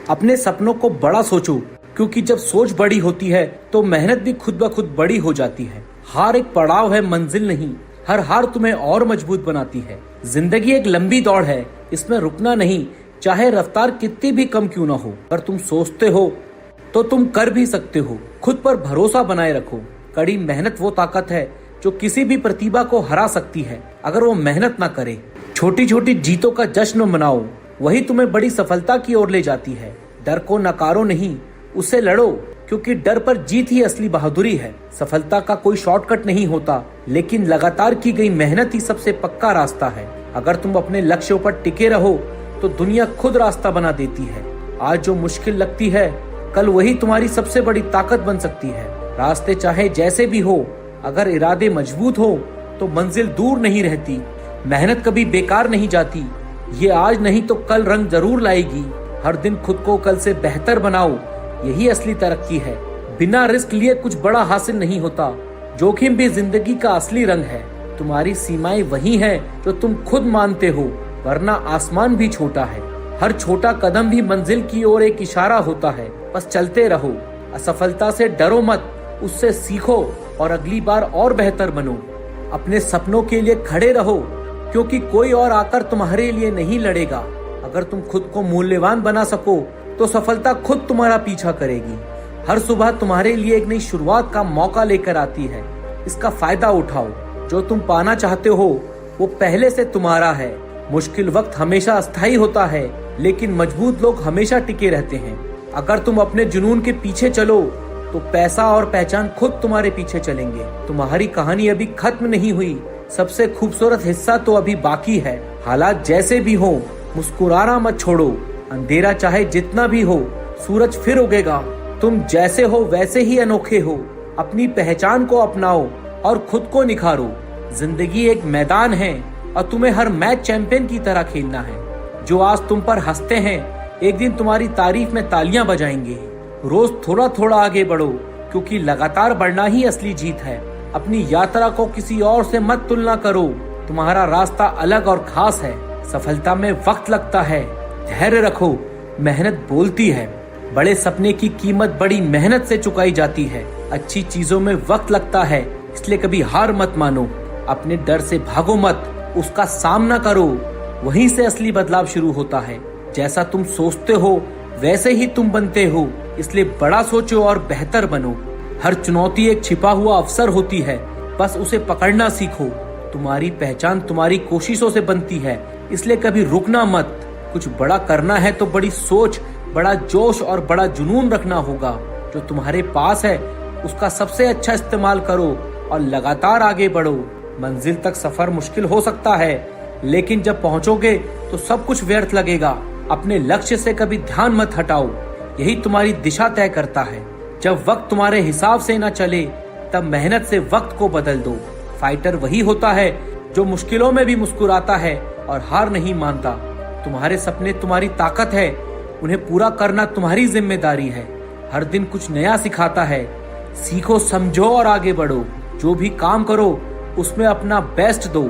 अपने सपनों को बड़ा सोचो, क्योंकि जब सोच बड़ी होती है तो मेहनत भी खुद ब खुद बड़ी हो जाती है। हार एक पड़ाव है, मंजिल नहीं। हर हार तुम्हें और मजबूत बनाती है। जिंदगी एक लंबी दौड़ है, इसमें रुकना नहीं, चाहे रफ्तार कितनी भी कम क्यों ना हो। अगर तुम सोचते हो तो तुम कर भी सकते हो। खुद पर भरोसा बनाए रखो। कड़ी मेहनत वो ताकत है जो किसी भी प्रतिभा को हरा सकती है, अगर वो मेहनत ना करे। छोटी छोटी जीतों का जश्न मनाओ, वही तुम्हें बड़ी सफलता की ओर ले जाती है। डर को नकारो नहीं, उससे लड़ो, क्योंकि डर पर जीत ही असली बहादुरी है। सफलता का कोई शॉर्टकट नहीं होता, लेकिन लगातार की गई मेहनत ही सबसे पक्का रास्ता है। अगर तुम अपने लक्ष्यों पर टिके रहो तो दुनिया खुद रास्ता बना देती है। आज जो मुश्किल लगती है, कल वही तुम्हारी सबसे बड़ी ताकत बन सकती है। रास्ते चाहे जैसे भी हो, अगर इरादे मजबूत हो तो मंजिल दूर नहीं रहती। मेहनत कभी बेकार नहीं जाती। ये आज नहीं तो कल रंग जरूर लाएगी। हर दिन खुद को कल से बेहतर बनाओ, यही असली तरक्की है। बिना रिस्क लिए कुछ बड़ा हासिल नहीं होता। जोखिम भी जिंदगी का असली रंग है। तुम्हारी सीमाएं वही हैं जो तुम खुद मानते हो, वरना आसमान भी छोटा है। हर छोटा कदम भी मंजिल की ओर एक इशारा होता है। बस चलते रहो। असफलता से डरो मत, उससे सीखो और अगली बार और बेहतर बनो। अपने सपनों के लिए खड़े रहो, क्योंकि कोई और आकर तुम्हारे लिए नहीं लड़ेगा। अगर तुम खुद को मूल्यवान बना सको तो सफलता खुद तुम्हारा पीछा करेगी। हर सुबह तुम्हारे लिए एक नई शुरुआत का मौका लेकर आती है। इसका फायदा उठाओ। जो तुम पाना चाहते हो वो पहले से तुम्हारा है। मुश्किल वक्त हमेशा अस्थायी होता है, लेकिन मजबूत लोग हमेशा टिके रहते हैं। अगर तुम अपने जुनून के पीछे चलो तो पैसा और पहचान खुद तुम्हारे पीछे चलेंगे। तुम्हारी कहानी अभी खत्म नहीं हुई, सबसे खूबसूरत हिस्सा तो अभी बाकी है। हालात जैसे भी हो, मुस्कुराना मत छोड़ो। अंधेरा चाहे जितना भी हो, सूरज फिर उगेगा। तुम जैसे हो वैसे ही अनोखे हो। अपनी पहचान को अपनाओ और खुद को निखारो। जिंदगी एक मैदान है और तुम्हें हर मैच चैंपियन की तरह खेलना है। जो आज तुम पर हंसते हैं, एक दिन तुम्हारी तारीफ में तालियां बजाएंगे। रोज थोड़ा थोड़ा आगे बढ़ो, क्योंकि लगातार बढ़ना ही असली जीत है। अपनी यात्रा को किसी और से मत तुलना करो। तुम्हारा रास्ता अलग और खास है। सफलता में वक्त लगता है, धैर्य रखो, मेहनत बोलती है। बड़े सपने की कीमत बड़ी मेहनत से चुकाई जाती है। अच्छी चीजों में वक्त लगता है, इसलिए कभी हार मत मानो। अपने डर से भागो मत, उसका सामना करो। वहीं से असली बदलाव शुरू होता है। जैसा तुम सोचते हो वैसे ही तुम बनते हो, इसलिए बड़ा सोचो और बेहतर बनो। हर चुनौती एक छिपा हुआ अवसर होती है, बस उसे पकड़ना सीखो। तुम्हारी पहचान तुम्हारी कोशिशों से बनती है, इसलिए कभी रुकना मत। कुछ बड़ा करना है तो बड़ी सोच, बड़ा जोश और बड़ा जुनून रखना होगा। जो तुम्हारे पास है उसका सबसे अच्छा इस्तेमाल करो और लगातार आगे बढ़ो। मंजिल तक सफर मुश्किल हो सकता है, लेकिन जब पहुंचोगे तो सब कुछ व्यर्थ लगेगा। अपने लक्ष्य से कभी ध्यान मत हटाओ, यही तुम्हारी दिशा तय करता है। जब वक्त तुम्हारे हिसाब से न चले, तब मेहनत से वक्त को बदल दो। फाइटर वही होता है जो मुश्किलों में भी मुस्कुराता है और हार नहीं मानता। तुम्हारे सपने तुम्हारी ताकत है, उन्हें पूरा करना तुम्हारी जिम्मेदारी है। हर दिन कुछ नया सिखाता है। सीखो, समझो और आगे बढ़ो। जो भी काम करो उसमें अपना बेस्ट दो,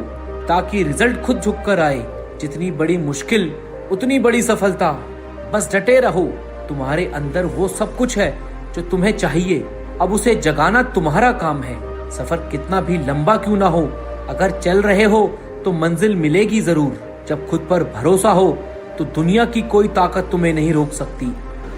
ताकि रिजल्ट खुद झुक कर आए। जितनी बड़ी मुश्किल उतनी बड़ी सफलता। बस डटे रहो। तुम्हारे अंदर वो सब कुछ है जो तुम्हें चाहिए, अब उसे जगाना तुम्हारा काम है। सफर कितना भी लंबा क्यों ना हो, अगर चल रहे हो तो मंजिल मिलेगी जरूर। जब खुद पर भरोसा हो तो दुनिया की कोई ताकत तुम्हें नहीं रोक सकती।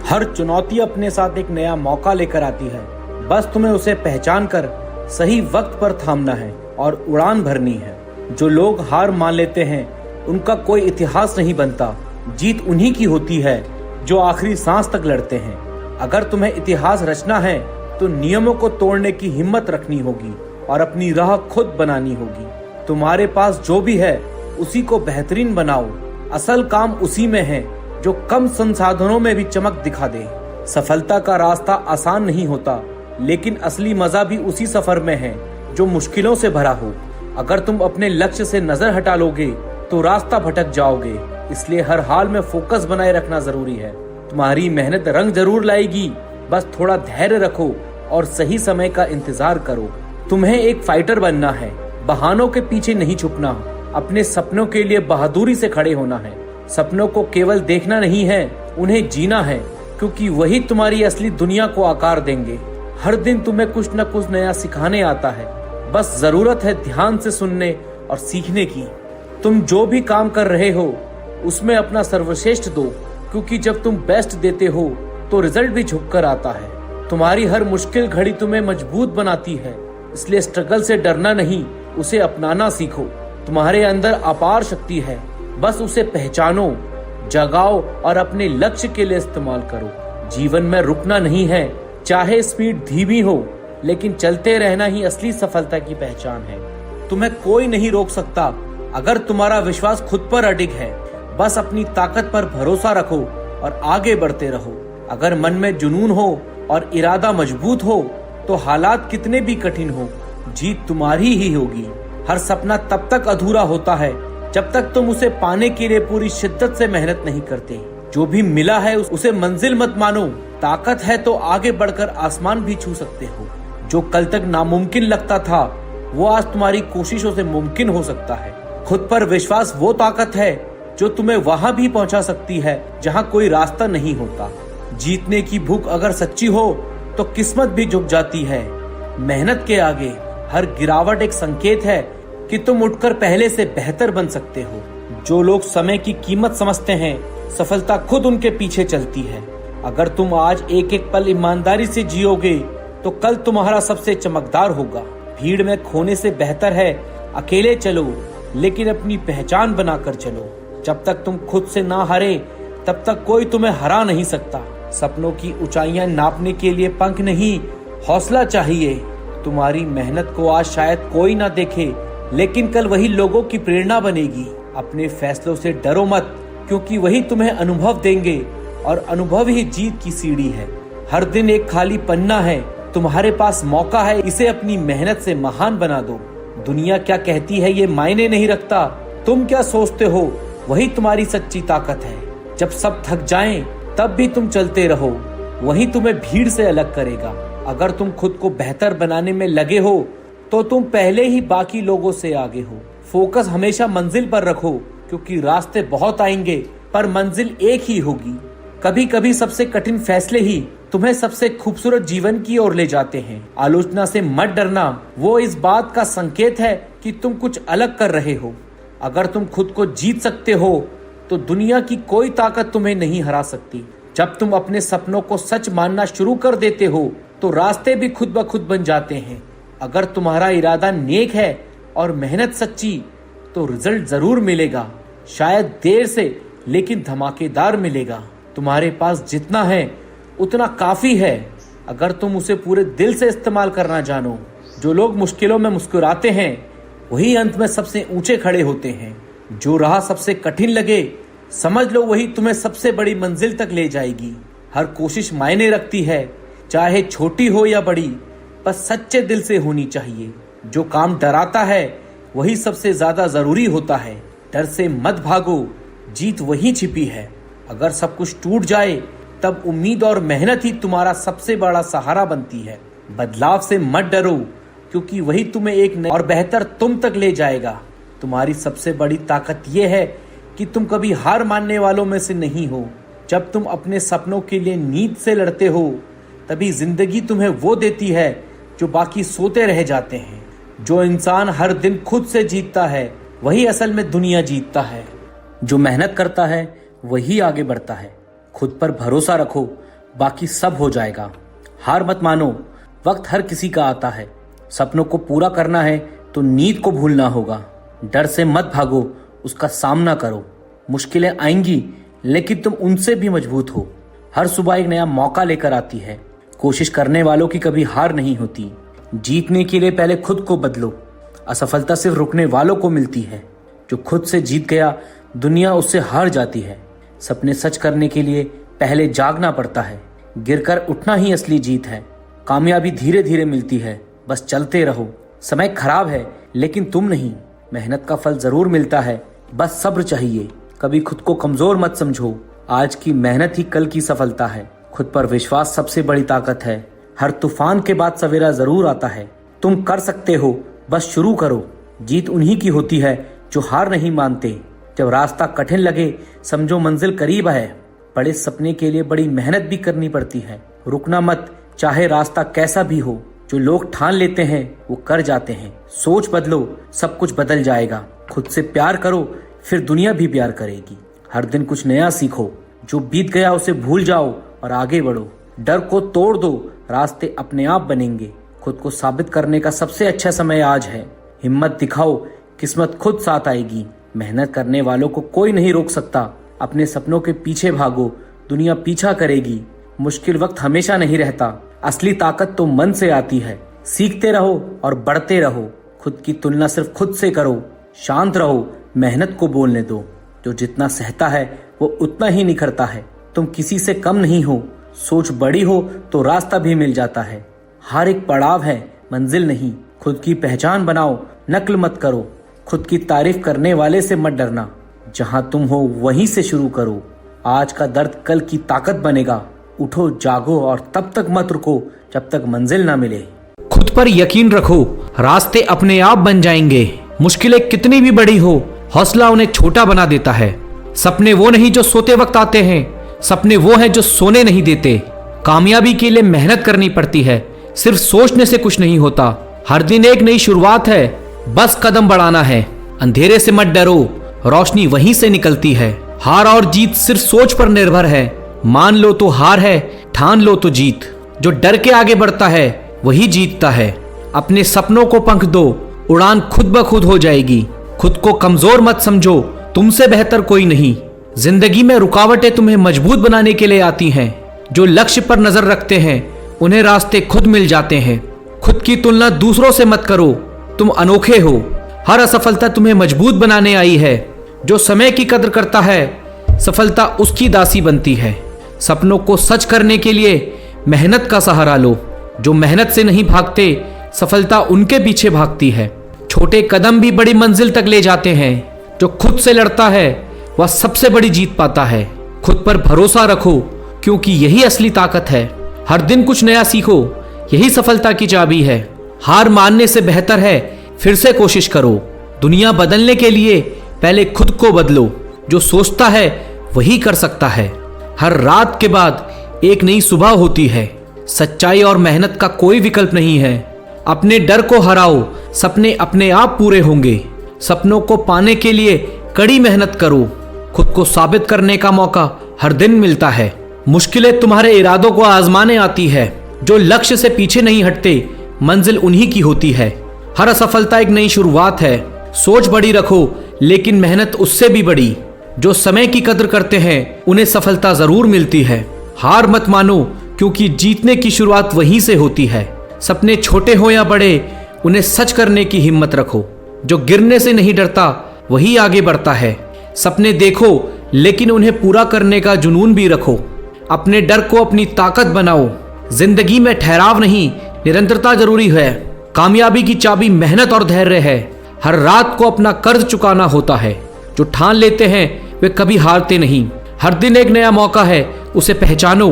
हर चुनौती अपने साथ एक नया मौका लेकर आती है, बस तुम्हें उसे पहचान कर सही वक्त पर थामना है और उड़ान भरनी है। जो लोग हार मान लेते हैं उनका कोई इतिहास नहीं बनता। जीत उन्हीं की होती है जो आखिरी सांस तक लड़ते हैं। अगर तुम्हें इतिहास रचना है तो नियमों को तोड़ने की हिम्मत रखनी होगी और अपनी राह खुद बनानी होगी। तुम्हारे पास जो भी है उसी को बेहतरीन बनाओ। असल काम उसी में है जो कम संसाधनों में भी चमक दिखा दे। सफलता का रास्ता आसान नहीं होता, लेकिन असली मजा भी उसी सफर में है जो मुश्किलों से भरा हो। अगर तुम अपने लक्ष्य से नजर हटा लोगे तो रास्ता भटक जाओगे। इसलिए हर हाल में फोकस बनाए रखना जरूरी है। तुम्हारी मेहनत रंग जरूर लाएगी, बस थोड़ा धैर्य रखो और सही समय का इंतजार करो। तुम्हें एक फाइटर बनना है, बहानों के पीछे नहीं छुपना। अपने सपनों के लिए बहादुरी से खड़े होना है। सपनों को केवल देखना नहीं है, उन्हें जीना है, क्योंकि वही तुम्हारी असली दुनिया को आकार देंगे। हर दिन तुम्हें कुछ न कुछ नया सिखाने आता है, बस जरूरत है ध्यान से सुनने और सीखने की। तुम जो भी काम कर रहे हो उसमें अपना सर्वश्रेष्ठ दो, क्योंकि जब तुम बेस्ट देते हो तो रिजल्ट भी झुककर आता है। तुम्हारी हर मुश्किल घड़ी तुम्हें मजबूत बनाती है, इसलिए स्ट्रगल से डरना नहीं, उसे अपनाना सीखो। तुम्हारे अंदर अपार शक्ति है, बस उसे पहचानो, जगाओ और अपने लक्ष्य के लिए इस्तेमाल करो। जीवन में रुकना नहीं है, चाहे स्पीड धीमी हो, लेकिन चलते रहना ही असली सफलता की पहचान है। तुम्हें कोई नहीं रोक सकता अगर तुम्हारा विश्वास खुद पर अडिग है। बस अपनी ताकत पर भरोसा रखो और आगे बढ़ते रहो। अगर मन में जुनून हो और इरादा मजबूत हो तो हालात कितने भी कठिन हो, जीत तुम्हारी ही होगी। हर सपना तब तक अधूरा होता है जब तक तुम उसे पाने के लिए पूरी शिद्दत से मेहनत नहीं करते। जो भी मिला है उसे मंजिल मत मानो। ताकत है तो आगे बढ़कर आसमान भी छू सकते हो। जो कल तक नामुमकिन लगता था वो आज तुम्हारी कोशिशों से मुमकिन हो सकता है। खुद पर विश्वास वो ताकत है जो तुम्हें वहां भी पहुंचा सकती है जहां कोई रास्ता नहीं होता। जीतने की भूख अगर सच्ची हो तो किस्मत भी झुक जाती है। मेहनत के आगे हर गिरावट एक संकेत है कि तुम उठकर पहले से बेहतर बन सकते हो। जो लोग समय की कीमत समझते हैं, सफलता खुद उनके पीछे चलती है। अगर तुम आज एक एक पल ईमानदारी से जियोगे तो कल तुम्हारा सबसे चमकदार होगा। भीड़ में खोने से बेहतर है अकेले चलो, लेकिन अपनी पहचान बनाकर चलो। जब तक तुम खुद से ना हारे तब तक कोई तुम्हें हरा नहीं सकता। सपनों की ऊंचाइयां नापने के लिए पंख नहीं, हौसला चाहिए। तुम्हारी मेहनत को आज शायद कोई ना देखे, लेकिन कल वही लोगों की प्रेरणा बनेगी। अपने फैसलों से डरो मत, क्योंकि वही तुम्हें अनुभव देंगे और अनुभव ही जीत की सीढ़ी है। हर दिन एक खाली पन्ना है, तुम्हारे पास मौका है, इसे अपनी मेहनत से महान बना दो। दुनिया क्या कहती है ये मायने नहीं रखता, तुम क्या सोचते हो वही तुम्हारी सच्ची ताकत है। जब सब थक जाएं तब भी तुम चलते रहो, वही तुम्हें भीड़ से अलग करेगा। अगर तुम खुद को बेहतर बनाने में लगे हो तो तुम पहले ही बाकी लोगों से आगे हो। फोकस हमेशा मंजिल पर रखो, क्योंकि रास्ते बहुत आएंगे पर मंजिल एक ही होगी। कभी कभी सबसे कठिन फैसले ही तुम्हें सबसे खूबसूरत जीवन की ओर ले जाते हैं। आलोचना से मत डरना, वो इस बात का संकेत है कि तुम कुछ अलग कर रहे हो। अगर तुम खुद को जीत सकते हो तो दुनिया की कोई ताकत तुम्हें नहीं हरा सकती। जब तुम अपने सपनों को सच मानना शुरू कर देते हो तो रास्ते भी खुद ब खुद बन जाते हैं। अगर तुम्हारा इरादा नेक है और मेहनत सच्ची तो रिजल्ट जरूर मिलेगा, शायद देर से लेकिन धमाकेदार मिलेगा। तुम्हारे पास जितना है उतना काफी है, अगर तुम उसे पूरे दिल से इस्तेमाल करना जानो। जो लोग मुश्किलों में मुस्कुराते हैं वही अंत में सबसे ऊंचे खड़े होते हैं। जो राह सबसे कठिन लगे समझ लो वही तुम्हें सबसे बड़ी मंजिल तक ले जाएगी। हर कोशिश मायने रखती है, चाहे छोटी हो या बड़ी, बस सच्चे दिल से होनी चाहिए। जो काम डराता है वही सबसे ज्यादा जरूरी होता है। डर से मत भागो, जीत वही छिपी है। अगर सब कुछ टूट जाए तब उम्मीद और मेहनत ही तुम्हारा सबसे बड़ा सहारा बनती है। बदलाव से मत डरो, क्योंकि वही तुम्हें एक नए और बेहतर तुम तक ले जाएगा। तुम्हारी सबसे बड़ी ताकत यह है कि तुम कभी हार मानने वालों में से नहीं हो। जब तुम अपने सपनों के लिए नींद से लड़ते हो तभी जिंदगी तुम्हें वो देती है जो बाकी सोते रह जाते हैं। जो इंसान हर दिन खुद से जीतता है वही असल में दुनिया जीतता है। जो मेहनत करता है वही आगे बढ़ता है। खुद पर भरोसा रखो, बाकी सब हो जाएगा। हार मत मानो, वक्त हर किसी का आता है। सपनों को पूरा करना है तो नींद को भूलना होगा। डर से मत भागो, उसका सामना करो। मुश्किलें आएंगी लेकिन तुम उनसे भी मजबूत हो। हर सुबह एक नया मौका लेकर आती है। कोशिश करने वालों की कभी हार नहीं होती। जीतने के लिए पहले खुद को बदलो। असफलता सिर्फ रुकने वालों को मिलती है। जो खुद से जीत गया दुनिया उससे हार जाती है। सपने सच करने के लिए पहले जागना पड़ता है। गिरकर उठना ही असली जीत है। कामयाबी धीरे धीरे मिलती है, बस चलते रहो। समय खराब है लेकिन तुम नहीं। मेहनत का फल जरूर मिलता है, बस सब्र चाहिए। कभी खुद को कमजोर मत समझो, आज की मेहनत ही कल की सफलता है। खुद पर विश्वास सबसे बड़ी ताकत है। हर तूफान के बाद सवेरा जरूर आता है। तुम कर सकते हो, बस शुरू करो। जीत उन्हीं की होती है जो हार नहीं मानते। जब रास्ता कठिन लगे समझो मंजिल करीब है। बड़े सपने के लिए बड़ी मेहनत भी करनी पड़ती है। रुकना मत, चाहे रास्ता कैसा भी हो। जो लोग ठान लेते हैं वो कर जाते हैं। सोच बदलो, सब कुछ बदल जाएगा। खुद से प्यार करो, फिर दुनिया भी प्यार करेगी। हर दिन कुछ नया सीखो, जो बीत गया उसे भूल जाओ और आगे बढ़ो। डर को तोड़ दो, रास्ते अपने आप बनेंगे। खुद को साबित करने का सबसे अच्छा समय आज है। हिम्मत दिखाओ, किस्मत खुद साथ आएगी। मेहनत करने वालों को कोई नहीं रोक सकता। अपने सपनों के पीछे भागो, दुनिया पीछा करेगी। मुश्किल वक्त हमेशा नहीं रहता, असली ताकत तो मन से आती है। सीखते रहो और बढ़ते रहो। खुद की तुलना सिर्फ खुद से करो। शांत रहो, मेहनत को बोलने दो। जो जितना सहता है वो उतना ही निखरता है। तुम किसी से कम नहीं हो। सोच बड़ी हो तो रास्ता भी मिल जाता है। हर एक पड़ाव है, मंजिल नहीं। खुद की पहचान बनाओ, नकल मत करो। खुद की तारीफ करने वाले से मत डरना। जहां तुम हो वहीं से शुरू करो। आज का दर्द कल की ताकत बनेगा। उठो, जागो और तब तक मत रुको जब तक मंजिल ना मिले। खुद पर यकीन रखो, रास्ते अपने आप बन जाएंगे। मुश्किलें कितनी भी बड़ी हो, हौसला उन्हें छोटा बना देता है। सपने वो नहीं जो सोते वक्त आते हैं, सपने वो हैं जो सोने नहीं देते। कामयाबी के लिए मेहनत करनी पड़ती है, सिर्फ सोचने से कुछ नहीं होता। हर दिन एक नई शुरुआत है, बस कदम बढ़ाना है। अंधेरे से मत डरो, रोशनी वहीं से निकलती है। हार और जीत सिर्फ सोच पर निर्भर है। मान लो तो हार है, ठान लो तो जीत। जो डर के आगे बढ़ता है वही जीतता है। अपने सपनों को पंख दो, उड़ान खुद ब खुद हो जाएगी। खुद को कमजोर मत समझो, तुमसे बेहतर कोई नहीं। जिंदगी में रुकावटें तुम्हें मजबूत बनाने के लिए आती हैं। जो लक्ष्य पर नजर रखते हैं उन्हें रास्ते खुद मिल जाते हैं। खुद की तुलना दूसरों से मत करो, तुम अनोखे हो। हर असफलता तुम्हें मजबूत बनाने आई है। जो समय की कदर करता है, सफलता उसकी दासी बनती है। सपनों को सच करने के लिए मेहनत का सहारा लो। जो मेहनत से नहीं भागते, सफलता उनके पीछे भागती है। छोटे कदम भी बड़ी मंजिल तक ले जाते हैं। जो खुद से लड़ता है वह सबसे बड़ी जीत पाता है। खुद पर भरोसा रखो, क्योंकि यही असली ताकत है। हर दिन कुछ नया सीखो, यही सफलता की चाबी है। हार मानने से बेहतर है फिर से कोशिश करो। दुनिया बदलने के लिए पहले खुद को बदलो। जो सोचता है वही कर सकता है। हर रात के बाद एक नई सुबह होती है। सच्चाई और मेहनत का कोई विकल्प नहीं है। अपने डर को हराओ, सपने अपने आप पूरे होंगे। सपनों को पाने के लिए कड़ी मेहनत करो। खुद को साबित करने का मौका हर दिन मिलता है। मुश्किलें तुम्हारे इरादों को आजमाने आती है। जो लक्ष्य से पीछे नहीं हटते, मंजिल उन्हीं की होती है। हर असफलता एक नई शुरुआत है। सोच बड़ी रखो, लेकिन मेहनत उससे भी बड़ी। जो समय की कदर करते हैं उन्हें सफलता जरूर मिलती है। हार मत मानो, क्योंकि जीतने की शुरुआत वहीं से होती है। सपने छोटे हो या बड़े, उन्हें सच करने की हिम्मत रखो। जो गिरने से नहीं डरता वही आगे बढ़ता है। सपने देखो, लेकिन उन्हें पूरा करने का जुनून भी रखो। अपने डर को अपनी ताकत बनाओ। जिंदगी में ठहराव नहीं, निरंतरता जरूरी है। कामयाबी की चाबी मेहनत और धैर्य है। हर रात को अपना कर्ज चुकाना होता है। जो ठान लेते हैं वे कभी हारते नहीं। हर दिन एक नया मौका है, उसे पहचानो।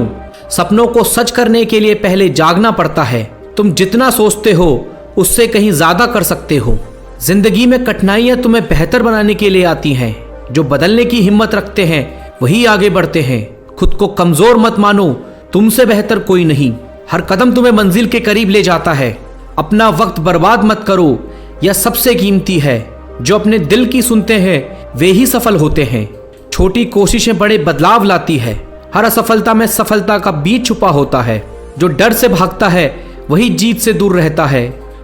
सपनों को सच करने के लिए पहले जागना पड़ता है। तुम जितना सोचते हो उससे कहीं ज्यादा कर सकते हो। जिंदगी में कठिनाइयां तुम्हें बेहतर बनाने के लिए आती हैं। जो बदलने की हिम्मत रखते हैं वही आगे बढ़ते हैं। खुद को कमजोर मत मानो, तुमसे बेहतर कोई नहीं। हर कदम तुम्हें मंजिल के करीब ले जाता है। अपना वक्त बर्बाद मत करो, यह सबसे कीमती है। जो अपने दिल की सुनते हैं वे ही सफल होते हैं। छोटी कोशिशें बड़े बदलाव लाती है। हर असफलता में सफलता का बीज छुपा होता है। जो डर से भागता है वही जीत से दूर रहता है।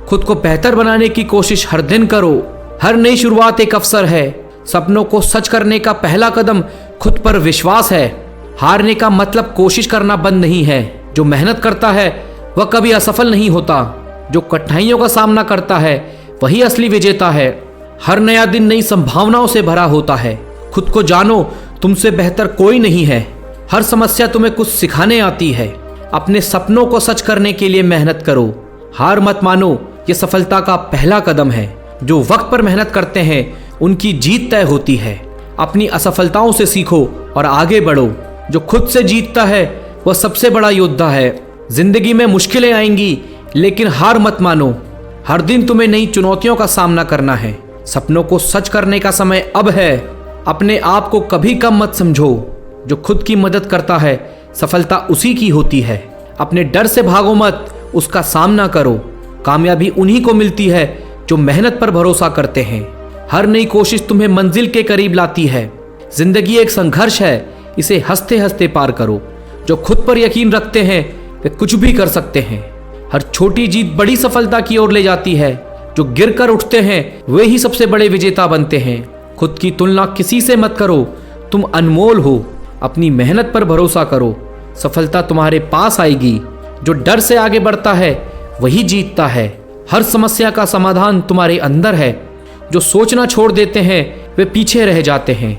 खुद को बेहतर बनाने की कोशिश हर दिन करो। हर नई शुरुआत एक अवसर है। सपनों को सच करने का पहला कदम खुद पर विश्वास है। हारने का मतलब कोशिश करना बंद नहीं है। जो मेहनत करता है वह कभी असफल नहीं होता। जो कठिनाइयों का सामना करता है वही असली विजेता है। हर नया दिन नई संभावनाओं से भरा होता है। खुद को जानो, तुमसे बेहतर कोई नहीं है। हर समस्या तुम्हें कुछ सिखाने आती है। अपने सपनों को सच करने के लिए मेहनत करो। हार मत मानो, ये सफलता का पहला कदम है। जो वक्त पर मेहनत करते हैं उनकी जीत तय होती है। अपनी असफलताओं से सीखो और आगे बढ़ो। जो खुद से जीतता है वह सबसे बड़ा योद्धा है। जिंदगी में मुश्किलें आएंगी, लेकिन हार मत मानो। हर दिन तुम्हें नई चुनौतियों का सामना करना है। सपनों को सच करने का समय अब है। अपने आप को कभी कम मत समझो। जो खुद की मदद करता है सफलता उसी की होती है। अपने डर से भागो मत, उसका सामना करो। कामयाबी उन्हीं को मिलती है जो मेहनत पर भरोसा करते हैं। हर नई कोशिश तुम्हें मंजिल के करीब लाती है। जिंदगी एक संघर्ष है, इसे हंसते हंसते पार करो। जो खुद पर यकीन रखते हैं वे कुछ भी कर सकते हैं। हर छोटी जीत बड़ी सफलता की ओर ले जाती है। जो गिर कर उठते हैं वे ही सबसे बड़े विजेता बनते हैं। खुद की तुलना किसी से मत करो, तुम अनमोल हो। अपनी मेहनत पर भरोसा करो, सफलता तुम्हारे पास आएगी। जो डर से आगे बढ़ता है वही जीतता है। हर समस्या का समाधान तुम्हारे अंदर है। जो सोचना छोड़ देते हैं वे पीछे रह जाते हैं।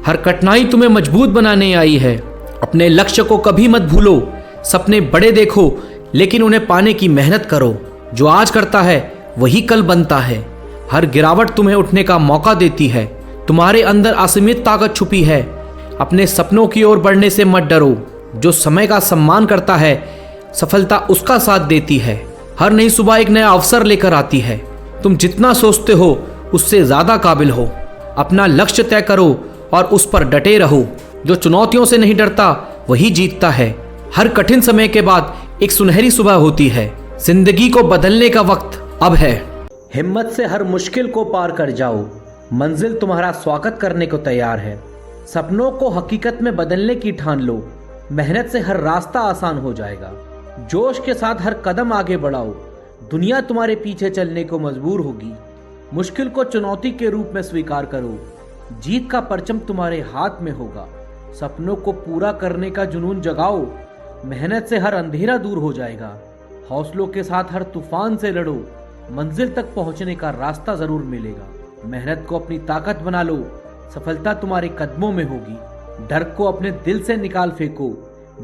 हर कठिनाई तुम्हें मजबूत बनाने आई है। अपने लक्ष्य को कभी मत भूलो। सपने बड़े देखो लेकिन उन्हें पाने की मेहनत करो। जो आज करता है वही कल बनता है। हर गिरावट तुम्हें उठने का मौका देती है। तुम्हारे अंदर असीमित ताकत छुपी है। अपने सपनों की ओर बढ़ने से मत डरो। जो समय का सम्मान करता है सफलता उसका साथ देती है। हर नई सुबह एक नया अवसर लेकर आती है। तुम जितना सोचते हो उससे ज्यादा काबिल हो। अपना लक्ष्य तय करो और उस पर डटे रहो। जो चुनौतियों से नहीं डरता वही जीतता है। हर कठिन समय के बाद एक सुनहरी सुबह होती है। जिंदगी को बदलने का वक्त अब है। हिम्मत से हर मुश्किल को पार कर जाओ, मंजिल तुम्हारा स्वागत करने को तैयार है। सपनों को हकीकत में बदलने की ठान लो, मेहनत से हर रास्ता आसान हो जाएगा। जोश के साथ हर कदम आगे बढ़ाओ, दुनिया तुम्हारे पीछे चलने को मजबूर होगी। मुश्किल को चुनौती के रूप में स्वीकार करो, जीत का परचम तुम्हारे हाथ में होगा। सपनों को पूरा करने का जुनून जगाओ, मेहनत से हर अंधेरा दूर हो जाएगा। हौसलों के साथ हर तूफान से लड़ो, मंजिल तक पहुंचने का रास्ता जरूर मिलेगा। मेहनत को अपनी ताकत बना लो, सफलता तुम्हारे कदमों में होगी। डर को अपने दिल से निकाल फेंको,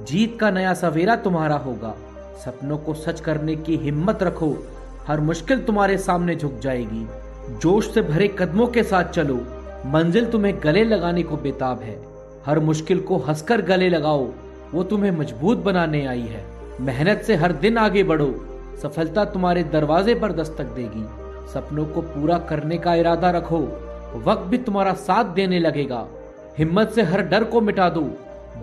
जीत का नया सवेरा तुम्हारा होगा। सपनों को सच करने की हिम्मत रखो, हर मुश्किल तुम्हारे सामने झुक जाएगी। जोश से भरे कदमों के साथ चलो, मंजिल तुम्हें गले लगाने को बेताब है। हर मुश्किल को हंसकर गले लगाओ, वो तुम्हें मजबूत बनाने आई है। मेहनत से हर दिन आगे बढ़ो, सफलता तुम्हारे दरवाजे पर दस्तक देगी। सपनों को पूरा करने का इरादा रखो, वक्त भी तुम्हारा साथ देने लगेगा। हिम्मत से हर डर को मिटा दो,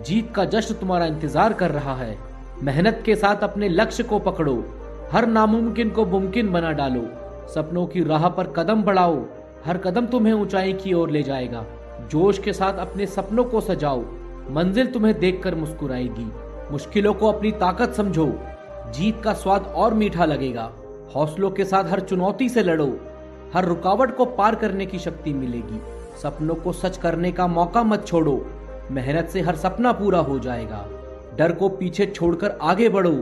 जीत का जश्न तुम्हारा इंतजार कर रहा है। मेहनत के साथ अपने लक्ष्य को पकड़ो, हर नामुमकिन को मुमकिन बना डालो। सपनों की राह पर कदम बढ़ाओ, हर कदम तुम्हें ऊंचाई की ओर ले जाएगा। जोश के साथ अपने सपनों को सजाओ, मंजिल तुम्हें देखकर मुस्कुराएगी। मुश्किलों को अपनी ताकत समझो, जीत का स्वाद और मीठा लगेगा। हौसलों के साथ हर चुनौती से लड़ो, हर रुकावट को पार करने की शक्ति मिलेगी। सपनों को सच करने का मौका मत छोड़ो, मेहनत से हर सपना पूरा हो जाएगा। डर को पीछे छोड़कर आगे बढ़ो,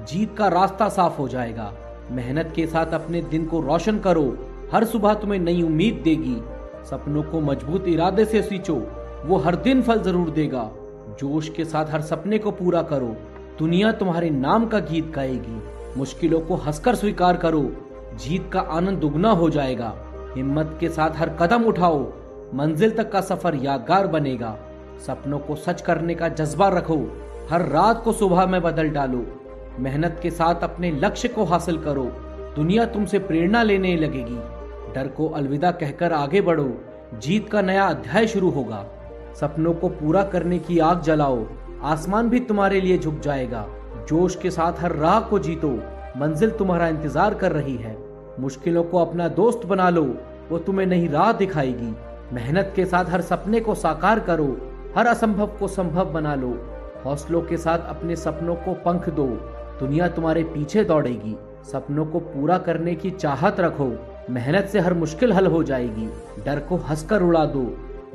जीत का रास्ता साफ हो जाएगा। मेहनत के साथ अपने दिन को रोशन करो, हर सुबह तुम्हें नई उम्मीद देगी। सपनों को मजबूत इरादे से सींचो, वो हर दिन फल जरूर देगा। जोश के साथ हर सपने को पूरा करो, दुनिया तुम्हारे नाम का गीत गाएगी। मुश्किलों को हंसकर स्वीकार करो, जीत का आनंद दुगना हो जाएगा। हिम्मत के साथ हर कदम उठाओ, मंजिल तक का सफर यादगार बनेगा। सपनों को सच करने का जज्बा रखो, हर रात को सुबह में बदल डालो। मेहनत के साथ अपने लक्ष्य को हासिल करो, दुनिया तुमसे प्रेरणा लेने लगेगी। डर को अलविदा कहकर आगे बढ़ो, जीत का नया अध्याय शुरू होगा। सपनों को पूरा करने की आग जलाओ, आसमान भी तुम्हारे लिए झुक जाएगा। जोश के साथ हर राह को जीतो, मंजिल तुम्हारा इंतजार कर रही है। मुश्किलों को अपना दोस्त बना लो, वो तुम्हें नई राह दिखाएगी। मेहनत के साथ हर सपने को साकार करो, हर असंभव को संभव बना लो। हौसलों के साथ अपने सपनों को पंख दो, दुनिया तुम्हारे पीछे दौड़ेगी। सपनों को पूरा करने की चाहत रखो, मेहनत से हर मुश्किल हल हो जाएगी। डर को हंसकर उड़ा दो,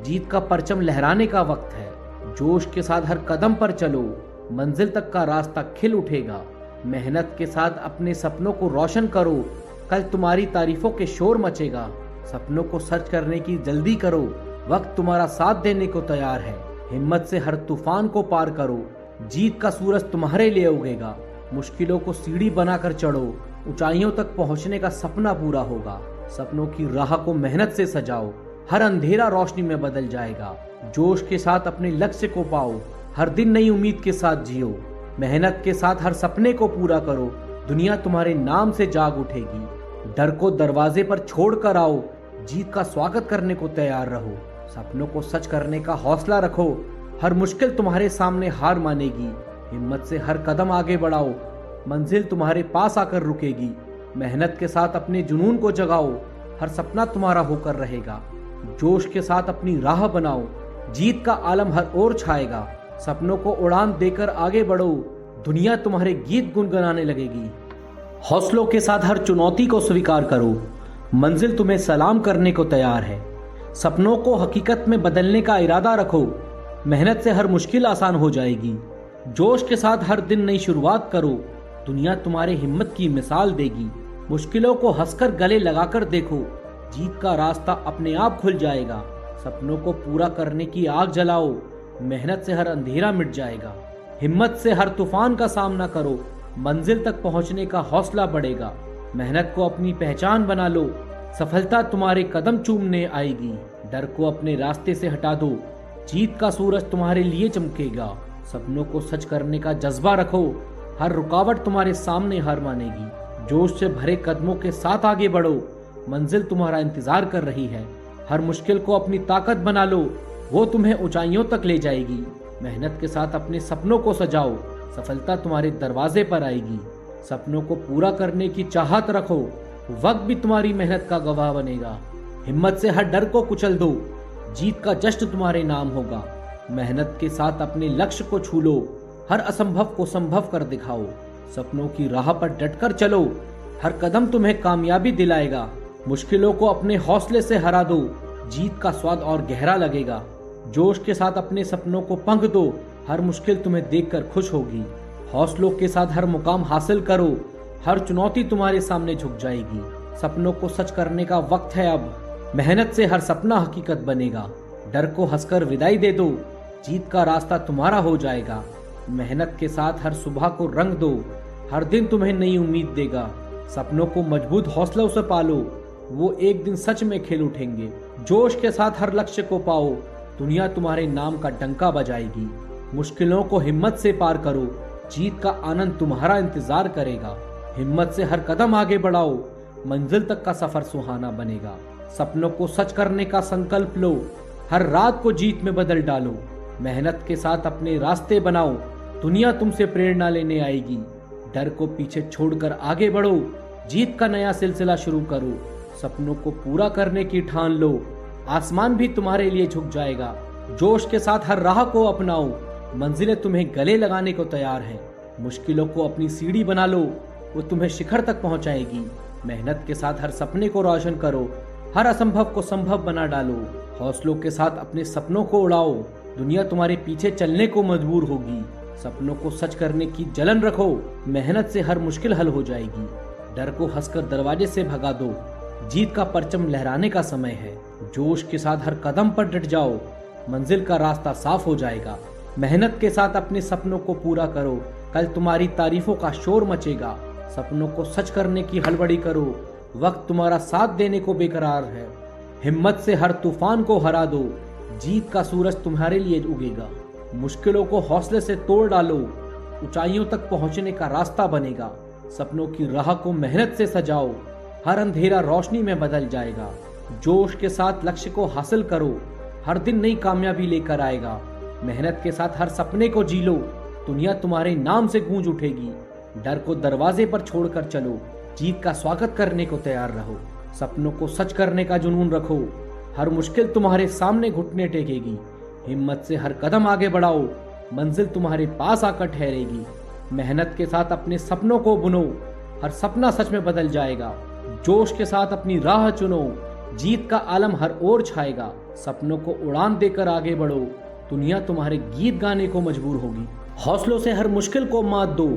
जीत का परचम लहराने का वक्त है। जोश के साथ हर कदम पर चलो, मंजिल तक का रास्ता खिल उठेगा। मेहनत के साथ अपने सपनों को रोशन करो, कल तुम्हारी तारीफों के शोर मचेगा। सपनों को सच करने की जल्दी करो, वक्त तुम्हारा साथ देने को तैयार है। हिम्मत से हर तूफान को पार करो, जीत का सूरज तुम्हारे लिए उगेगा। मुश्किलों को सीढ़ी बनाकर चढ़ो, ऊंचाइयों तक पहुंचने का सपना पूरा होगा। सपनों की राह को मेहनत से सजाओ, हर अंधेरा रोशनी में बदल जाएगा। जोश के साथ अपने लक्ष्य को पाओ, हर दिन नई उम्मीद के साथ जियो। मेहनत के साथ हर सपने को पूरा करो, दुनिया तुम्हारे नाम से जाग उठेगी। डर को दरवाजे पर छोड़ कर आओ, जीत का स्वागत करने को तैयार रहो। सपनों को सच करने का हौसला रखो, हर मुश्किल तुम्हारे सामने हार मानेगी। हिम्मत से हर कदम आगे बढ़ाओ, मंजिल तुम्हारे पास आकर रुकेगी। मेहनत के साथ अपने जुनून को जगाओ, हर सपना तुम्हारा होकर रहेगा। जोश के साथ अपनी राह बनाओ, जीत का आलम हर ओर छाएगा। सपनों को उड़ान देकर आगे बढ़ो, दुनिया तुम्हारे गीत गुनगुनाने लगेगी। हौसलों के साथ हर चुनौती को स्वीकार करो, मंजिल तुम्हें सलाम करने को तैयार है। सपनों को हकीकत में बदलने का इरादा रखो, मेहनत से हर मुश्किल आसान हो जाएगी। जोश के साथ हर दिन नई शुरुआत करो, दुनिया तुम्हारे हिम्मत की मिसाल देगी। मुश्किलों को हंसकर गले लगाकर देखो, जीत का रास्ता अपने आप खुल जाएगा। सपनों को पूरा करने की आग जलाओ, मेहनत से हर अंधेरा मिट जाएगा। हिम्मत से हर तूफान का सामना करो, मंजिल तक पहुंचने का हौसला बढ़ेगा। मेहनत को अपनी पहचान बना लो, सफलता तुम्हारे कदम चूमने आएगी। डर को अपने रास्ते से हटा दो, जीत का सूरज तुम्हारे लिए चमकेगा। सपनों को सच करने का जज्बा रखो, हर रुकावट तुम्हारे सामने हार मानेगी। जोश से भरे कदमों के साथ आगे बढ़ो, मंजिल तुम्हारा इंतजार कर रही है। हर मुश्किल को अपनी ताकत बना लो, वो तुम्हें ऊंचाइयों तक ले जाएगी। मेहनत के साथ अपने सपनों को सजाओ, सफलता तुम्हारे दरवाजे पर आएगी। सपनों को पूरा करने की चाहत रखो, वक्त भी तुम्हारी मेहनत का गवाह बनेगा। हिम्मत से हर डर को कुचल दो, जीत का जश्न तुम्हारे नाम होगा। मेहनत के साथ अपने लक्ष्य को छू लो, हर असंभव को संभव कर दिखाओ। सपनों की राह पर डटकर चलो, हर कदम तुम्हें कामयाबी दिलाएगा। मुश्किलों को अपने हौसले से हरा दो, जीत का स्वाद और गहरा लगेगा। जोश के साथ अपने सपनों को पंख दो, हर मुश्किल तुम्हें देखकर खुश होगी। हौसलों के साथ हर मुकाम हासिल करो, हर चुनौती तुम्हारे सामने झुक जाएगी। सपनों को सच करने का वक्त है अब, मेहनत से हर सपना हकीकत बनेगा। डर को हंसकर विदाई दे दो, जीत का रास्ता तुम्हारा हो जाएगा। मेहनत के साथ हर सुबह को रंग दो, हर दिन तुम्हें नई उम्मीद देगा। सपनों को मजबूत हौसलों से पालो, वो एक दिन सच में खिल उठेंगे। जोश के साथ हर लक्ष्य को पाओ, दुनिया तुम्हारे नाम का डंका बजाएगी। मुश्किलों को हिम्मत से पार करो, जीत का आनंद तुम्हारा इंतजार करेगा। हिम्मत से हर कदम आगे बढ़ाओ, मंजिल तक का सफर सुहाना बनेगा। सपनों को सच करने का संकल्प लो, हर रात को जीत में बदल डालो। मेहनत के साथ अपने रास्ते बनाओ, दुनिया तुमसे प्रेरणा लेने आएगी। डर को पीछे छोड़कर आगे बढ़ो, जीत का नया सिलसिला शुरू करो। सपनों को पूरा करने की ठान लो, आसमान भी तुम्हारे लिए झुक जाएगा। जोश के साथ हर राह को अपनाओ, मंजिलें तुम्हें गले लगाने को तैयार हैं। मुश्किलों को अपनी सीढ़ी बना लो, वो तुम्हें शिखर तक पहुंचाएगी। मेहनत के साथ हर सपने को रोशन करो, हर असंभव को संभव बना डालो। हौसलों के साथ अपने सपनों को उड़ाओ, दुनिया तुम्हारे पीछे चलने को मजबूर होगी। सपनों को सच करने की जलन रखो, मेहनत से हर मुश्किल हल हो जाएगी। डर को हंसकर दरवाजे से भगा दो, जीत का परचम लहराने का समय है। जोश के साथ हर कदम पर डट जाओ, मंजिल का रास्ता साफ हो जाएगा। मेहनत के साथ अपने सपनों को पूरा करो, कल तुम्हारी तारीफों का शोर मचेगा। सपनों को सच करने की हड़बड़ी करो, वक्त तुम्हारा साथ देने को बेकरार है। हिम्मत से हर तूफान को हरा दो, जीत का सूरज तुम्हारे लिए उगेगा। मुश्किलों को हौसले से तोड़ डालो, ऊंचाइयों तक पहुंचने का रास्ता बनेगा। सपनों की राह को मेहनत से सजाओ, हर अंधेरा रोशनी में बदल जाएगा। जोश के साथ लक्ष्य को हासिल करो, हर दिन नई कामयाबी लेकर आएगा। मेहनत के साथ हर सपने को जी लो, दुनिया तुम्हारे नाम से गूंज उठेगी। डर को दरवाजे पर छोड़कर चलो, जीत का स्वागत करने को तैयार रहो। सपनों को सच करने का जुनून रखो, हर मुश्किल तुम्हारे सामने घुटने टेकेगी। हिम्मत से हर कदम आगे बढ़ाओ, मंजिल तुम्हारे पास आकर ठहरेगी। मेहनत के साथ अपने सपनों को बुनो, हर सपना सच में बदल जाएगा। जोश के साथ अपनी राह चुनो, जीत का आलम हर ओर छाएगा। सपनों को उड़ान देकर आगे बढ़ो, दुनिया तुम्हारे गीत गाने को मजबूर होगी। हौसलों से हर मुश्किल को मात दो,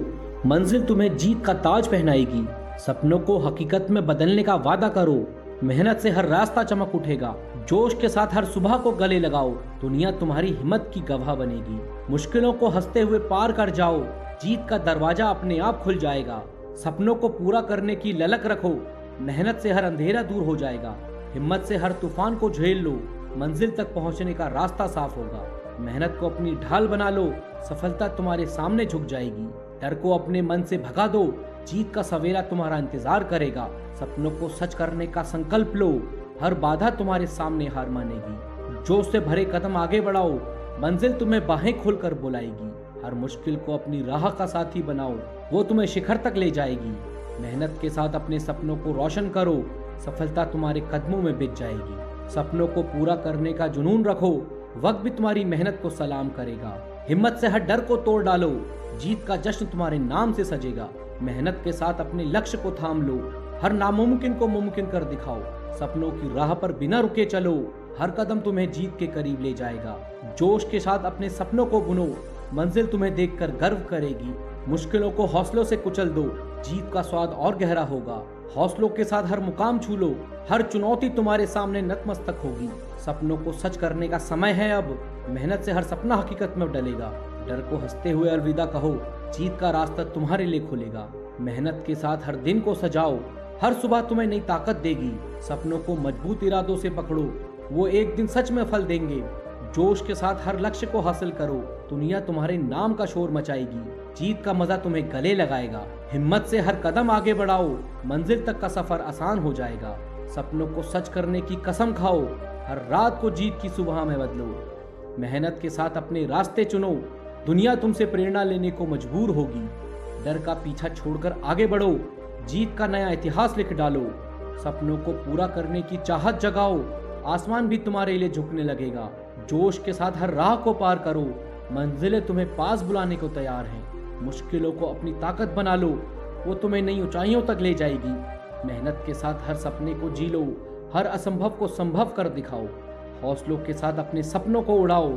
मंजिल तुम्हें जीत का ताज पहनाएगी। सपनों को हकीकत में बदलने का वादा करो, मेहनत से हर रास्ता चमक उठेगा। जोश के साथ हर सुबह को गले लगाओ, दुनिया तुम्हारी हिम्मत की गवाह बनेगी। मुश्किलों को हंसते हुए पार कर जाओ, जीत का दरवाजा अपने आप खुल जाएगा। सपनों को पूरा करने की ललक रखो, मेहनत से हर अंधेरा दूर हो जाएगा। हिम्मत से हर तूफान को झेल लो, मंजिल तक पहुंचने का रास्ता साफ होगा। मेहनत को अपनी ढाल बना लो, सफलता तुम्हारे सामने झुक जाएगी। डर को अपने मन से भगा दो, जीत का सवेरा तुम्हारा इंतजार करेगा। सपनों को सच करने का संकल्प लो, हर बाधा तुम्हारे सामने हार मानेगी। जोश से भरे कदम आगे बढ़ाओ, मंजिल तुम्हें बाहें खोलकर बुलाएगी। हर मुश्किल को अपनी राह का साथी बनाओ, वो तुम्हें शिखर तक ले जाएगी। मेहनत के साथ अपने सपनों को रोशन करो, सफलता तुम्हारे कदमों में बिछ जाएगी। सपनों को पूरा करने का जुनून रखो, वक्त भी तुम्हारी मेहनत को सलाम करेगा। हिम्मत से हर डर को तोड़ डालो, जीत का जश्न तुम्हारे नाम से सजेगा। मेहनत के साथ अपने लक्ष्य को थाम लो, हर नामुमकिन को मुमकिन कर दिखाओ। सपनों की राह पर बिना रुके चलो, हर कदम तुम्हें जीत के करीब ले जाएगा। जोश के साथ अपने सपनों को बुनो, मंजिल तुम्हें देखकर गर्व करेगी। मुश्किलों को हौसलों से कुचल दो, जीत का स्वाद और गहरा होगा। हौसलों के साथ हर मुकाम छू लो, हर चुनौती तुम्हारे सामने नतमस्तक होगी। सपनों को सच करने का समय है अब, मेहनत से हर सपना हकीकत में डलेगा। डर को हंसते हुए अलविदा कहो, जीत का रास्ता तुम्हारे लिए खुलेगा। मेहनत के साथ हर दिन को सजाओ, हर सुबह तुम्हें नई ताकत देगी। सपनों को मजबूत इरादों से पकड़ो, वो एक दिन सच में फल देंगे। जोश के साथ हर लक्ष्य को हासिल करो, दुनिया तुम्हारे नाम का शोर मचाएगी। जीत का मजा तुम्हें गले लगाएगा। हिम्मत से हर कदम आगे बढ़ाओ, मंजिल तक का सफर आसान हो जाएगा। सपनों को सच करने की कसम खाओ, हर रात को जीत की सुबह में बदलो। मेहनत के साथ अपने रास्ते चुनो, दुनिया तुमसे प्रेरणा लेने को मजबूर होगी। डर का पीछा छोड़कर आगे बढ़ो, जीत का नया इतिहास लिख डालो। सपनों को पूरा करने की चाहत जगाओ, आसमान भी तुम्हारे लिए झुकने लगेगा। जोश के साथ हर राह को पार करो, मंजिलें तुम्हें पास बुलाने को तैयार हैं। मुश्किलों को अपनी ताकत बना लो, वो तुम्हें नई ऊंचाइयों तक ले जाएगी। मेहनत के साथ हर सपने को जी लो, हर असंभव को संभव कर दिखाओ। हौसलों के साथ अपने सपनों को उड़ाओ,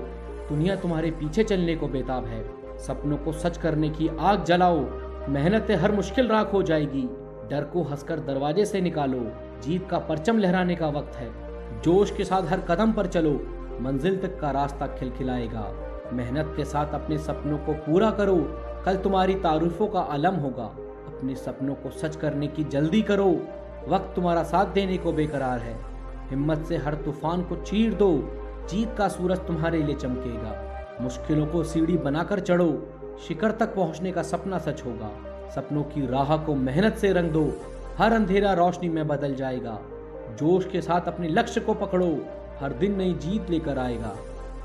दुनिया तुम्हारे पीछे चलने को बेताब है। सपनों को सच करने की आग जलाओ, मेहनत हर मुश्किल राख हो जाएगी। डर को हंसकर दरवाजे से निकालो, जीत का परचम लहराने का वक्त है। जोश के साथ हर कदम पर चलो, मंजिल तक का रास्ता खिलखिलाएगा। मेहनत के साथ अपने सपनों को पूरा करो, कल तुम्हारी तारीफों का आलम होगा। अपने सपनों को सच करने की जल्दी करो, वक्त तुम्हारा साथ देने को बेकरार है। हिम्मत से हर तूफान को चीर दो, जीत का सूरज तुम्हारे लिए चमकेगा। मुश्किलों को सीढ़ी बनाकर चढ़ो, शिखर तक पहुंचने का सपना सच होगा। सपनों की राह को मेहनत से रंग दो, हर अंधेरा रोशनी में बदल जाएगा। जोश के साथ अपने लक्ष्य को पकड़ो, हर दिन नई जीत लेकर आएगा।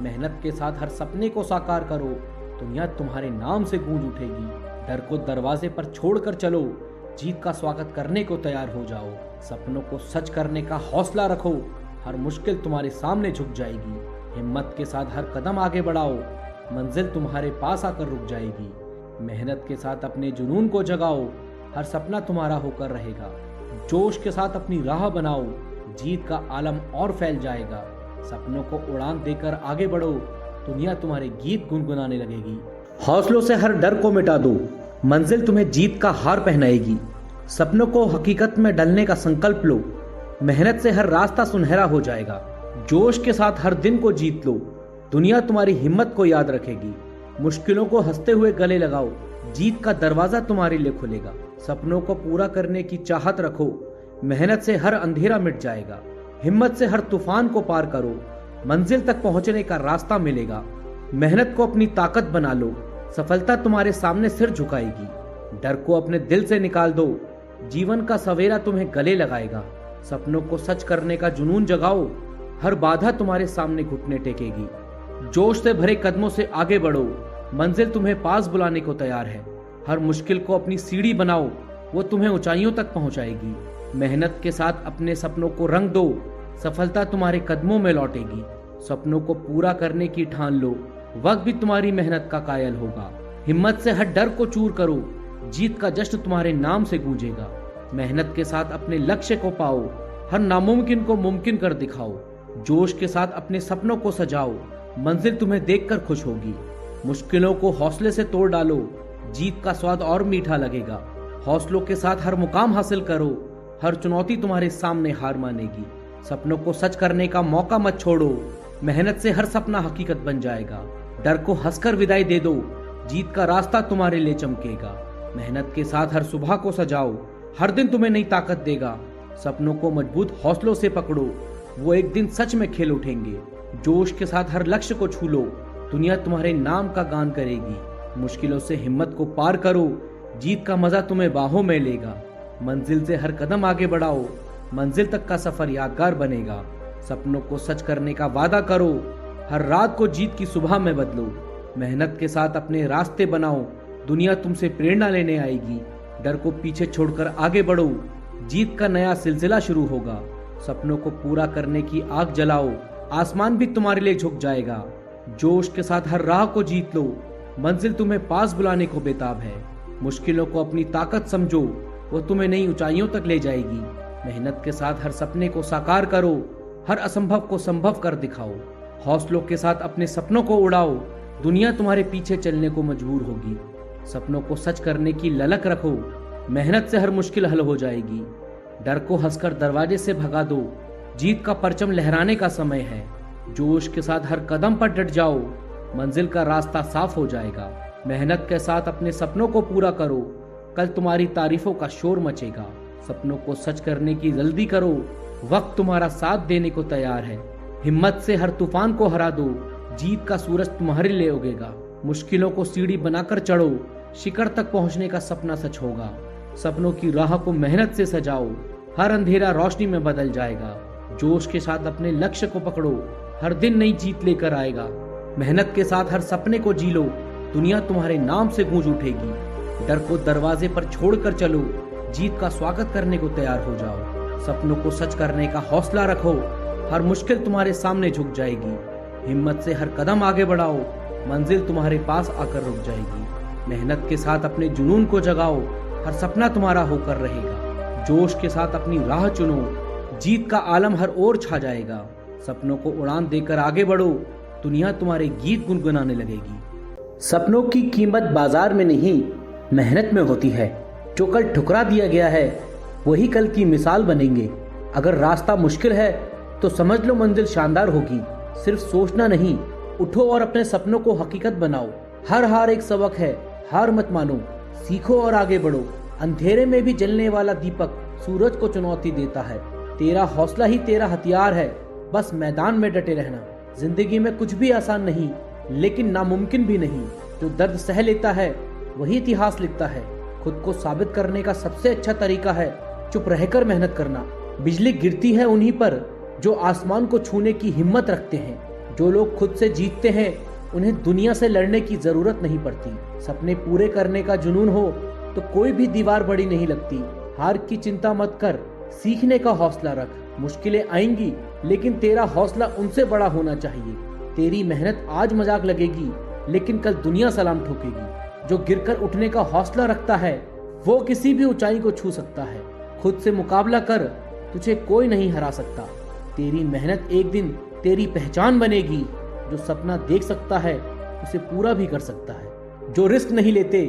मेहनत के साथ हर सपने को साकार करो, दुनिया तुम्हारे नाम से गूंज उठेगी। डर को दरवाजे पर छोड़कर चलो, जीत का स्वागत करने को तैयार हो जाओ। सपनों को सच करने का हौसला रखो, हर मुश्किल तुम्हारे सामने झुक जाएगी। हिम्मत के साथ हर कदम आगे बढ़ाओ, मंजिल तुम्हारे पास आकर रुक जाएगी। मेहनत के साथ अपने जुनून को जगाओ, हर सपना तुम्हारा होकर रहेगा। जोश के साथ अपनी राह बनाओ, जीत का आलम और फैल जाएगा। सपनों को उड़ान देकर आगे बढ़ो, दुनिया तुम्हारे गीत गुनगुनाने लगेगी। हौसलों से हर डर को मिटा दो, मंजिल तुम्हें जीत का हार पहनाएगी। सपनों को हकीकत में ढलने का संकल्प लो, मेहनत से हर रास्ता सुनहरा हो जाएगा। जोश के साथ हर दिन को जीत लो, दुनिया तुम्हारी हिम्मत को याद रखेगी। मुश्किलों को हंसते हुए गले लगाओ, जीत का दरवाजा तुम्हारे लिए खुलेगा। सपनों को पूरा करने की चाहत रखो, मेहनत से हर अंधेरा मिट जाएगा। हिम्मत से हर तूफान को पार करो, मंजिल तक पहुंचने का रास्ता मिलेगा। मेहनत को अपनी ताकत बना लो, सफलता तुम्हारे सामने सिर झुकाएगी। डर को अपने दिल से निकाल दो, जीवन का सवेरा तुम्हें गले लगाएगा। सपनों को सच करने का जुनून जगाओ, हर बाधा तुम्हारे सामने घुटने टेकेगी। जोश से भरे कदमों से आगे बढ़ो, मंजिल तुम्हें पास बुलाने को तैयार है। हर मुश्किल को अपनी सीढ़ी बनाओ, वो तुम्हें ऊंचाइयों तक पहुंचाएगी। मेहनत के साथ अपने सपनों को रंग दो, सफलता तुम्हारे कदमों में लौटेगी। सपनों को पूरा करने की ठान लो, वक्त भी तुम्हारी मेहनत का कायल होगा। हिम्मत से हर डर को चूर करो, जीत का जश्न तुम्हारे नाम से गूंजेगा। मेहनत के साथ अपने लक्ष्य को पाओ, हर नामुमकिन को मुमकिन कर दिखाओ। जोश के साथ अपने सपनों को सजाओ, मंजिल तुम्हें देखकर खुश होगी। मुश्किलों को हौसले से तोड़ डालो, जीत का स्वाद और मीठा लगेगा। हौसलों के साथ हर मुकाम हासिल करो, हर चुनौती तुम्हारे सामने हार मानेगी। सपनों को सच करने का मौका मत छोड़ो, मेहनत से हर सपना हकीकत बन जाएगा। डर को हंसकर विदाई दे दो, जीत का रास्ता तुम्हारे लिए चमकेगा। मेहनत के साथ हर सुबह को सजाओ, हर दिन तुम्हें नई ताकत देगा। सपनों को मजबूत हौसलों से पकड़ो, वो एक दिन सच में खिल उठेंगे। जोश के साथ हर लक्ष्य को छू लो, दुनिया तुम्हारे नाम का गान करेगी। मुश्किलों से हिम्मत को पार करो, जीत का मजा तुम्हें बाहों में लेगा। मंजिल से हर कदम आगे बढ़ाओ, मंजिल तक का सफर यादगार बनेगा। सपनों को सच करने का वादा करो, हर रात को जीत की सुबह में बदलो। मेहनत के साथ अपने रास्ते बनाओ, दुनिया तुमसे प्रेरणा लेने आएगी। डर को पीछे छोड़कर आगे बढ़ो, जीत का नया सिलसिला शुरू होगा। सपनों को पूरा करने की आग जलाओ, आसमान भी तुम्हारे लिए झुक जाएगा। जोश के साथ हर राह को जीत लो, मंजिल तुम्हें पास बुलाने को बेताब है। मुश्किलों को अपनी ताकत समझो, वो तुम्हें नई ऊंचाइयों तक ले जाएगी। मेहनत के साथ हर सपने को साकार करो, हर असंभव को संभव कर दिखाओ। हौसलों के साथ अपने सपनों को उड़ाओ, दुनिया तुम्हारे पीछे चलने को मजबूर होगी। सपनों को सच करने की ललक रखो, मेहनत से हर मुश्किल हल हो जाएगी। डर को हंसकर दरवाजे से भगा दो, जीत का परचम लहराने का समय है। जोश के साथ हर कदम पर डट जाओ, मंजिल का रास्ता साफ हो जाएगा। मेहनत के साथ अपने सपनों को पूरा करो, कल तुम्हारी तारीफों का शोर मचेगा। सपनों को सच करने की जल्दी करो, वक्त तुम्हारा साथ देने को तैयार है। हिम्मत से हर तूफान को हरा दो, जीत का सूरज तुम्हारे लिए उगेगा। मुश्किलों को सीढ़ी बनाकर चढ़ो, शिखर तक पहुंचने का सपना सच होगा। सपनों की राह को मेहनत से सजाओ, हर अंधेरा रोशनी में बदल जाएगा। जोश के साथ अपने लक्ष्य को पकड़ो, हर दिन नई जीत लेकर आएगा। मेहनत के साथ हर सपने को जी लो, दुनिया तुम्हारे नाम से गूंज उठेगी। डर को दरवाजे पर छोड़कर चलो, जीत का स्वागत करने को तैयार हो जाओ। सपनों को सच करने का हौसला रखो, हर मुश्किल तुम्हारे सामने झुक जाएगी। हिम्मत से हर कदम आगे बढ़ाओ, मंजिल तुम्हारे पास आकर रुक जाएगी। मेहनत के साथ अपने जुनून को जगाओ, हर सपना तुम्हारा होकर रहेगा। जोश के साथ अपनी राह चुनो, जीत का आलम हर ओर छा जाएगा। सपनों को उड़ान देकर आगे बढ़ो, दुनिया तुम्हारे गीत गुनगुनाने लगेगी। सपनों की कीमत बाजार में नहीं, मेहनत में होती है। जो कल ठुकरा दिया गया है, वही कल की मिसाल बनेंगे। अगर रास्ता मुश्किल है तो समझ लो मंजिल शानदार होगी। सिर्फ सोचना नहीं, उठो और अपने सपनों को हकीकत बनाओ। हर हार एक सबक है, हार मत मानो, सीखो और आगे बढ़ो। अंधेरे में भी जलने वाला दीपक सूरज को चुनौती देता है। तेरा हौसला ही तेरा हथियार है, बस मैदान में डटे रहना। जिंदगी में कुछ भी आसान नहीं, लेकिन नामुमकिन भी नहीं। जो दर्द सह लेता है वही इतिहास लिखता है। खुद को साबित करने का सबसे अच्छा तरीका है चुप रहकर मेहनत करना। बिजली गिरती है उन्हीं पर जो आसमान को छूने की हिम्मत रखते हैं। जो लोग खुद से जीतते हैं उन्हें दुनिया से लड़ने की जरूरत नहीं पड़ती। सपने पूरे करने का जुनून हो तो कोई भी दीवार बड़ी नहीं लगती। हार की चिंता मत कर, सीखने का हौसला रख। मुश्किलें आएंगी, लेकिन तेरा हौसला उनसे बड़ा होना चाहिए। तेरी मेहनत आज मजाक लगेगी, लेकिन कल दुनिया सलाम ठोकेगी। जो गिरकर उठने का हौसला रखता है वो किसी भी ऊंचाई को छू सकता है। खुद से मुकाबला कर, तुझे कोई नहीं हरा सकता। तेरी मेहनत एक दिन तेरी पहचान बनेगी। जो सपना देख सकता है उसे पूरा भी कर सकता है। जो रिस्क नहीं लेते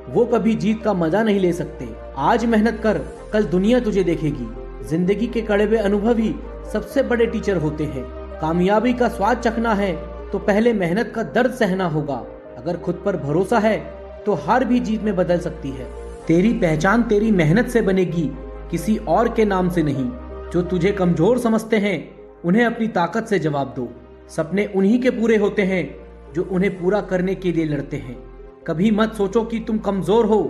वो कभी जीत का मजा नहीं ले सकते। आज मेहनत कर, कल दुनिया तुझे देखेगी। जिंदगी के कड़वे अनुभव ही सबसे बड़े टीचर होते हैं। कामयाबी का स्वाद चखना है तो पहले मेहनत का दर्द सहना होगा। अगर खुद पर भरोसा है तो हार भी जीत में बदल सकती है। तेरी पहचान तेरी मेहनत से बनेगी, किसी और के नाम से नहीं। जो तुझे कमजोर समझते हैं उन्हें अपनी ताकत से जवाब दो। सपने उन्हीं के पूरे होते हैं जो उन्हें पूरा करने के लिए लड़ते हैं। कभी मत सोचो कि तुम कमजोर हो,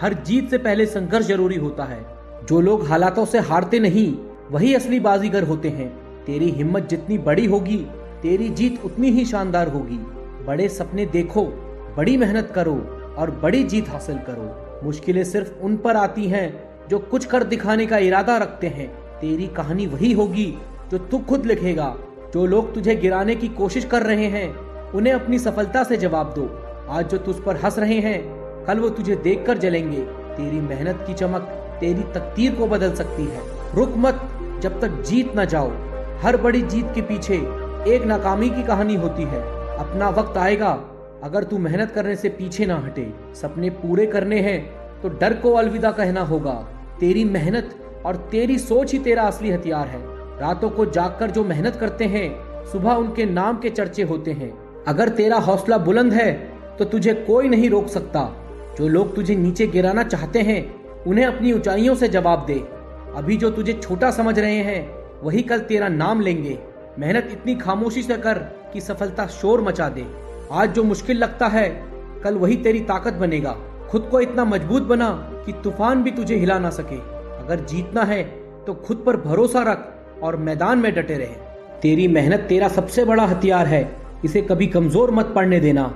हर जीत से पहले संघर्ष जरूरी होता है। जो लोग हालातों से हारते नहीं वही असली बाजीगर होते हैं। तेरी हिम्मत जितनी बड़ी होगी तेरी जीत उतनी ही शानदार होगी। बड़े सपने देखो, बड़ी मेहनत करो और बड़ी जीत हासिल करो। मुश्किलें सिर्फ उन पर आती हैं जो कुछ कर दिखाने का इरादा रखते हैं। तेरी कहानी वही होगी जो तू खुद लिखेगा। जो लोग तुझे गिराने की कोशिश कर रहे हैं उन्हें अपनी सफलता से जवाब दो। आज जो तुझ पर हंस रहे हैं कल वो तुझे देखकर जलेंगे। तेरी मेहनत की चमक तेरी तकदीर को बदल सकती है। रुक मत जब तक जीत न जाओ। हर बड़ी जीत के पीछे एक नाकामी की कहानी होती है। अपना वक्त आएगा अगर तू मेहनत करने से पीछे ना हटे। सपने पूरे करने हैं तो डर को अलविदा कहना होगा। तेरी मेहनत और तेरी सोच ही तेरा असली हथियार है। रातों को जागकर जो मेहनत करते हैं सुबह उनके नाम के चर्चे होते हैं। अगर तेरा हौसला बुलंद है तो तुझे कोई नहीं रोक सकता। जो लोग तुझे नीचे गिराना चाहते हैं उन्हें अपनी ऊंचाइयों से जवाब दे। अभी जो तुझे छोटा समझ रहे हैं वही कल तेरा नाम लेंगे। मेहनत इतनी खामोशी से कर कि सफलता शोर मचा दे। आज जो मुश्किल लगता है कल वही तेरी ताकत बनेगा। खुद को इतना मजबूत बना कि तूफान भी तुझे हिला ना सके। अगर जीतना है तो खुद पर भरोसा रख और मैदान में डटे रहे। तेरी मेहनत तेरा सबसे बड़ा हथियार है। इसे कभी कमजोर मत पड़ने देना।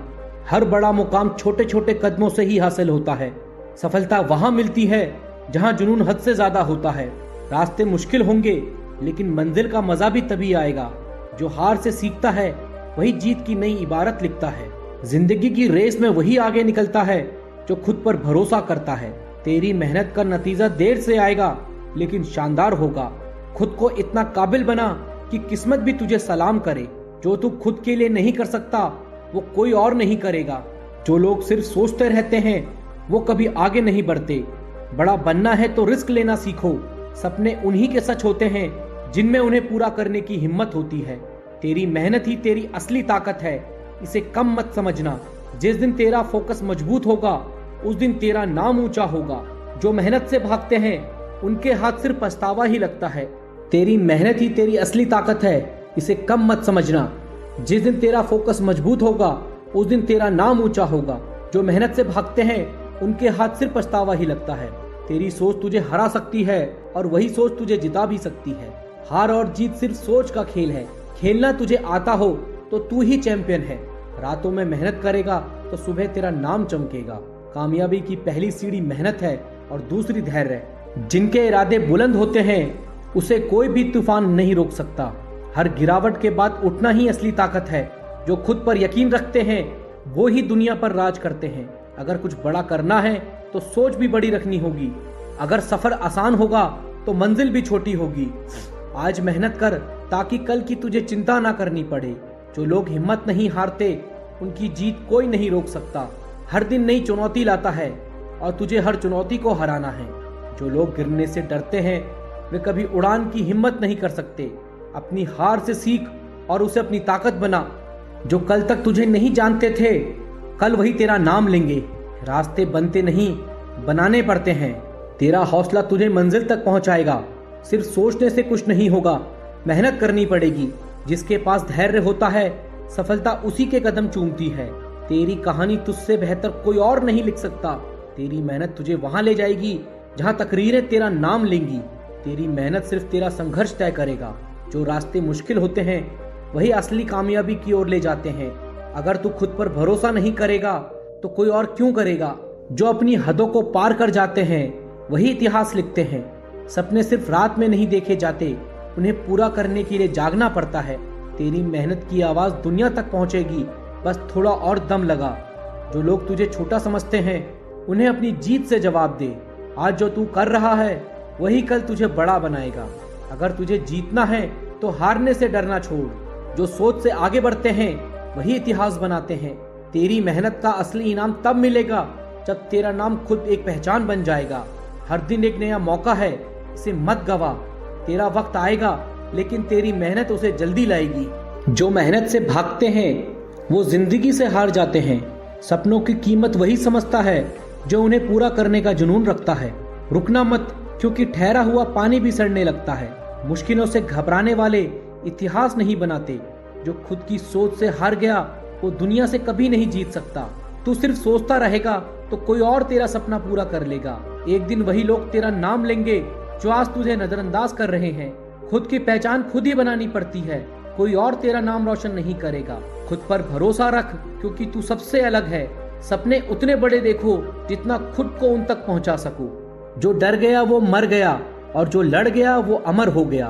हर बड़ा मुकाम छोटे छोटे कदमों से ही हासिल होता है। सफलता वहां मिलती है जहां जुनून हद से ज्यादा होता है। रास्ते मुश्किल होंगे लेकिन मंजिल का मजा भी तभी आएगा। जो हार से सीखता है वही जीत की नई इबारत लिखता है। जिंदगी की रेस में वही आगे निकलता है जो खुद पर भरोसा करता है। तेरी मेहनत का नतीजा देर से आएगा लेकिन शानदार होगा। खुद को इतना काबिल बना कि किस्मत भी तुझे सलाम करे। जो तू खुद के लिए नहीं कर सकता वो कोई और नहीं करेगा। जो लोग सिर्फ सोचते रहते हैं वो कभी आगे नहीं बढ़ते। बड़ा बनना है तो रिस्क लेना सीखो। सपने उन्हीं के सच होते हैं जिनमें उन्हें पूरा करने की हिम्मत होती है। तेरी मेहनत ही तेरी असली ताकत है, इसे कम मत समझना। जिस दिन तेरा फोकस मजबूत होगा उस दिन तेरा नाम ऊंचा होगा। जो मेहनत से भागते हैं उनके हाथ सिर्फ पछतावा ही लगता है। तेरी मेहनत ही तेरी असली ताकत है, इसे कम मत समझना। जिस दिन तेरा फोकस मजबूत होगा उस दिन तेरा नाम ऊंचा होगा। जो मेहनत से भागते हैं उनके हाथ सिर्फ पछतावा ही लगता है। तेरी सोच तुझे हरा सकती है और वही सोच तुझे जिता भी सकती है। हार और जीत सिर्फ सोच का खेल है। खेलना तुझे आता हो तो तू ही चैंपियन है। रातों में मेहनत करेगा तो सुबह तेरा नाम चमकेगा। कामयाबी की पहली सीढ़ी मेहनत है और दूसरी धैर्य है। जिनके इरादे बुलंद होते हैं उसे कोई भी तूफान नहीं रोक सकता। हर गिरावट के बाद उठना ही असली ताकत है। जो खुद पर यकीन रखते हैं वो ही दुनिया पर राज करते हैं। अगर कुछ बड़ा करना है तो सोच भी बड़ी रखनी होगी। अगर सफर आसान होगा तो मंजिल भी छोटी होगी। आज मेहनत कर ताकि कल की तुझे चिंता ना करनी पड़े। जो लोग हिम्मत नहीं हारते उनकी जीत कोई नहीं रोक सकता। हर दिन नई चुनौती लाता है और तुझे हर चुनौती को हराना है। जो लोग गिरने से डरते हैं वे कभी उड़ान की हिम्मत नहीं कर सकते। अपनी हार से सीख और उसे अपनी ताकत बना। जो कल तक तुझे नहीं जानते थे कल वही तेरा नाम लेंगे। रास्ते बनते नहीं बनाने पड़ते हैं। तेरा हौसला तुझे मंजिल तक पहुंचाएगा। सिर्फ सोचने से कुछ नहीं होगा, मेहनत करनी पड़ेगी। जिसके पास धैर्य होता है सफलता उसी के कदम चूमती है। तेरी कहानी तुझसे बेहतर कोई और नहीं लिख सकता। तेरी मेहनत तुझे वहां ले जाएगी जहां तकरीरें तेरा नाम लेंगी। तेरी मेहनत सिर्फ तेरा संघर्ष तय करेगा। जो रास्ते मुश्किल होते हैं वही असली कामयाबी की ओर ले जाते हैं। अगर तू खुद पर भरोसा नहीं करेगा तो कोई और क्यों करेगा। जो अपनी हदों को पार कर जाते हैं वही इतिहास लिखते हैं। सपने सिर्फ रात में नहीं देखे जाते, उन्हें पूरा करने के लिए जागना पड़ता है। तेरी मेहनत की आवाज दुनिया तक पहुंचेगी, बस थोड़ा और दम लगा। जो लोग तुझे छोटा समझते हैं उन्हें अपनी जीत से जवाब दे। आज जो तू कर रहा है वही कल तुझे बड़ा बनाएगा। अगर तुझे जीतना है तो हारने से डरना छोड़। जो सोच से आगे बढ़ते हैं वही इतिहास बनाते हैं। तेरी मेहनत का असली इनाम तब मिलेगा जब तेरा नाम खुद एक पहचान बन जाएगा। हर दिन एक नया मौका है, इसे मत गवा। तेरा वक्त आएगा लेकिन तेरी मेहनत उसे जल्दी लाएगी। जो मेहनत से भागते हैं वो जिंदगी से हार जाते हैं। सपनों की कीमत वही समझता है जो उन्हें पूरा करने का जुनून रखता है। रुकना मत, क्योंकि ठहरा हुआ पानी भी सड़ने लगता है। मुश्किलों से घबराने वाले इतिहास नहीं बनाते। जो खुद की सोच से हार गया वो दुनिया से कभी नहीं जीत सकता। तू सिर्फ सोचता रहेगा तो कोई और तेरा सपना पूरा कर लेगा। एक दिन वही लोग तेरा नाम लेंगे जो आज तुझे नजरअंदाज कर रहे हैं। खुद की पहचान खुद ही बनानी पड़ती है, कोई और तेरा नाम रोशन नहीं करेगा। खुद पर भरोसा रख, क्योंकि तू सबसे अलग है। सपने उतने बड़े देखो जितना खुद को उन तक पहुंचा सको। जो डर गया वो मर गया और जो लड़ गया वो अमर हो गया।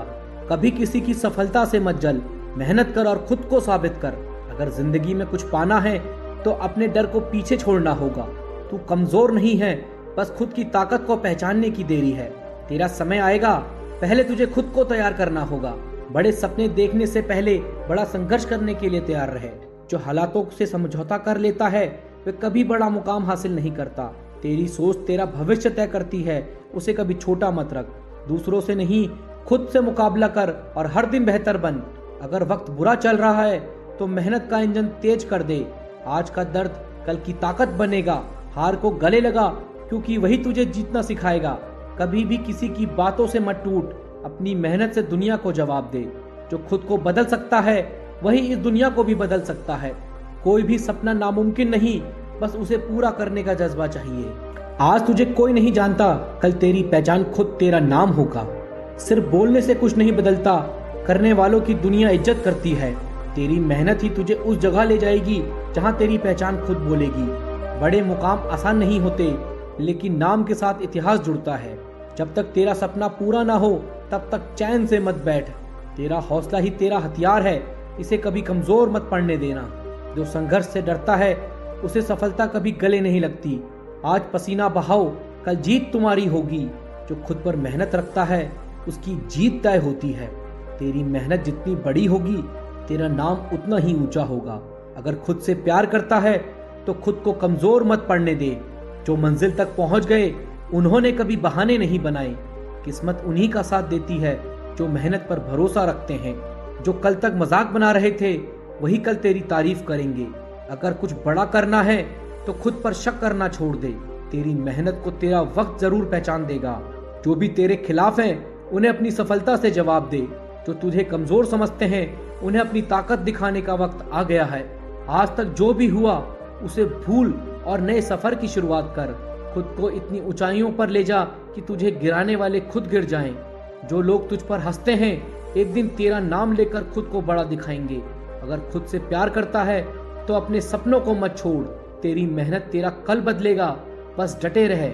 कभी किसी की सफलता से मत जल, मेहनत कर और खुद को साबित कर। अगर जिंदगी में कुछ पाना है तो अपने डर को पीछे छोड़ना होगा। तू कमजोर नहीं है, बस खुद की ताकत को पहचानने की देरी है। तेरा समय आएगा, पहले तुझे खुद को तैयार करना होगा। बड़े सपने देखने से पहले बड़ा संघर्ष करने के लिए तैयार रहे। जो हालातों से समझौता कर लेता है वे कभी बड़ा मुकाम हासिल नहीं करता। तेरी सोच तेरा भविष्य तय करती है, उसे कभी छोटा मत रख। दूसरों से नहीं, खुद से मुकाबला कर और हर दिन बेहतर बन। अगर वक्त बुरा चल रहा है तो मेहनत का इंजन तेज कर दे। आज का दर्द कल की ताकत बनेगा। हार को गले लगा, क्योंकि वही तुझे जीतना सिखाएगा। कभी भी किसी की बातों से मत टूट, अपनी मेहनत से दुनिया को जवाब दे। जो खुद को बदल सकता है वही इस दुनिया को भी बदल सकता है। कोई भी सपना नामुमकिन नहीं, बस उसे पूरा करने का जज्बा चाहिए। आज तुझे कोई नहीं जानता, कल तेरी पहचान खुद तेरा नाम होगा। सिर्फ बोलने से कुछ नहीं बदलता, करने वालों की दुनिया इज्जत करती है। तेरी मेहनत ही तुझे उस जगह ले जाएगी जहां तेरी पहचान खुद बोलेगी। बड़े मुकाम आसान नहीं होते, लेकिन नाम के साथ इतिहास जुड़ता है। जब तक तेरा सपना पूरा ना हो तब तक चैन से मत बैठ। तेरा हौसला ही तेरा हथियार है, इसे कभी कमजोर मत पड़ने देना। जो संघर्ष से डरता है उसे सफलता कभी गले नहीं लगती। आज पसीना बहाओ, कल जीत तुम्हारी होगी। जो खुद पर मेहनत रखता है उसकी जीत तय होती है। तेरी मेहनत जितनी बड़ी होगी तेरा नाम उतना ही ऊंचा होगा। अगर खुद से प्यार करता है तो खुद को कमजोर मत पड़ने दे। जो मंजिल तक पहुंच गए उन्होंने कभी बहाने नहीं बनाए। किस्मत उन्हीं का साथ देती है जो मेहनत पर भरोसा रखते हैं। जो कल तक मजाक बना रहे थे वही कल तेरी तारीफ करेंगे। अगर कुछ बड़ा करना है तो खुद पर शक करना छोड़ दे। तेरी मेहनत को तेरा वक्त जरूर पहचान देगा। जो भी तेरे खिलाफ हैं उन्हें अपनी सफलता से जवाब दे। जो तुझे कमजोर समझते हैं उन्हें अपनी ताकत दिखाने का वक्त आ गया है। आज तक जो भी हुआ उसे भूल और नए सफर की शुरुआत कर। खुद को इतनी ऊंचाइयों पर ले जा कि तुझे गिराने वाले खुद गिर जाएं। जो लोग तुझ पर हंसते हैं एक दिन तेरा नाम लेकर खुद को बड़ा दिखाएंगे। अगर खुद से प्यार करता है तो अपने सपनों को मत छोड़। तेरी मेहनत तेरा कल बदलेगा, बस डटे रहे।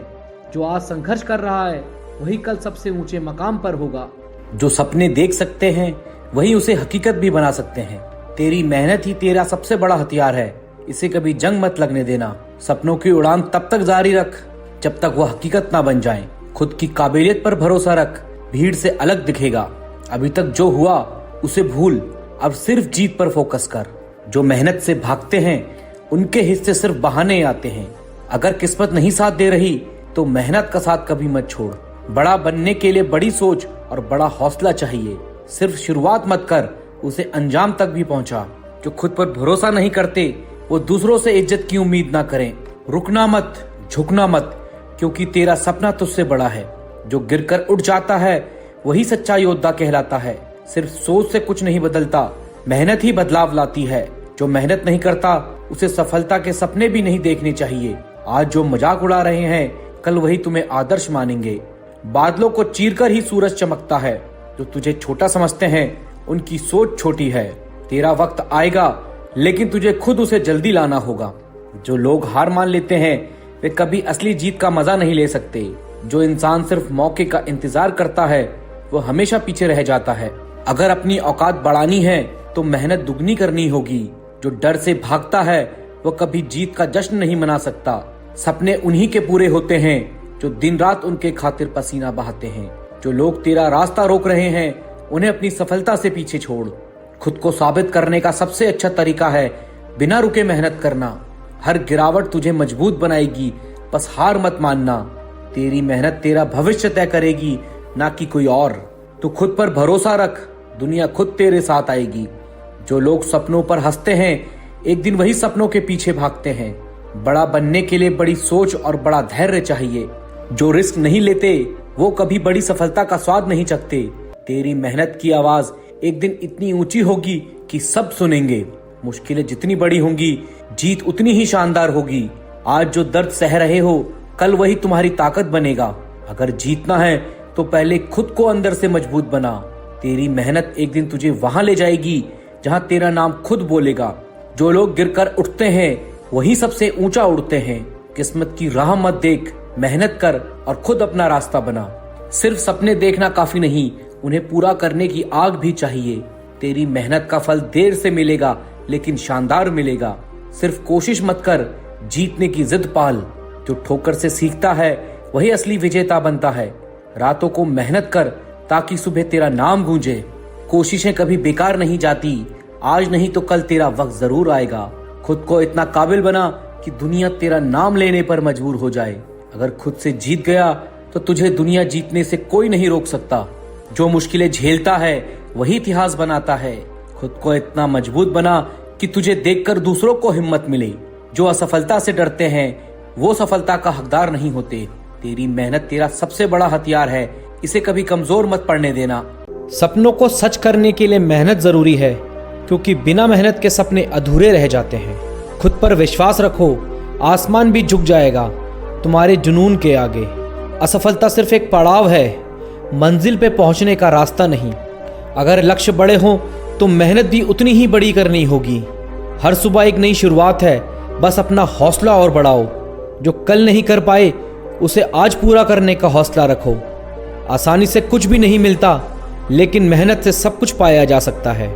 जो आज संघर्ष कर रहा है वही कल सबसे ऊंचे मकाम पर होगा। जो सपने देख सकते हैं वही उसे हकीकत भी बना सकते हैं। तेरी मेहनत ही तेरा सबसे बड़ा हथियार है, इसे कभी जंग मत लगने देना। सपनों की उड़ान तब तक जारी रख जब तक वह हकीकत ना बन जाए। खुद की काबिलियत पर भरोसा रख, भीड़ से अलग दिखेगा। अभी तक जो हुआ उसे भूल, अब सिर्फ जीत पर फोकस कर। जो मेहनत से भागते हैं उनके हिस्से सिर्फ बहाने आते हैं। अगर किस्मत नहीं साथ दे रही तो मेहनत का साथ कभी मत छोड़। बड़ा बनने के लिए बड़ी सोच और बड़ा हौसला चाहिए। सिर्फ शुरुआत मत कर, उसे अंजाम तक भी पहुंचा। जो खुद पर भरोसा नहीं करते वो दूसरों से इज्जत की उम्मीद ना करें। रुकना मत, झुकना मत, क्योंकि तेरा सपना तुझसे बड़ा है। जो गिरकर उठ जाता है वही सच्चा योद्धा कहलाता है। सिर्फ सोच से कुछ नहीं बदलता, मेहनत ही बदलाव लाती है। जो मेहनत नहीं करता उसे सफलता के सपने भी नहीं देखने चाहिए। आज जो मजाक उड़ा रहे हैं कल वही तुम्हें आदर्श मानेंगे। बादलों को चीरकर ही सूरज चमकता है। जो तुझे छोटा समझते हैं उनकी सोच छोटी है। तेरा वक्त आएगा लेकिन तुझे खुद उसे जल्दी लाना होगा। जो लोग हार मान लेते हैं वे कभी असली जीत का मजा नहीं ले सकते। जो इंसान सिर्फ मौके का इंतजार करता है वो हमेशा पीछे रह जाता है। अगर अपनी औकात बढ़ानी है तो मेहनत दुगनी करनी होगी। जो डर से भागता है वो कभी जीत का जश्न नहीं मना सकता। सपने उन्हीं के पूरे होते हैं जो दिन रात उनके खातिर पसीना बहाते हैं। जो लोग तेरा रास्ता रोक रहे हैं उन्हें अपनी सफलता से पीछे छोड़। खुद को साबित करने का सबसे अच्छा तरीका है बिना रुके मेहनत करना। हर गिरावट तुझे मजबूत बनाएगी, बस हार मत मानना। तेरी मेहनत तेरा भविष्य तय करेगी, ना कि कोई और। तू खुद पर भरोसा रख, दुनिया खुद तेरे साथ आएगी। जो लोग सपनों पर हंसते हैं एक दिन वही सपनों के पीछे भागते हैं। बड़ा बनने के लिए बड़ी सोच और बड़ा धैर्य चाहिए। जो रिस्क नहीं लेते वो कभी बड़ी सफलता का स्वाद नहीं चखते। तेरी मेहनत की आवाज एक दिन इतनी ऊंची होगी कि सब सुनेंगे। मुश्किलें जितनी बड़ी होंगी जीत उतनी ही शानदार होगी। आज जो दर्द सह रहे हो कल वही तुम्हारी ताकत बनेगा। अगर जीतना है तो पहले खुद को अंदर से मजबूत बना। तेरी मेहनत एक दिन तुझे वहां ले जाएगी जहां तेरा नाम खुद बोलेगा। जो लोग गिरकर उठते हैं वही सबसे ऊंचा उड़ते हैं। किस्मत की राह मत देख, मेहनत कर और खुद अपना रास्ता बना। सिर्फ सपने देखना काफी नहीं, उन्हें पूरा करने की आग भी चाहिए। तेरी मेहनत का फल देर से मिलेगा लेकिन शानदार मिलेगा। सिर्फ कोशिश मत कर, जीतने की जिद पाल। जो ठोकर से सीखता है वही असली विजेता बनता है। रातों को मेहनत कर ताकि सुबह तेरा नाम गूंजे। कोशिशें कभी बेकार नहीं जाती, आज नहीं तो कल तेरा वक्त जरूर आएगा। खुद को इतना काबिल बना कि दुनिया तेरा नाम लेने पर मजबूर हो जाए। अगर खुद से जीत गया तो तुझे दुनिया जीतने से कोई नहीं रोक सकता। जो मुश्किलें झेलता है वही इतिहास बनाता है। खुद को इतना मजबूत बना कि तुझे देखकर दूसरों को हिम्मत मिले। जो असफलता से डरते हैं वो सफलता का हकदार नहीं होते। तेरी मेहनत तेरा सबसे बड़ा हथियार है, इसे कभी कमजोर मत पड़ने देना। सपनों को सच करने के लिए मेहनत जरूरी है, क्योंकि बिना मेहनत के सपने अधूरे रह जाते हैं। खुद पर विश्वास रखो, आसमान भी झुक जाएगा तुम्हारे जुनून के आगे। असफलता सिर्फ एक पड़ाव है, मंजिल पे पहुंचने का रास्ता नहीं। अगर लक्ष्य बड़े हों तो मेहनत भी उतनी ही बड़ी करनी होगी। हर सुबह एक नई शुरुआत है, बस अपना हौसला और बढ़ाओ। जो कल नहीं कर पाए उसे आज पूरा करने का हौसला रखो। आसानी से कुछ भी नहीं मिलता, लेकिन मेहनत से सब कुछ पाया जा सकता है।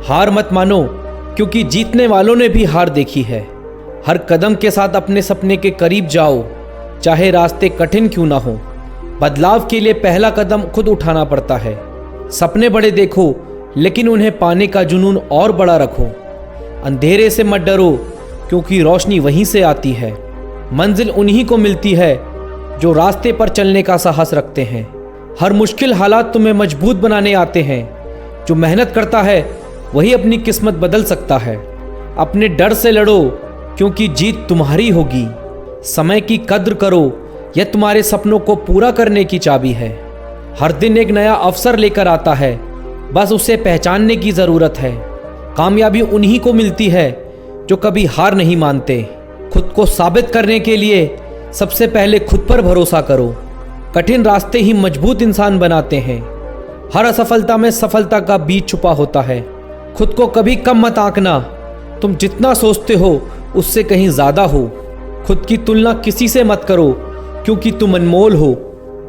हार मत मानो, क्योंकि जीतने वालों ने भी हार देखी है। हर कदम के साथ अपने सपने के करीब जाओ, चाहे रास्ते कठिन क्यों ना हो। बदलाव के लिए पहला कदम खुद उठाना पड़ता है। सपने बड़े देखो, लेकिन उन्हें पाने का जुनून और बड़ा रखो। अंधेरे से मत डरो, क्योंकि रोशनी वहीं से आती है। मंजिल उन्हीं को मिलती है जो रास्ते पर चलने का साहस रखते हैं। हर मुश्किल हालात तुम्हें मजबूत बनाने आते हैं। जो मेहनत करता है वही अपनी किस्मत बदल सकता है। अपने डर से लड़ो, क्योंकि जीत तुम्हारी होगी। समय की कद्र करो, यह तुम्हारे सपनों को पूरा करने की चाबी है। हर दिन एक नया अवसर लेकर आता है, बस उसे पहचानने की ज़रूरत है। कामयाबी उन्हीं को मिलती है जो कभी हार नहीं मानते। खुद को साबित करने के लिए सबसे पहले खुद पर भरोसा करो। कठिन रास्ते ही मजबूत इंसान बनाते हैं। हर असफलता में सफलता का बीज छुपा होता है। खुद को कभी कम मत आंकना। तुम जितना सोचते हो उससे कहीं ज़्यादा हो। खुद की तुलना किसी से मत करो, क्योंकि तुम अनमोल हो।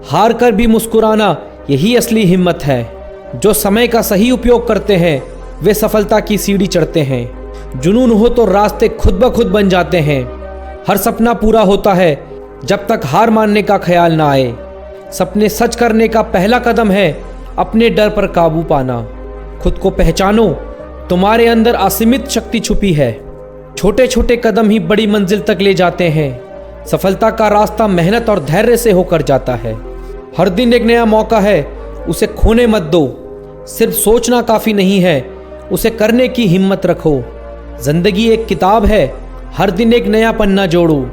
हार कर भी मुस्कुराना यही असली हिम्मत है। जो समय का सही उपयोग करते हैं वे सफलता की सीढ़ी चढ़ते हैं। जुनून हो तो रास्ते खुद ब खुद बन जाते हैं। हर सपना पूरा होता है जब तक हार मानने का ख्याल ना आए। सपने सच करने का पहला कदम है अपने डर पर काबू पाना। खुद को पहचानो, तुम्हारे अंदर असीमित शक्ति छुपी है। छोटे छोटे कदम ही बड़ी मंजिल तक ले जाते हैं। सफलता का रास्ता मेहनत और धैर्य से होकर जाता है। हर दिन एक नया मौका है, उसे खोने मत दो। सिर्फ सोचना काफ़ी नहीं है, उसे करने की हिम्मत रखो। जिंदगी एक किताब है, हर दिन एक नया पन्ना जोड़ो।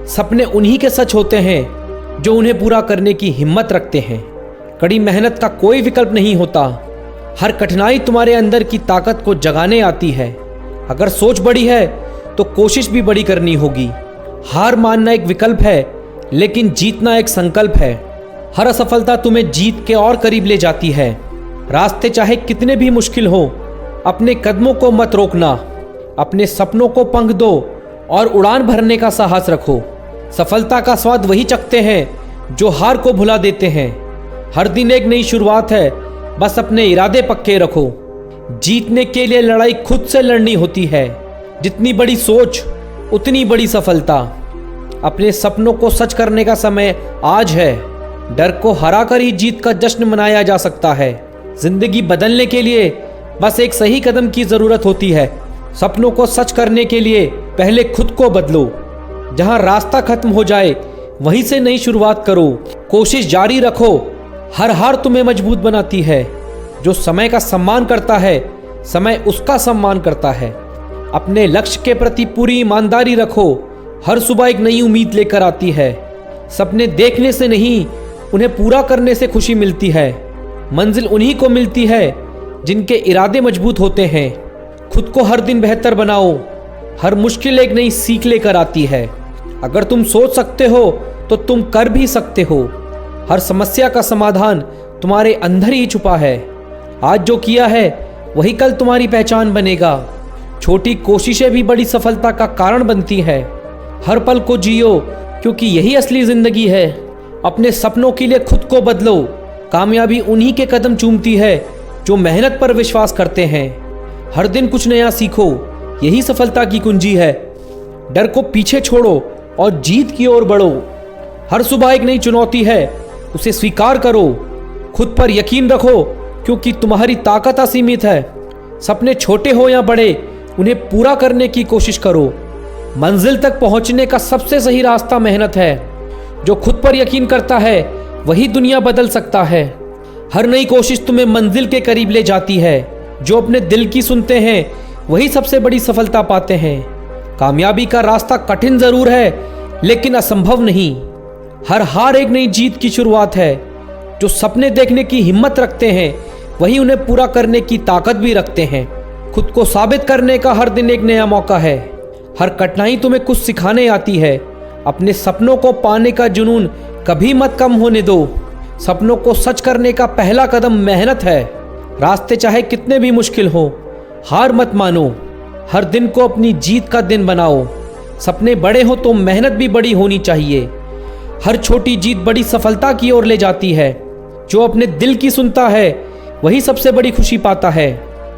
सपने उन्हीं के सच होते हैं जो उन्हें पूरा करने की हिम्मत रखते हैं। कड़ी मेहनत का कोई विकल्प नहीं होता। हर कठिनाई तुम्हारे अंदर की ताकत को जगाने आती है। अगर सोच बड़ी है तो कोशिश भी बड़ी करनी होगी। हार मानना एक विकल्प है, लेकिन जीतना एक संकल्प है। हर असफलता तुम्हें जीत के और करीब ले जाती है। रास्ते चाहे कितने भी मुश्किल हो, अपने कदमों को मत रोकना। अपने सपनों को पंख दो और उड़ान भरने का साहस रखो। सफलता का स्वाद वही चखते हैं जो हार को भुला देते हैं। हर दिन एक नई शुरुआत है, बस अपने इरादे पक्के रखो। जीतने के लिए लड़ाई खुद से लड़नी होती है। जितनी बड़ी सोच उतनी बड़ी सफलता। अपने सपनों को सच करने का समय आज है। डर को हराकर ही जीत का जश्न मनाया जा सकता है। जिंदगी बदलने के लिए बस एक सही कदम की जरूरत होती है। सपनों को सच करने के लिए पहले खुद को बदलो। जहां रास्ता खत्म हो जाए वहीं से नई शुरुआत करो। कोशिश जारी रखो। हर हार तुम्हें मजबूत बनाती है। जो समय का सम्मान करता है, समय उसका सम्मान करता है। अपने लक्ष्य के प्रति पूरी ईमानदारी रखो। हर सुबह एक नई उम्मीद लेकर आती है। सपने देखने से नहीं, उन्हें पूरा करने से खुशी मिलती है। मंजिल उन्हीं को मिलती है जिनके इरादे मजबूत होते हैं। खुद को हर दिन बेहतर बनाओ। हर मुश्किल एक नई सीख लेकर आती है। अगर तुम सोच सकते हो तो तुम कर भी सकते हो। हर समस्या का समाधान तुम्हारे अंदर ही छुपा है। आज जो किया है वही कल तुम्हारी पहचान बनेगा। छोटी कोशिशें भी बड़ी सफलता का कारण बनती है। हर पल को जियो, क्योंकि यही असली जिंदगी है। अपने सपनों के लिए खुद को बदलो। कामयाबी उन्हीं के कदम चूमती है जो मेहनत पर विश्वास करते हैं। हर दिन कुछ नया सीखो, यही सफलता की कुंजी है। डर को पीछे छोड़ो और जीत की ओर बढ़ो। हर सुबह एक नई चुनौती है, उसे स्वीकार करो। खुद पर यकीन रखो, क्योंकि तुम्हारी ताकत असीमित है। सपने छोटे हो या बड़े, उन्हें पूरा करने की कोशिश करो। मंजिल तक पहुंचने का सबसे सही रास्ता मेहनत है। जो खुद पर यकीन करता है वही दुनिया बदल सकता है। हर नई कोशिश तुम्हें मंजिल के करीब ले जाती है। जो अपने दिल की सुनते हैं वही सबसे बड़ी सफलता पाते हैं। कामयाबी का रास्ता कठिन जरूर है, लेकिन असंभव नहीं। हर हार एक नई जीत की शुरुआत है। जो सपने देखने की हिम्मत रखते हैं वही उन्हें पूरा करने की ताकत भी रखते हैं। खुद को साबित करने का हर दिन एक नया मौका है। हर कठिनाई तुम्हें कुछ सिखाने आती है। अपने सपनों को पाने का जुनून कभी मत कम होने दो। सपनों को सच करने का पहला कदम मेहनत है। रास्ते चाहे कितने भी मुश्किल हो, हार मत मानो। हर दिन को अपनी जीत का दिन बनाओ। सपने बड़े हो तो मेहनत भी बड़ी होनी चाहिए। हर छोटी जीत बड़ी सफलता की ओर ले जाती है। जो अपने दिल की सुनता है वही सबसे बड़ी खुशी पाता है।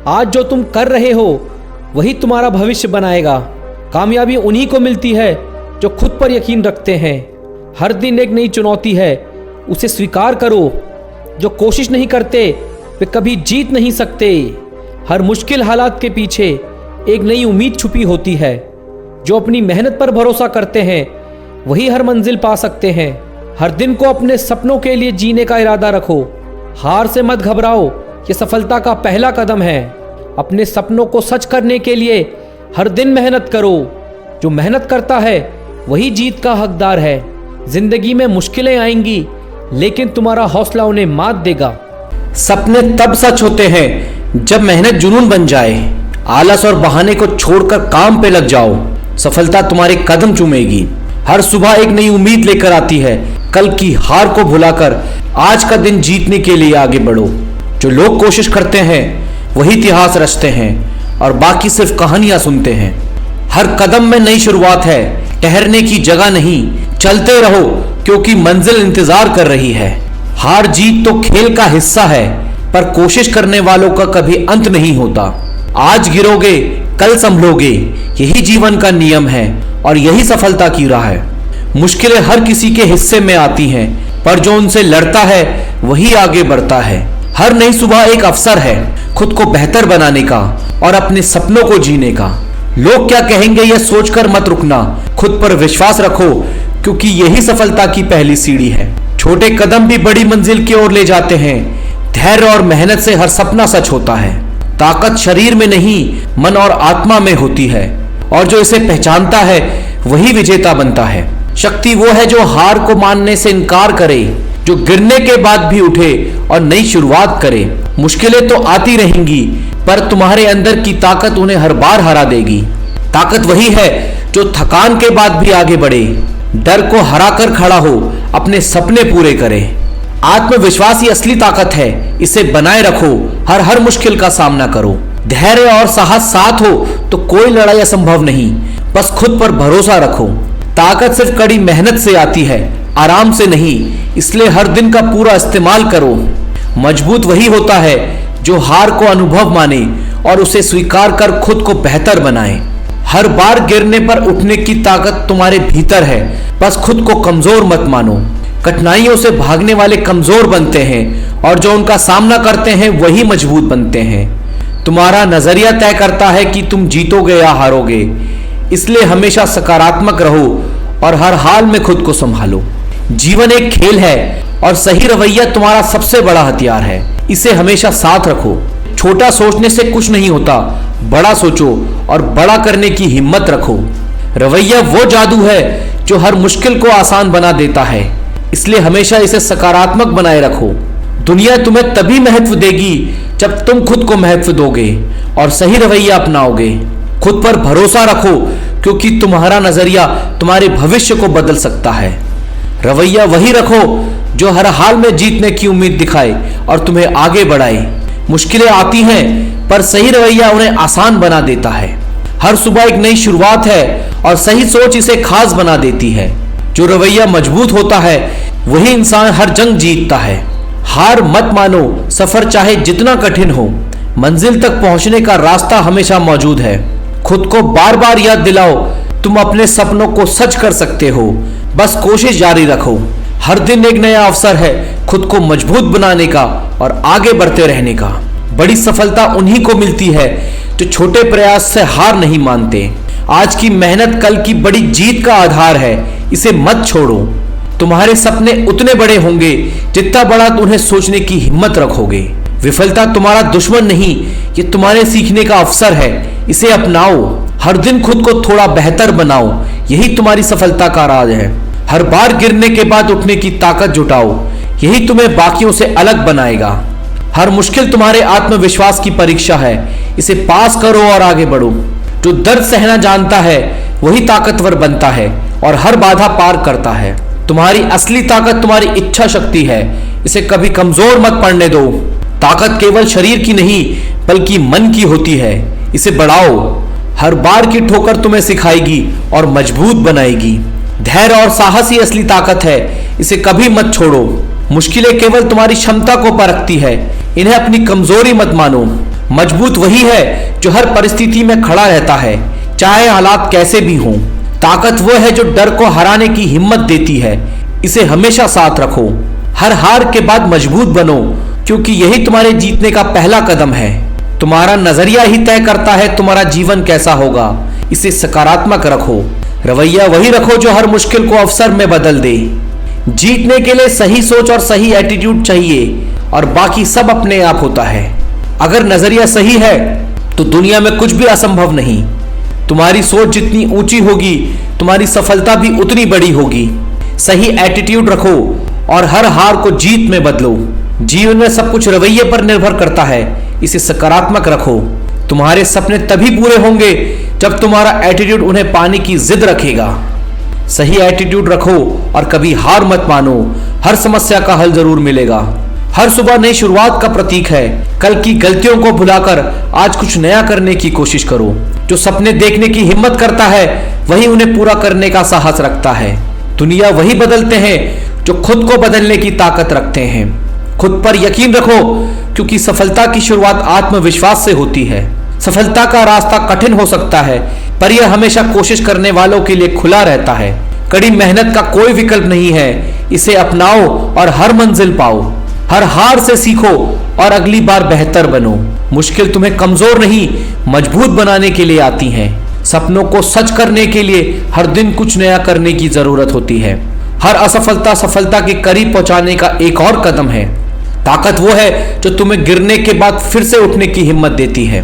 आज जो तुम कर रहे हो वही तुम्हारा भविष्य बनाएगा। कामयाबी उन्हीं को मिलती है जो खुद पर यकीन रखते हैं। हर दिन एक नई चुनौती है, उसे स्वीकार करो। जो कोशिश नहीं करते वे कभी जीत नहीं सकते। हर मुश्किल हालात के पीछे एक नई उम्मीद छुपी होती है। जो अपनी मेहनत पर भरोसा करते हैं वही हर मंजिल पा सकते हैं। हर दिन को अपने सपनों के लिए जीने का इरादा रखो। हार से मत घबराओ, ये सफलता का पहला कदम है। अपने सपनों को सच करने के लिए हर दिन मेहनत करो। जो मेहनत करता है वही जीत का हकदार है। जिंदगी में मुश्किलें आएंगी लेकिन तुम्हारा हौसला उन्हें मात देगा। सपने तब सच होते हैं जब मेहनत जुनून बन जाए। आलस और बहाने को छोड़कर काम पे लग जाओ। सफलता तुम्हारे कदम चूमेगी। हर सुबह एक नई उम्मीद लेकर आती है। कल की हार को भुलाकर आज का दिन जीतने के लिए आगे बढ़ो। जो लोग कोशिश करते हैं वही इतिहास रचते हैं और बाकी सिर्फ कहानियां सुनते हैं। हर कदम में नई शुरुआत है, ठहरने की जगह नहीं। चलते रहो क्योंकि मंजिल इंतजार कर रही है। हार जीत तो खेल का हिस्सा है, पर कोशिश करने वालों का कभी अंत नहीं होता। आज गिरोगे कल संभलोगे, यही जीवन का नियम है और यही सफलता की राह है। मुश्किलें हर किसी के हिस्से में आती हैं, पर जो उनसे लड़ता है वही आगे बढ़ता है। हर नई सुबह एक अवसर है खुद को बेहतर बनाने का और अपने सपनों को जीने का। लोग क्या कहेंगे यह सोचकर मत रुकना, खुद पर विश्वास रखो क्योंकि यही सफलता की पहली सीढ़ी है। छोटे कदम भी बड़ी मंजिल की ओर ले जाते हैं। धैर्य और मेहनत से हर सपना सच होता है। ताकत शरीर में नहीं मन और आत्मा में होती है और जो इसे पहचानता है वही विजेता बनता है। शक्ति वो है जो हार को मानने से इनकार करे, जो गिरने के बाद भी उठे और नई शुरुआत करे। मुश्किलें तो आती रहेंगी पर तुम्हारे अंदर की ताकत उन्हें हर बार हरा देगी। ताकत वही है जो थकान के बाद भी आगे बढ़े, डर को हराकर खड़ा हो, अपने सपने पूरे करे। आत्मविश्वास ही असली ताकत है, इसे बनाए रखो। हर मुश्किल का सामना करो। धैर्य और साहस साथ हो तो कोई लड़ाई असंभव नहीं, बस खुद पर भरोसा रखो। ताकत सिर्फ कड़ी मेहनत से आती है, आराम से नहीं, इसलिए हर दिन का पूरा इस्तेमाल करो। मजबूत वही होता है जो हार को अनुभव माने और उसे स्वीकार कर खुद को बेहतर बनाए। हर बार गिरने पर उठने की ताकत तुम्हारे भीतर है, बस खुद को कमजोर मत मानो। कठिनाइयों से भागने वाले कमजोर बनते हैं और जो उनका सामना करते हैं वही मजबूत बनते हैं। तुम्हारा नजरिया तय करता है कि तुम जीतोगे या हारोगे, इसलिए हमेशा सकारात्मक रहो और हर हाल में खुद को संभालो। जीवन एक खेल है और सही रवैया तुम्हारा सबसे बड़ा हथियार है, इसे हमेशा साथ रखो। छोटा सोचने से कुछ नहीं होता, बड़ा सोचो और बड़ा करने की हिम्मत रखो। रवैया वो जादू है जो हर मुश्किल को आसान बना देता है, इसलिए हमेशा इसे सकारात्मक बनाए रखो। दुनिया तुम्हें तभी महत्व देगी जब तुम खुद को महत्व दोगे और सही रवैया अपनाओगे। खुद पर भरोसा रखो क्योंकि तुम्हारा नजरिया तुम्हारे भविष्य को बदल सकता है। रवैया वही रखो जो हर हाल में जीतने की उम्मीद दिखाए और तुम्हें आगे बढ़ाए। मुश्किलें आती हैं पर सही रवैया उन्हें आसान बना देता है। हर सुबह एक नई शुरुआत है और सही सोच इसे खास बना देती है। जो रवैया मजबूत होता है वही इंसान हर जंग जीतता है। हार मत मानो, सफर चाहे जितना कठिन हो, मंजिल तक पहुंचने का रास्ता हमेशा मौजूद है। खुद को बार बार याद दिलाओ तुम अपने सपनों को सच कर सकते हो, बस कोशिश जारी रखो। हर दिन एक नया अवसर है खुद को मजबूत बनाने का और आगे बढ़ते रहने का। बड़ी सफलता उन्हीं को मिलती है जो छोटे प्रयास से हार नहीं मानते। आज की मेहनत कल की बड़ी जीत का आधार है, इसे मत छोड़ो। तुम्हारे सपने उतने बड़े होंगे जितना बड़ा उन्हें सोचने की हिम्मत रखोगे। विफलता तुम्हारा दुश्मन नहीं, ये तुम्हारे सीखने का अवसर है, इसे अपनाओ। हर दिन खुद को थोड़ा बेहतर बनाओ, यही तुम्हारी सफलता का राज है। हर बार गिरने के बाद उठने की ताकत जुटाओ, यही तुम्हें बाकियों से अलग बनाएगा। हर मुश्किल तुम्हारे आत्मविश्वास की परीक्षा है, इसे पास करो और आगे बढ़ो। जो दर्द सहना जानता है वही ताकतवर बनता है और हर बाधा पार करता है। तुम्हारी असली ताकत तुम्हारी इच्छा शक्ति है, इसे कभी कमजोर मत पड़ने दो। ताकत केवल शरीर की नहीं बल्कि मन की होती है। इसे बढ़ाओ। हर बार की ठोकर तुम्हें सिखाएगी और मजबूत बनाएगी। धैर्य और साहस ही असली ताकत है, इसे कभी मत छोड़ो। मुश्किलें केवल तुम्हारी क्षमता को परखती है, इन्हें अपनी कमजोरी मत मानो। मजबूत वही है जो हर परिस्थिति में खड़ा रहता है, चाहे हालात कैसे भी हों। ताकत वो है जो डर को हराने की हिम्मत देती है, इसे हमेशा साथ रखो। हर हार के बाद मजबूत बनो, क्योंकि यही तुम्हारे जीतने का पहला कदम है। तुम्हारा नजरिया ही तय करता है तुम्हारा जीवन कैसा होगा, इसे सकारात्मक रखो। रवैया वही रखो जो हर मुश्किल को अवसर में बदल दे। जीतने के लिए सही सोच और सही एटीट्यूड चाहिए, और बाकी सब अपने आप होता है। अगर नजरिया सही है तो दुनिया में कुछ भी असंभव नहीं। तुम्हारी सोच जितनी ऊंची होगी, तुम्हारी सफलता भी उतनी बड़ी होगी। सही एटीट्यूड रखो और हर हार को जीत में बदलो। जीवन में सब कुछ रवैये पर निर्भर करता है, इसे सकारात्मक रखो। तुम्हारे सपने तभी पूरे होंगे जब तुम्हारा एटीट्यूड उन्हें पाने की जिद रखेगा। सही एटीट्यूड रखो और कभी हार मत मानो। हर समस्या का हल जरूर मिलेगा। हर सुबह नई शुरुआत का प्रतीक है। कल की गलतियों को भुलाकर आज कुछ नया करने की कोशिश करो। जो सपने देखने की हिम्मत करता है वही उन्हें पूरा करने का साहस रखता है। दुनिया वही बदलते हैं जो खुद को बदलने की ताकत रखते हैं। खुद पर यकीन रखो, क्योंकि सफलता की शुरुआत आत्मविश्वास से होती है। सफलता का रास्ता कठिन हो सकता है, पर यह हमेशा कोशिश करने वालों के लिए खुला रहता है। कड़ी मेहनत का कोई विकल्प नहीं है, इसे अपनाओ और हर मंजिल पाओ। हर हार से सीखो और अगली बार बेहतर बनो। मुश्किल तुम्हें कमजोर नहीं, मजबूत बनाने के लिए आती हैं। सपनों को सच करने के लिए हर दिन कुछ नया करने की जरूरत होती है। हर असफलता सफलता के करीब पहुंचाने का एक और कदम है। ताकत वो है जो तुम्हें गिरने के बाद फिर से उठने की हिम्मत देती है।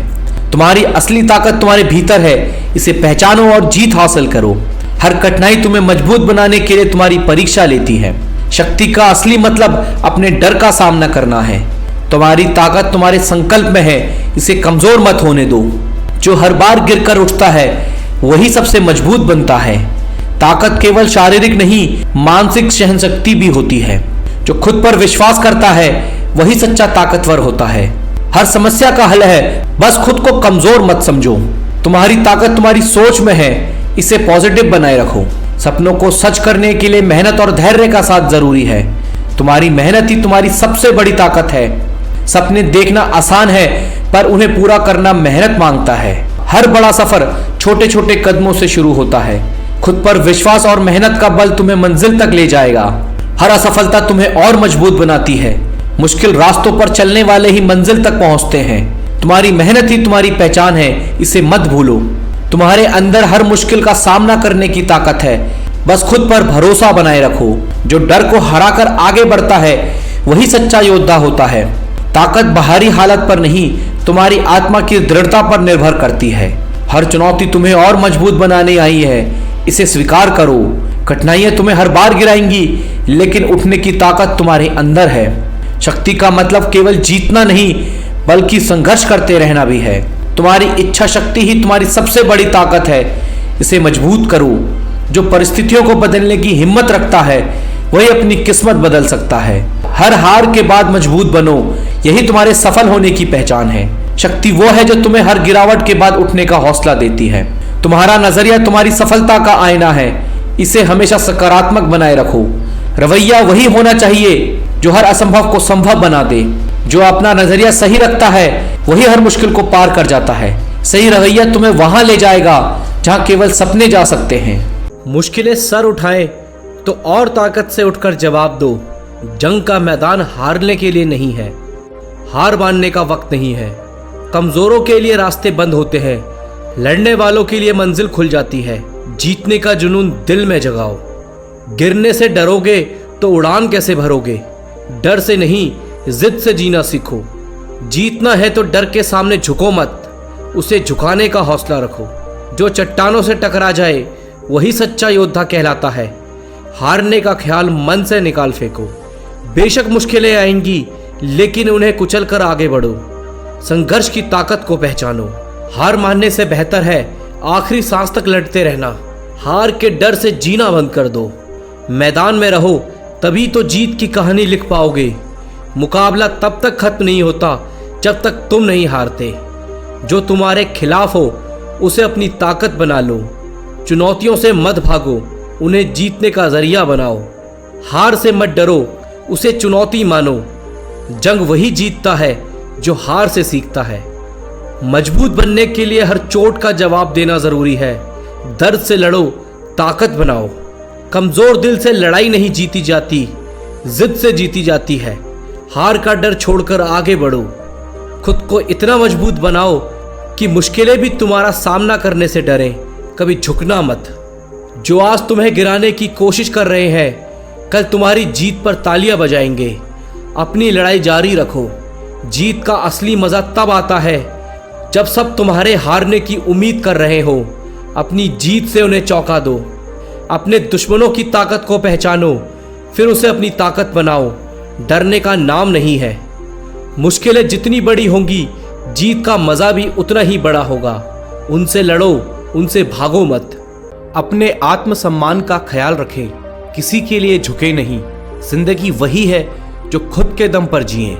तुम्हारी असली ताकत तुम्हारे भीतर है, इसे पहचानो और जीत हासिल करो। हर कठिनाई तुम्हें मजबूत बनाने के लिए तुम्हारी परीक्षा लेती है। शक्ति का असली मतलब अपने डर का सामना करना है। तुम्हारी ताकत तुम्हारे संकल्प में है, इसे कमजोर मत होने दो। जो हर बार गिरकर उठता है वही सबसे मजबूत बनता है। ताकत केवल शारीरिक नहीं, मानसिक सहनशक्ति भी होती है। जो खुद पर विश्वास करता है वही सच्चा ताकतवर होता है। हर समस्या का हल है, बस खुद को कमजोर मत समझो। तुम्हारी ताकत तुम्हारी सोच में है, इसे पॉजिटिव बनाए रखो। सपनों को सच करने के लिए मेहनत और धैर्य का साथ जरूरी है। तुम्हारी मेहनत ही तुम्हारी सबसे बड़ी ताकत है। सपने देखना आसान है, पर उन्हें पूरा करना मेहनत मांगता है। हर बड़ा सफर छोटे छोटे कदमों से शुरू होता है। खुद पर विश्वास और मेहनत का बल तुम्हें मंजिल तक ले जाएगा। हर असफलता तुम्हें और मजबूत बनाती है। मुश्किल रास्तों पर चलने वाले ही मंजिल तक पहुंचते हैं। तुम्हारी मेहनत ही तुम्हारी पहचान है, इसे मत भूलो। तुम्हारे अंदर हर मुश्किल का सामना करने की ताकत है, बस खुद पर भरोसा बनाए रखो। जो डर को हराकर आगे बढ़ता है वही सच्चा योद्धा होता है। ताकत बाहरी हालत पर नहीं, तुम्हारी आत्मा की दृढ़ता पर निर्भर करती है। हर चुनौती तुम्हें और मजबूत बनाने आई है, इसे स्वीकार करो। कठिनाइयां तुम्हें हर बार गिराएंगी, लेकिन उठने की ताकत तुम्हारे अंदर है। शक्ति का मतलब केवल जीतना नहीं, बल्कि संघर्ष करते रहना भी है। तुम्हारी इच्छा शक्ति ही तुम्हारी सबसे बड़ी ताकत है, इसे मजबूत करो। जो परिस्थितियों को बदलने की हिम्मत रखता है वही अपनी किस्मत बदल सकता है। हर हार के बाद मजबूत बनो, यही तुम्हारे सफल होने की पहचान है। शक्ति वो है जो तुम्हें हर गिरावट के बाद उठने का हौसला देती है। तुम्हारा नजरिया तुम्हारी सफलता का आईना है, इसे हमेशा सकारात्मक बनाए रखो। रवैया वही होना चाहिए जो हर असंभव को संभव बना दे। जो अपना नजरिया सही रखता है वही हर मुश्किल को पार कर जाता है। सही रवैया तुम्हें वहां ले जाएगा जहां केवल सपने जा सकते हैं। मुश्किलें सर उठाएं तो और ताकत से उठकर जवाब दो। जंग का मैदान हारने के लिए नहीं है, हार मानने का वक्त नहीं है। कमजोरों के लिए रास्ते बंद होते हैं, लड़ने वालों के लिए मंजिल खुल जाती है। जीतने का जुनून दिल में जगाओ। गिरने से डरोगे तो उड़ान कैसे भरोगे। डर से नहीं, जिद से जीना सीखो। जीतना है तो डर के सामने झुको मत, उसे झुकाने का हौसला रखो। जो चट्टानों से टकरा जाए वही सच्चा योद्धा कहलाता है। हारने का ख्याल मन से निकाल फेंको। बेशक मुश्किलें आएंगी, लेकिन उन्हें कुचल कर आगे बढ़ो। संघर्ष की ताकत को पहचानो। हार मानने से बेहतर है आखिरी सांस तक लड़ते रहना। हार के डर से जीना बंद कर दो। मैदान में रहो, तभी तो जीत की कहानी लिख पाओगे। मुकाबला तब तक खत्म नहीं होता जब तक तुम नहीं हारते। जो तुम्हारे खिलाफ हो उसे अपनी ताकत बना लो। चुनौतियों से मत भागो, उन्हें जीतने का जरिया बनाओ। हार से मत डरो, उसे चुनौती मानो। जंग वही जीतता है जो हार से सीखता है। मजबूत बनने के लिए हर चोट का जवाब देना जरूरी है। दर्द से लड़ो, ताकत बनाओ। कमजोर दिल से लड़ाई नहीं जीती जाती, जिद से जीती जाती है। हार का डर छोड़कर आगे बढ़ो। खुद को इतना मजबूत बनाओ कि मुश्किलें भी तुम्हारा सामना करने से डरें। कभी झुकना मत। जो आज तुम्हें गिराने की कोशिश कर रहे हैं, कल तुम्हारी जीत पर तालियां बजाएंगे। अपनी लड़ाई जारी रखो। जीत का असली मजा तब आता है जब सब तुम्हारे हारने की उम्मीद कर रहे हो। अपनी जीत से उन्हें चौंका दो। अपने दुश्मनों की ताकत को पहचानो, फिर उसे अपनी ताकत बनाओ। डरने का नाम नहीं है। मुश्किलें जितनी बड़ी होंगी, जीत का मजा भी उतना ही बड़ा होगा। उनसे लड़ो, उनसे भागो मत। अपने आत्मसम्मान का ख्याल रखें, किसी के लिए झुके नहीं। जिंदगी वही है जो खुद के दम पर जिए।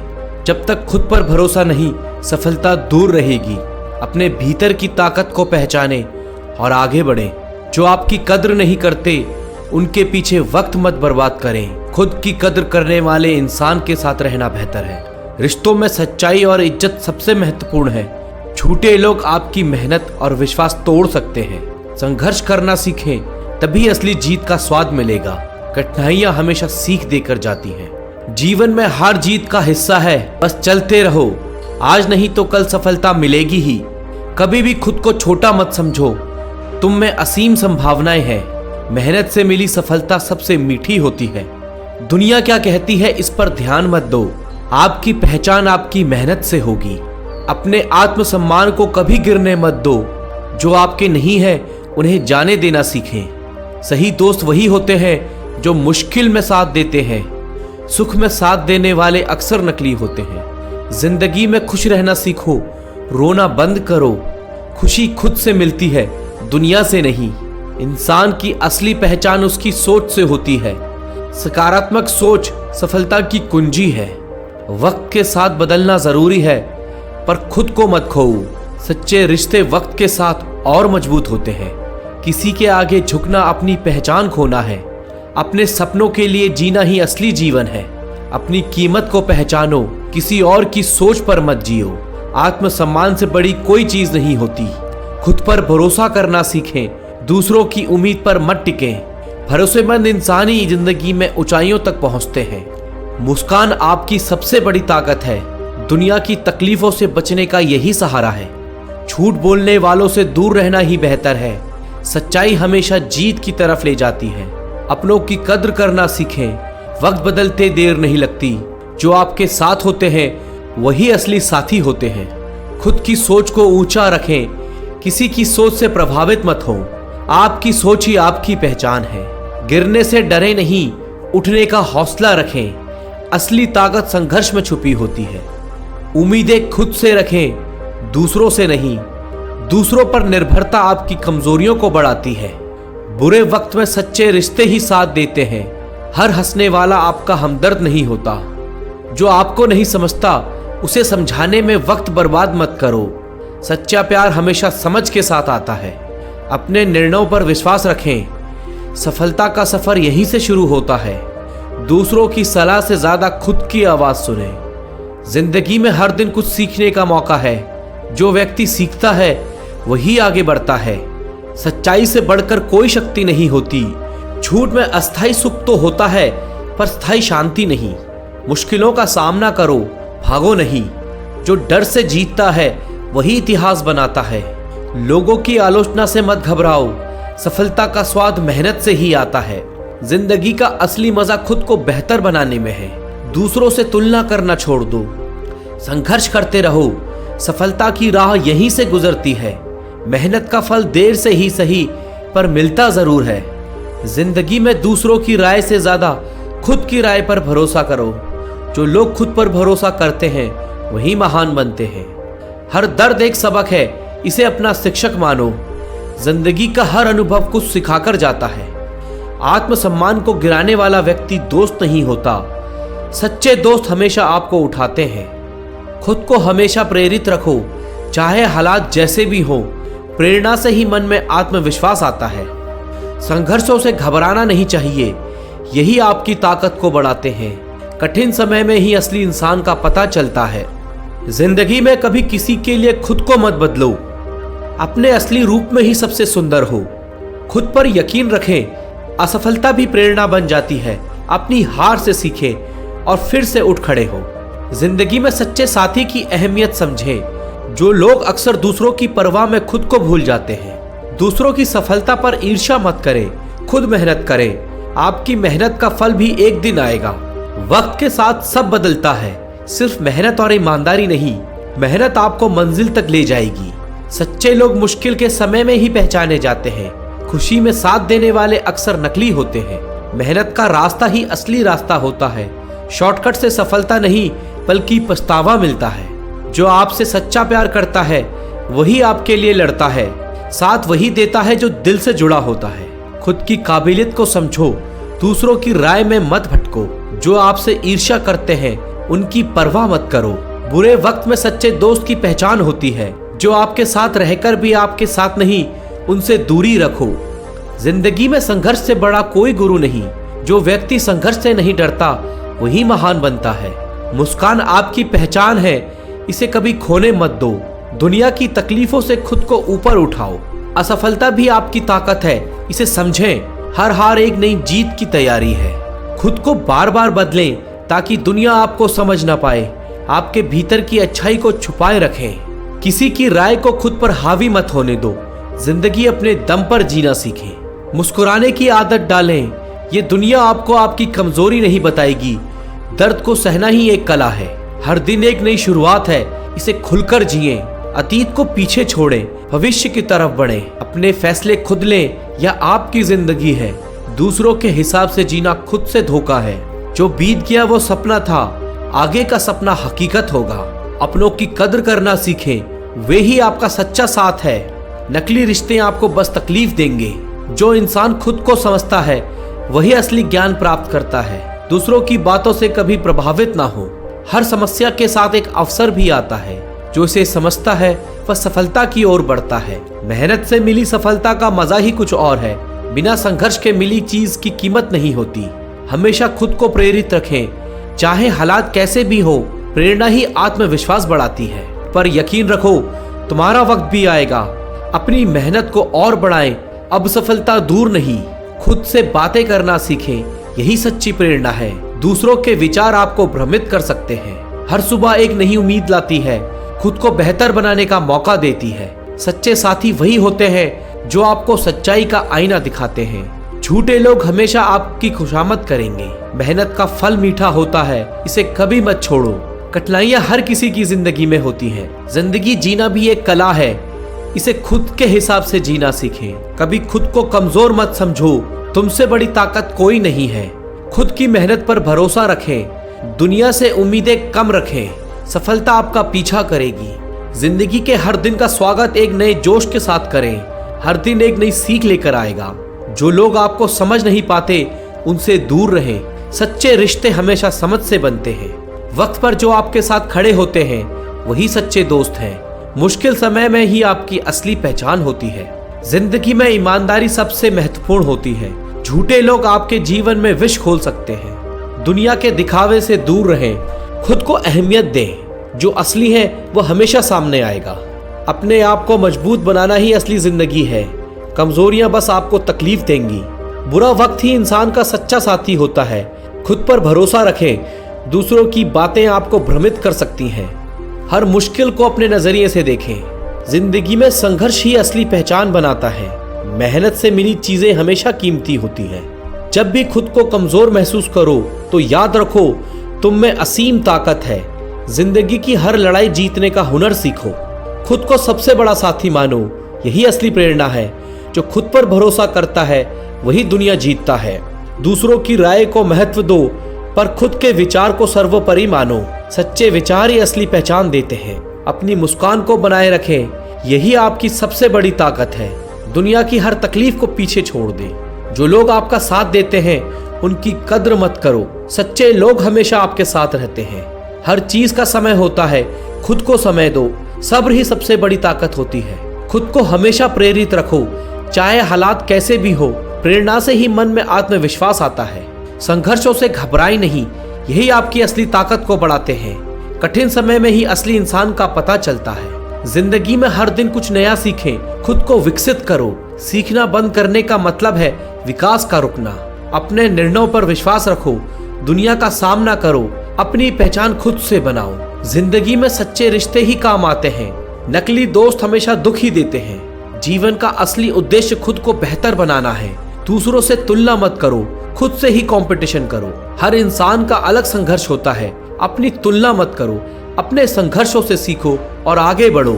जब तक खुद पर भरोसा नहीं, सफलता दूर रहेगी। अपने भीतर की ताकत को पहचाने और आगे बढ़ें। जो आपकी कद्र नहीं करते, उनके पीछे वक्त मत बर्बाद करें। खुद की कद्र करने वाले इंसान के साथ रहना बेहतर है। रिश्तों में सच्चाई और इज्जत सबसे महत्वपूर्ण है। झूठे लोग आपकी मेहनत और विश्वास तोड़ सकते हैं। संघर्ष करना सीखें, तभी असली जीत का स्वाद मिलेगा। कठिनाइयां हमेशा सीख देकर जाती हैं। जीवन में हार जीत का हिस्सा है, बस चलते रहो। आज नहीं तो कल सफलता मिलेगी ही। कभी भी खुद को छोटा मत समझो, तुम में असीम संभावनाएं हैं। मेहनत से मिली सफलता सबसे मीठी होती है। दुनिया क्या कहती है इस पर ध्यान मत दो। आपकी पहचान आपकी मेहनत से होगी। अपने आत्मसम्मान को कभी गिरने मत दो। जो आपके नहीं है उन्हें जाने देना सीखें। सही दोस्त वही होते हैं जो मुश्किल में साथ देते हैं। सुख में साथ देने वाले अक्सर नकली होते हैं। जिंदगी में खुश रहना सीखो, रोना बंद करो। खुशी खुद से मिलती है, दुनिया से नहीं। इंसान की असली पहचान उसकी सोच से होती है। सकारात्मक सोच सफलता की कुंजी है। वक्त के साथ बदलना जरूरी है, पर खुद को मत खोओ। सच्चे रिश्ते वक्त के साथ और मजबूत होते हैं। किसी के आगे झुकना अपनी पहचान खोना है। अपने सपनों के लिए जीना ही असली जीवन है। अपनी कीमत को पहचानो, किसी और की सोच पर मत जियो। आत्मसम्मान से बड़ी कोई चीज नहीं होती। खुद पर भरोसा करना सीखें, दूसरों की उम्मीद पर मत टिकें। भरोसेमंद इंसान ही जिंदगी में ऊंचाइयों तक पहुंचते हैं। मुस्कान आपकी सबसे बड़ी ताकत है। दुनिया की तकलीफों से बचने का यही सहारा है। झूठ बोलने वालों से दूर रहना ही बेहतर है। सच्चाई हमेशा जीत की तरफ ले जाती है। अपनों की कद्र करना सीखें। वक्त बदलते देर नहीं लगती। जो आपके साथ होते हैं वही असली साथी होते हैं। खुद की सोच को ऊंचा रखें, किसी की सोच से प्रभावित मत हो। आपकी सोच ही आपकी पहचान है। गिरने से डरे नहीं, उठने का हौसला रखें। असली ताकत संघर्ष में छुपी होती है। उम्मीदें खुद से रखें, दूसरों से नहीं। दूसरों पर निर्भरता आपकी कमजोरियों को बढ़ाती है। बुरे वक्त में सच्चे रिश्ते ही साथ देते हैं। हर हंसने वाला आपका हमदर्द नहीं होता। जो आपको नहीं समझता उसे समझाने में वक्त बर्बाद मत करो। सच्चा प्यार हमेशा समझ के साथ आता है। अपने निर्णयों पर विश्वास रखें। सफलता का सफर यहीं से शुरू होता है। दूसरों की सलाह से ज्यादा खुद की आवाज सुने। जिंदगी में हर दिन कुछ सीखने का मौका है। जो व्यक्ति सीखता है वही आगे बढ़ता है। सच्चाई से बढ़कर कोई शक्ति नहीं होती। झूठ में अस्थायी सुख तो होता है, पर स्थायी शांति नहीं। मुश्किलों का सामना करो, भागो नहीं। जो डर से जीतता है वही इतिहास बनाता है। लोगों की आलोचना से मत घबराओ। सफलता का स्वाद मेहनत से ही आता है। जिंदगी का असली मजा खुद को बेहतर बनाने में है। दूसरों से तुलना करना छोड़ दो। संघर्ष करते रहो। सफलता की राह यहीं से गुजरती है। मेहनत का फल देर से ही सही, पर मिलता जरूर है। जिंदगी में दूसरों की राय से ज्यादा खुद की राय पर भरोसा करो। जो लोग खुद पर भरोसा करते हैं वही महान बनते हैं। हर दर्द एक सबक है, इसे अपना शिक्षक मानो। जिंदगी का हर अनुभव कुछ सिखाकर जाता है। आत्मसम्मान को गिराने वाला व्यक्ति दोस्त नहीं होता। सच्चे दोस्त हमेशा आपको उठाते हैं। खुद को हमेशा प्रेरित रखो, चाहे हालात जैसे भी हो। प्रेरणा से ही मन में आत्मविश्वास आता है। संघर्षों से घबराना नहीं चाहिए, यही आपकी ताकत को बढ़ाते हैं। कठिन समय में ही असली इंसान का पता चलता है। जिंदगी में कभी किसी के लिए खुद को मत बदलो, अपने असली रूप में ही सबसे सुंदर हो। खुद पर यकीन रखें, असफलता भी प्रेरणा बन जाती है। अपनी हार से सीखें और फिर से उठ खड़े हो। जिंदगी में सच्चे साथी की अहमियत समझें। जो लोग अक्सर दूसरों की परवाह में खुद को भूल जाते हैं। दूसरों की सफलता पर ईर्ष्या मत करें, खुद मेहनत करें। आपकी मेहनत का फल भी एक दिन आएगा। वक्त के साथ सब बदलता है, सिर्फ मेहनत और ईमानदारी नहीं। मेहनत आपको मंजिल तक ले जाएगी। सच्चे लोग मुश्किल के समय में ही पहचाने जाते हैं। खुशी में साथ देने वाले अक्सर नकली होते हैं। मेहनत का रास्ता ही असली रास्ता होता है। शॉर्टकट से सफलता नहीं बल्कि पछतावा मिलता है। जो आपसे सच्चा प्यार करता है वही आपके लिए लड़ता है, साथ वही देता है जो दिल से जुड़ा होता है। खुद की काबिलियत को समझो, दूसरों की राय में मत भटको। जो आपसे ईर्ष्या करते हैं उनकी परवाह मत करो। बुरे वक्त में सच्चे दोस्त की पहचान होती है। जो आपके साथ रहकर भी आपके साथ नहीं, उनसे दूरी रखो। जिंदगी में संघर्ष से बड़ा कोई गुरु नहीं। जो व्यक्ति संघर्ष से नहीं डरता वही महान बनता है। मुस्कान आपकी पहचान है, इसे कभी खोने मत दो। दुनिया की तकलीफों से खुद को ऊपर उठाओ। असफलता भी आपकी ताकत है, इसे समझें। हर हार एक नई जीत की तैयारी है। खुद को बार बार बदलें ताकि दुनिया आपको समझ ना पाए। आपके भीतर की अच्छाई को छुपाए रखें। किसी की राय को खुद पर हावी मत होने दो। जिंदगी अपने दम पर जीना सीखें। मुस्कुराने की आदत डालें। ये दुनिया आपको आपकी कमजोरी नहीं बताएगी। दर्द को सहना ही एक कला है। हर दिन एक नई शुरुआत है, इसे खुलकर जिएं। अतीत को पीछे छोड़ें, भविष्य की तरफ बढ़ें। अपने फैसले खुद लें, यह आपकी जिंदगी है। दूसरों के हिसाब से जीना खुद से धोखा है। जो बीत गया वो सपना था, आगे का सपना हकीकत होगा। अपनों की कद्र करना सीखें, वे ही आपका सच्चा साथ है। नकली रिश्ते आपको बस तकलीफ देंगे। जो इंसान खुद को समझता है वही असली ज्ञान प्राप्त करता है। दूसरों की बातों से कभी प्रभावित ना हो। हर समस्या के साथ एक अवसर भी आता है। जो इसे समझता है वह सफलता की ओर बढ़ता है। मेहनत से मिली सफलता का मजा ही कुछ और है। बिना संघर्ष के मिली चीज की कीमत नहीं होती। हमेशा खुद को प्रेरित रखें, चाहे हालात कैसे भी हो। प्रेरणा ही आत्मविश्वास बढ़ाती है। पर यकीन रखो, तुम्हारा वक्त भी आएगा। अपनी मेहनत को और बढ़ाएं। अब सफलता दूर नहीं। खुद से बातें करना सीखें, यही सच्ची प्रेरणा है। दूसरों के विचार आपको भ्रमित कर सकते हैं। हर सुबह एक नई उम्मीद लाती है, खुद को बेहतर बनाने का मौका देती है। सच्चे साथी वही होते हैं जो आपको सच्चाई का आईना दिखाते हैं। झूठे लोग हमेशा आपकी खुशामद करेंगे। मेहनत का फल मीठा होता है, इसे कभी मत छोड़ो। कठिनाइयां हर किसी की जिंदगी में होती हैं। जिंदगी जीना भी एक कला है, इसे खुद के हिसाब से जीना सीखें। कभी खुद को कमजोर मत समझो, तुमसे बड़ी ताकत कोई नहीं है। खुद की मेहनत पर भरोसा रखें, दुनिया से उम्मीदें कम रखें। सफलता आपका पीछा करेगी। जिंदगी के हर दिन का स्वागत एक नए जोश के साथ करें। हर दिन एक नई सीख लेकर आएगा। जो लोग आपको समझ नहीं पाते उनसे दूर रहें। सच्चे रिश्ते हमेशा समझ से बनते हैं। वक्त पर जो आपके साथ खड़े होते हैं वही सच्चे दोस्त हैं। मुश्किल समय में ही आपकी असली पहचान होती है। जिंदगी में ईमानदारी सबसे महत्वपूर्ण होती है। झूठे लोग आपके जीवन में विष खोल सकते हैं। दुनिया के दिखावे से दूर रहें, खुद को अहमियत दें। जो असली है वो हमेशा सामने आएगा। अपने आप को मजबूत बनाना ही असली जिंदगी है। कमजोरियां बस आपको तकलीफ देंगी। बुरा वक्त ही इंसान का सच्चा साथी होता है। खुद पर भरोसा रखें, दूसरों की बातें आपको भ्रमित कर सकती हैं। हर मुश्किल को अपने नजरिए से देखें। जिंदगी में संघर्ष ही असली पहचान बनाता है। मेहनत से मिली चीजें हमेशा कीमती होती हैं। जब भी खुद को कमजोर महसूस करो तो याद रखो, तुम में असीम ताकत है। जिंदगी की हर लड़ाई जीतने का हुनर सीखो। खुद को सबसे बड़ा साथी मानो, यही असली प्रेरणा है। जो खुद पर भरोसा करता है वही दुनिया जीतता है। दूसरों की राय को महत्व दो, पर खुद के विचार को सर्वोपरि मानो। सच्चे विचार ही असली पहचान देते हैं। अपनी मुस्कान को बनाए रखें, यही आपकी सबसे बड़ी ताकत है। दुनिया की हर तकलीफ को पीछे छोड़ दें। जो लोग आपका साथ देते हैं उनकी कद्र मत करो। सच्चे लोग हमेशा आपके साथ रहते हैं। हर चीज का समय होता है, खुद को समय दो। सब्र ही सबसे बड़ी ताकत होती है। खुद को हमेशा प्रेरित रखो, चाहे हालात कैसे भी हो। प्रेरणा से ही मन में आत्मविश्वास आता है। संघर्षों से घबराई नहीं, यही आपकी असली ताकत को बढ़ाते हैं। कठिन समय में ही असली इंसान का पता चलता है। जिंदगी में हर दिन कुछ नया सीखें, खुद को विकसित करो। सीखना बंद करने का मतलब है विकास का रुकना। अपने निर्णयों पर विश्वास रखो, दुनिया का सामना करो, अपनी पहचान खुद से बनाओ। जिंदगी में सच्चे रिश्ते ही काम आते हैं, नकली दोस्त हमेशा दुख ही देते हैं। जीवन का असली उद्देश्य खुद को बेहतर बनाना है। दूसरों से तुलना मत करो, खुद से ही कंपटीशन करो। हर इंसान का अलग संघर्ष होता है, अपनी तुलना मत करो। अपने संघर्षों से सीखो और आगे बढ़ो।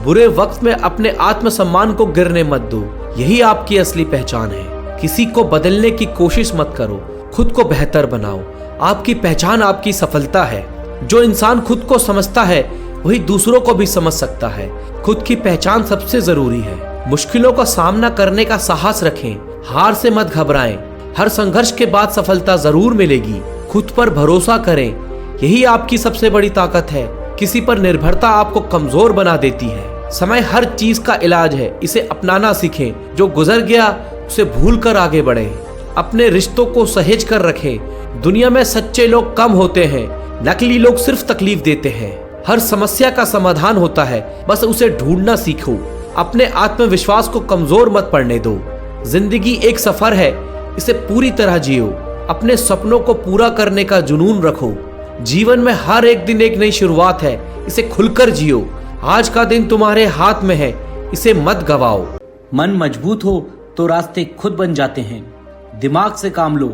बुरे वक्त में अपने आत्मसम्मान को गिरने मत दो, यही आपकी असली पहचान है। किसी को बदलने की कोशिश मत करो, खुद को बेहतर बनाओ। आपकी पहचान आपकी सफलता है। जो इंसान खुद को समझता है वही दूसरों को भी समझ सकता है। खुद की पहचान सबसे जरूरी है। मुश्किलों का सामना करने का साहस रखें, हार से मत घबराएं। हर संघर्ष के बाद सफलता जरूर मिलेगी। खुद पर भरोसा करें, यही आपकी सबसे बड़ी ताकत है। किसी पर निर्भरता आपको कमजोर बना देती है। समय हर चीज का इलाज है, इसे अपनाना सीखें। जो गुजर गया उसे भूल कर आगे बढ़ें। अपने रिश्तों को सहेज कर रखें। दुनिया में सच्चे लोग कम होते हैं, नकली लोग सिर्फ तकलीफ देते हैं। हर समस्या का समाधान होता है, बस उसे ढूंढना सीखो। अपने आत्मविश्वास को कमजोर मत पड़ने दो। जिंदगी एक सफर है, इसे पूरी तरह जियो। अपने सपनों को पूरा करने का जुनून रखो। जीवन में हर एक दिन एक नई शुरुआत है, इसे खुलकर जियो। आज का दिन तुम्हारे हाथ में है, इसे मत गवाओ। मन मजबूत हो तो रास्ते खुद बन जाते हैं। दिमाग से काम लो,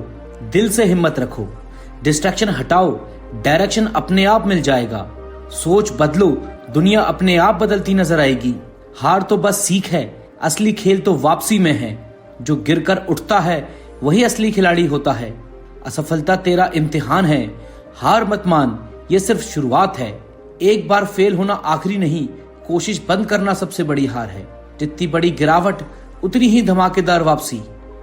दिल से हिम्मत रखो। डिस्ट्रैक्शन हटाओ, डायरेक्शन अपने आप मिल जाएगा। सोच बदलो, दुनिया अपने आप बदलती नजर आएगी। हार तो बस सीख है, असली खेल तो वापसी में है। जो गिरकर उठता है वही असली खिलाड़ी होता है। असफलता तेरा इम्तिहान है, हार मत मान, ये सिर्फ शुरुआत है। एक बार फेल होना आखिरी नहीं, कोशिश बंद करना सबसे बड़ी हार है। जितनी बड़ी गिरावट उतनी ही धमाकेदार वापसी।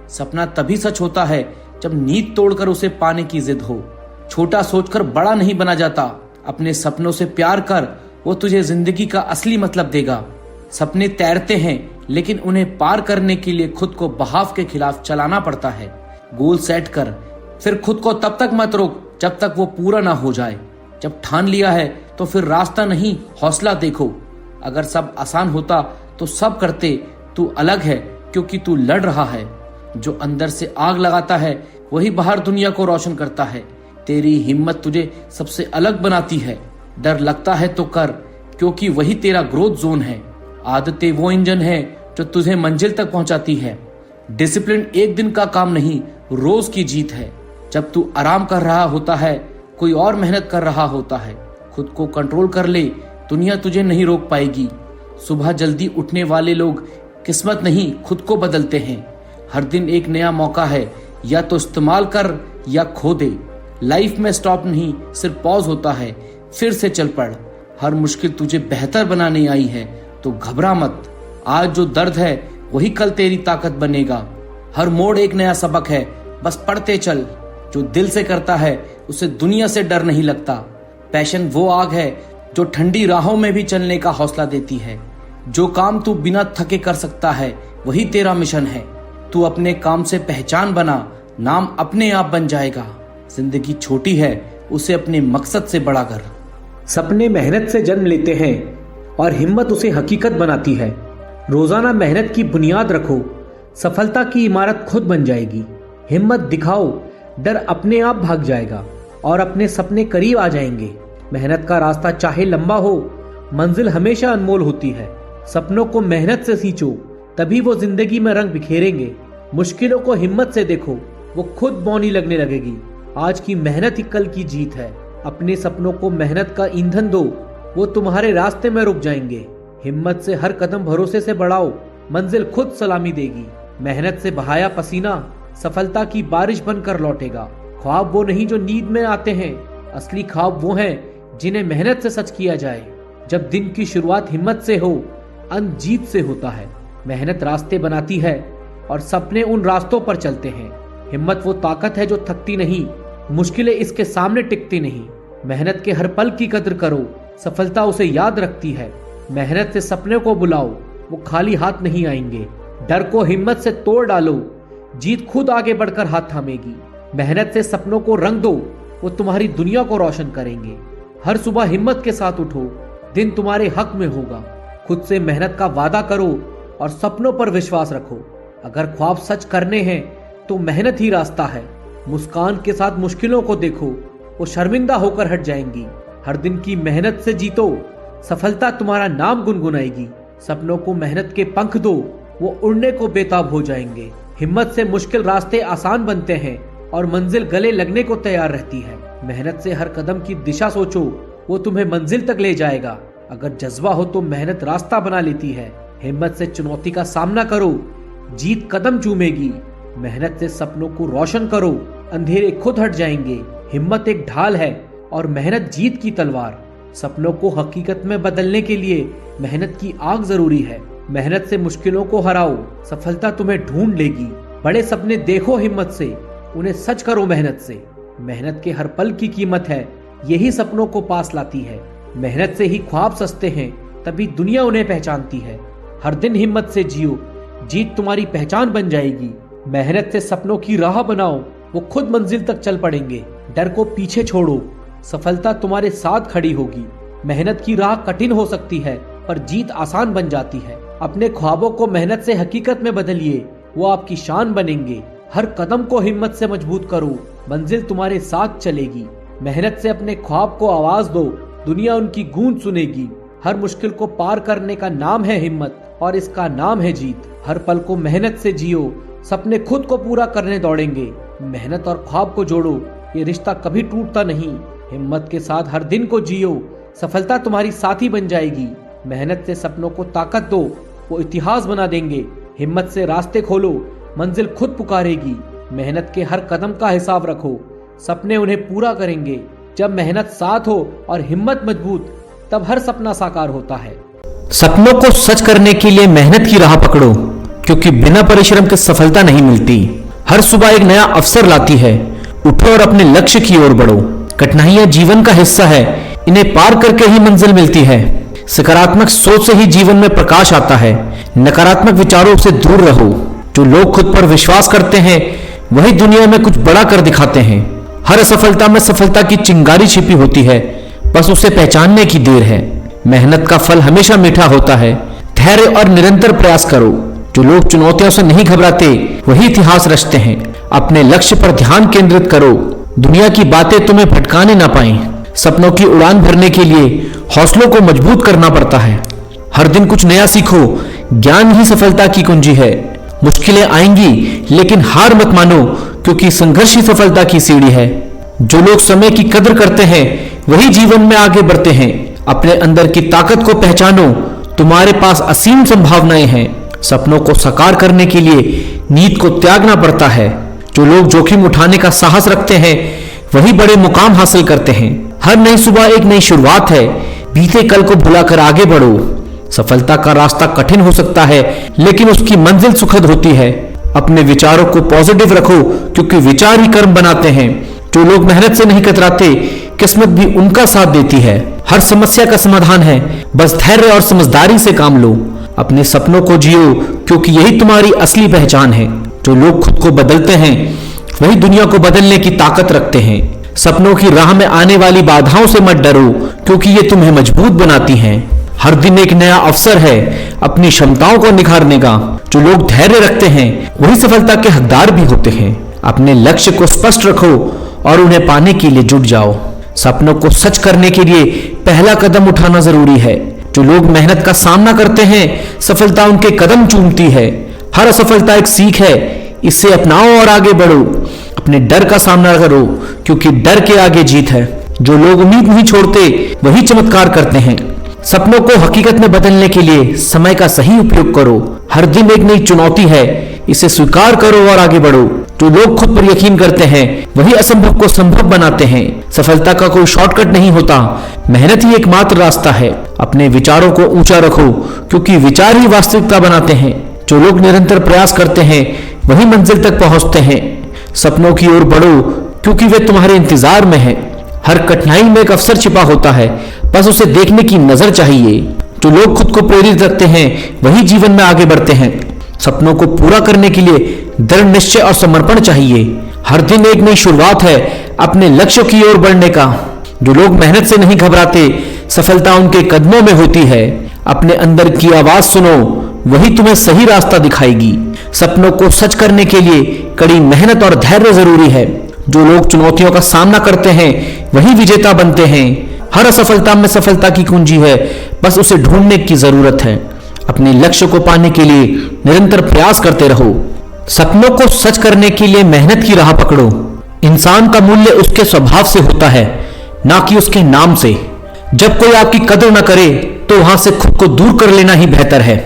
सपना तभी सच होता है जब नींद तोड़कर उसे पाने की जिद हो। छोटा सोचकर बड़ा नहीं बना जाता। अपने सपनों से प्यार कर, वो तुझे जिंदगी का असली मतलब देगा। सपने तैरते हैं, लेकिन उन्हें पार करने के लिए खुद को बहाव के खिलाफ चलाना पड़ता है। गोल सेट कर, फिर खुद को तब तक मत रोक जब तक वो पूरा ना हो जाए। जब ठान लिया है तो फिर रास्ता नहीं, हौसला देखो। अगर सब आसान होता तो सब करते। तू अलग है क्योंकि तू लड़ रहा है। जो अंदर से आग लगाता है वही बाहर दुनिया को रोशन करता है। तेरी हिम्मत तुझे सबसे अलग बनाती है। डर लगता है तो कर, क्योंकि वही तेरा ग्रोथ जोन है। आदतें वो इंजन है जो तुझे मंजिल तक पहुंचाती है। डिसिप्लिन एक दिन का काम नहीं, रोज की जीत है। जब तू आराम कर रहा होता है, कोई और मेहनत कर रहा होता है। खुद को कंट्रोल कर ले, दुनिया तुझे नहीं रोक पाएगी। सुबह जल्दी उठने वाले लोग किस्मत नहीं, खुद को बदलते हैं। हर दिन एक नया मौका है, या तो इस्तेमाल कर या खो दे। लाइफ में स्टॉप नहीं, सिर्फ पॉज होता है। फिर से चल पड़। हर मुश्किल तुझे बेहतर बनाने आई है, तो घबरा मत। आज जो दर्द है वही कल तेरी ताकत बनेगा। हर मोड़ एक नया सबक है, बस पढ़ते चल। जो दिल से करता है उसे दुनिया से डर नहीं लगता। पैशन वो आग है जो ठंडी राहों में भी चलने का हौसला देती है। जो काम तू बिना थके कर सकता है वही तेरा मिशन है। तू अपने काम से पहचान बना, नाम अपने आप बन जाएगा। जिंदगी छोटी है, उसे अपने मकसद से बड़ा कर। सपने मेहनत से जन्म लेते हैं और हिम्मत उसे हकीकत बनाती है। रोजाना मेहनत की बुनियाद रखो, सफलता की इमारत खुद बन जाएगी। हिम्मत दिखाओ, डर अपने आप भाग जाएगा और अपने सपने करीब आ जाएंगे। मेहनत का रास्ता चाहे लंबा हो, मंजिल हमेशा अनमोल होती है। सपनों को मेहनत से सींचो, तभी वो जिंदगी में रंग बिखेरेंगे। मुश्किलों को हिम्मत से देखो, वो खुद बौनी लगने लगेगी। आज की मेहनत ही कल की जीत है। अपने सपनों को मेहनत का ईंधन दो, वो तुम्हारे रास्ते में रुक जाएंगे। हिम्मत से हर कदम भरोसे से बढ़ाओ, मंजिल खुद सलामी देगी। मेहनत से बहाया पसीना सफलता की बारिश बनकर लौटेगा। ख्वाब वो नहीं जो नींद में आते हैं, असली ख्वाब वो हैं जिन्हें मेहनत से सच किया जाए। जब दिन की शुरुआत हिम्मत से हो, अंत जीत से होता है। मेहनत रास्ते बनाती है और सपने उन रास्तों पर चलते हैं। हिम्मत वो ताकत है जो थकती नहीं, मुश्किलें इसके सामने टिकती नहीं। मेहनत के हर पल की कद्र करो, सफलता उसे याद रखती है। मेहनत से सपने को बुलाओ, वो खाली हाथ नहीं आएंगे। डर को हिम्मत से तोड़ डालो, जीत खुद आगे बढ़कर हाथ थामेगी। मेहनत से सपनों को रंग दो, वो तुम्हारी दुनिया को रोशन करेंगे। हर सुबह हिम्मत के साथ उठो, दिन तुम्हारे हक में होगा। खुद से मेहनत का वादा करो और सपनों पर विश्वास रखो। अगर ख्वाब सच करने हैं तो मेहनत ही रास्ता है। मुस्कान के साथ मुश्किलों को देखो, वो शर्मिंदा होकर हट जाएंगी। हर दिन की मेहनत से जीतो, सफलता तुम्हारा नाम गुनगुनाएगी। सपनों को मेहनत के पंख दो, वो उड़ने को बेताब हो जाएंगे। हिम्मत से मुश्किल रास्ते आसान बनते हैं और मंजिल गले लगने को तैयार रहती है। मेहनत से हर कदम की दिशा सोचो, वो तुम्हें मंजिल तक ले जाएगा। अगर जज्बा हो तो मेहनत रास्ता बना लेती है। हिम्मत से चुनौती का सामना करो, जीत कदम चूमेगी। मेहनत से सपनों को रोशन करो, अंधेरे खुद हट जाएंगे। हिम्मत एक ढाल है और मेहनत जीत की तलवार। सपनों को हकीकत में बदलने के लिए मेहनत की आग जरूरी है। मेहनत से मुश्किलों को हराओ, सफलता तुम्हें ढूंढ लेगी। बड़े सपने देखो हिम्मत से, उन्हें सच करो मेहनत से। मेहनत के हर पल की कीमत है, यही सपनों को पास लाती है। मेहनत से ही ख्वाब सस्ते हैं, तभी दुनिया उन्हें पहचानती है। हर दिन हिम्मत से जियो, जीत तुम्हारी पहचान बन जाएगी। मेहनत से सपनों की राह बनाओ, वो खुद मंजिल तक चल पड़ेंगे। डर को पीछे छोड़ो, सफलता तुम्हारे साथ खड़ी होगी। मेहनत की राह कठिन हो सकती है, पर जीत आसान बन जाती है। अपने ख्वाबों को मेहनत से हकीकत में बदलिए, वो आपकी शान बनेंगे। हर कदम को हिम्मत से मजबूत करो, मंजिल तुम्हारे साथ चलेगी। मेहनत से अपने ख्वाब को आवाज दो, दुनिया उनकी गूंज सुनेगी। हर मुश्किल को पार करने का नाम है हिम्मत और इसका नाम है जीत। हर पल को मेहनत से जियो, सपने खुद को पूरा करने दौड़ेंगे। मेहनत और ख्वाब को जोड़ो, ये रिश्ता कभी टूटता नहीं। हिम्मत के साथ हर दिन को जियो, सफलता तुम्हारी साथी बन जाएगी। मेहनत से सपनों को ताकत दो, वो इतिहास बना देंगे। हिम्मत से रास्ते खोलो, मंजिल खुद पुकारेगी। मेहनत के हर कदम का हिसाब रखो, सपने उन्हें पूरा करेंगे। जब मेहनत साथ हो और हिम्मत मजबूत, तब हर सपना साकार होता है। सपनों को सच करने के लिए मेहनत की राह पकड़ो, क्योंकि बिना परिश्रम के सफलता नहीं मिलती। हर सुबह एक नया अवसर लाती है। उठो और अपने लक्ष्य की ओर बढ़ो। कठिनाइयां जीवन का हिस्सा है, इन्हें पार करके ही मंजिल मिलती है। सकारात्मक सोच से ही जीवन में प्रकाश आता है। नकारात्मक विचारों से दूर रहो। जो लोग खुद पर विश्वास करते हैं वही दुनिया में कुछ बड़ा कर दिखाते हैं। हर असफलता में सफलता की चिंगारी छिपी होती है, बस उसे पहचानने की देर है। मेहनत का फल हमेशा मीठा होता है। धैर्य और निरंतर प्रयास करो। जो लोग चुनौतियों से नहीं घबराते वही इतिहास रचते हैं। अपने लक्ष्य पर ध्यान केंद्रित करो, दुनिया की बातें तुम्हें भटकाने ना पाएं। सपनों की उड़ान भरने के लिए हौसलों को मजबूत करना पड़ता है। हर दिन कुछ नया सीखो, ज्ञान ही सफलता की कुंजी है। मुश्किलें आएंगी लेकिन हार मत मानो, क्योंकि संघर्ष ही सफलता की सीढ़ी है। जो लोग समय की कदर करते हैं वही जीवन में आगे बढ़ते हैं। अपने अंदर की ताकत को पहचानो, तुम्हारे पास असीम संभावनाएं हैं। सपनों को साकार करने के लिए नींद को त्यागना पड़ता है। जो लोग जोखिम उठाने का साहस रखते हैं वही बड़े मुकाम हासिल करते हैं। हर नई सुबह एक नई शुरुआत है। बीते कल को भुलाकर आगे बढ़ो। सफलता का रास्ता कठिन हो सकता है, लेकिन उसकी मंजिल सुखद होती है। अपने विचारों को पॉजिटिव रखो, क्योंकि विचार ही कर्म बनाते हैं। जो लोग मेहनत से नहीं कतराते, किस्मत भी उनका साथ देती है। हर समस्या का समाधान है, बस धैर्य और समझदारी से काम लो। अपने सपनों को जियो, क्योंकि यही तुम्हारी असली पहचान है। जो लोग खुद को बदलते हैं वही दुनिया को बदलने की ताकत रखते हैं। सपनों की राह में आने वाली बाधाओं से मत डरो, क्योंकि ये तुम्हें मजबूत बनाती हैं। हर दिन एक नया अवसर है अपनी क्षमताओं को निखारने का। जो लोग धैर्य रखते हैं वही सफलता के हकदार भी होते हैं। अपने लक्ष्य को स्पष्ट रखो और उन्हें पाने के लिए जुट जाओ। सपनों को सच करने के लिए पहला कदम उठाना जरूरी है। जो लोग मेहनत का सामना करते हैं सफलता उनके कदम चूमती है। हर असफलता एक सीख है, इसे अपनाओ और आगे बढ़ो। अपने डर का सामना करो, क्योंकि डर के आगे जीत है। जो लोग उम्मीद नहीं छोड़ते वही चमत्कार करते हैं। सपनों को हकीकत में बदलने के लिए समय का सही उपयोग करो। हर दिन एक नई चुनौती है, इसे स्वीकार करो और आगे बढ़ो। जो लोग खुद पर यकीन करते हैं वही असंभव को संभव बनाते हैं। सफलता का कोई शॉर्टकट नहीं होता, मेहनत ही एकमात्र रास्ता है। अपने विचारों को ऊंचा रखो, क्योंकि विचार ही वास्तविकता बनाते हैं। जो लोग निरंतर प्रयास करते हैं वही मंजिल तक पहुंचते हैं। सपनों की ओर बढ़ो क्योंकि वे तुम्हारे इंतजार में है। हर कठिनाई में एक अवसर छिपा होता है, बस उसे देखने की नजर चाहिए। जो लोग खुद को प्रेरित रखते हैं वही जीवन में आगे बढ़ते हैं। सपनों को पूरा करने के लिए दृढ़ निश्चय और समर्पण चाहिए। हर दिन एक नई शुरुआत है अपने लक्ष्य की ओर बढ़ने का। जो लोग मेहनत से नहीं घबराते, सफलता उनके कदमों में होती है। अपने अंदर की आवाज सुनो, वही तुम्हें सही रास्ता दिखाएगी। सपनों को सच करने के लिए कड़ी मेहनत और धैर्य जरूरी है। जो लोग चुनौतियों का सामना करते हैं वही विजेता बनते हैं। हर असफलता में सफलता की कुंजी है, बस उसे ढूंढने की जरूरत है। अपने लक्ष्य को पाने के लिए निरंतर प्रयास करते रहो। सपनों को सच करने के लिए मेहनत की राह पकड़ो। इंसान का मूल्य उसके स्वभाव से होता है, ना कि उसके नाम से। जब कोई आपकी कदर न करे तो वहां से खुद को दूर कर लेना ही बेहतर है।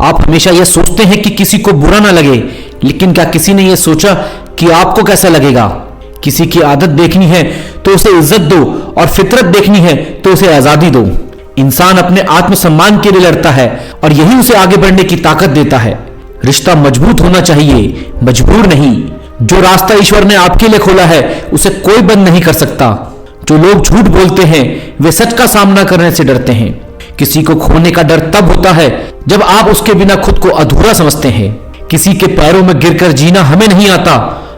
आप हमेशा यह सोचते हैं कि किसी को बुरा ना लगे, लेकिन क्या किसी ने यह सोचा कि आपको कैसा लगेगा? किसी की आदत देखनी है तो उसे इज्जत दो और फितरत देखनी है तो उसे आजादी दो। इंसान अपने आत्मसम्मान के लिए लड़ता है और यही उसे आगे बढ़ने की ताकत देता है। रिश्ता मजबूत होना चाहिए, मजबूर नहीं। जो रास्ता ईश्वर ने आपके लिए खोला है उसे कोई बंद नहीं कर सकता। जो लोग झूठ बोलते हैं वे सच का सामना करने से डरते हैं। किसी को खोने का डर तब होता है जब आप उसके बिना खुद को अधूरा समझते हैं। किसी के पैरों में गिरकर जीना हमें नहीं आता,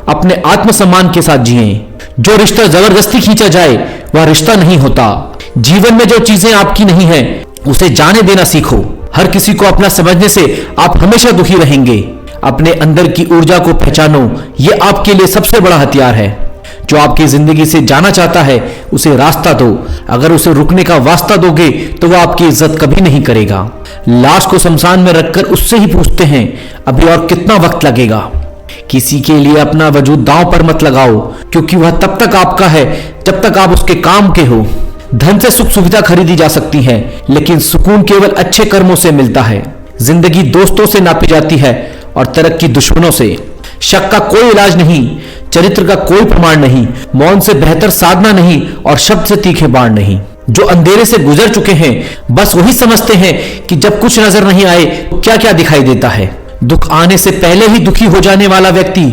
अपने आत्मसम्मान के साथ जिएं। जो रिश्ता जबरदस्ती खींचा जाए वह रिश्ता नहीं होता। जीवन में जो चीजें आपकी नहीं है उसे जाने देना सीखो। हर किसी को अपना समझने से आप हमेशा दुखी रहेंगे। अपने अंदर की ऊर्जा को पहचानो, ये आपके लिए सबसे बड़ा हथियार है। जो आपकी जिंदगी से जाना चाहता है उसे रास्ता दो। अगर उसे रुकने का वास्ता दोगे तो वह आपकी इज्जत कभी नहीं करेगा। लाश को शमशान में रखकर उससे ही पूछते हैं अभी और कितना वक्त लगेगा। किसी के लिए अपना वजूद दांव पर मत लगाओ, क्योंकि वह तब तक आपका है जब तक आप उसके काम के हो। धन से सुख सुविधा खरीदी जा सकती है, लेकिन सुकून केवल अच्छे कर्मों से मिलता है। जिंदगी दोस्तों से नापी जाती है और तरक्की दुश्मनों से। शक का कोई इलाज नहीं, चरित्र का कोई प्रमाण नहीं, मौन से बेहतर साधना नहीं और शब्द से तीखे बाण नहीं। जो अंधेरे से गुजर चुके हैं बस वही समझते हैं कि जब कुछ नजर नहीं आए तो क्या क्या दिखाई देता है। दुख आने से पहले ही दुखी हो जाने वाला व्यक्ति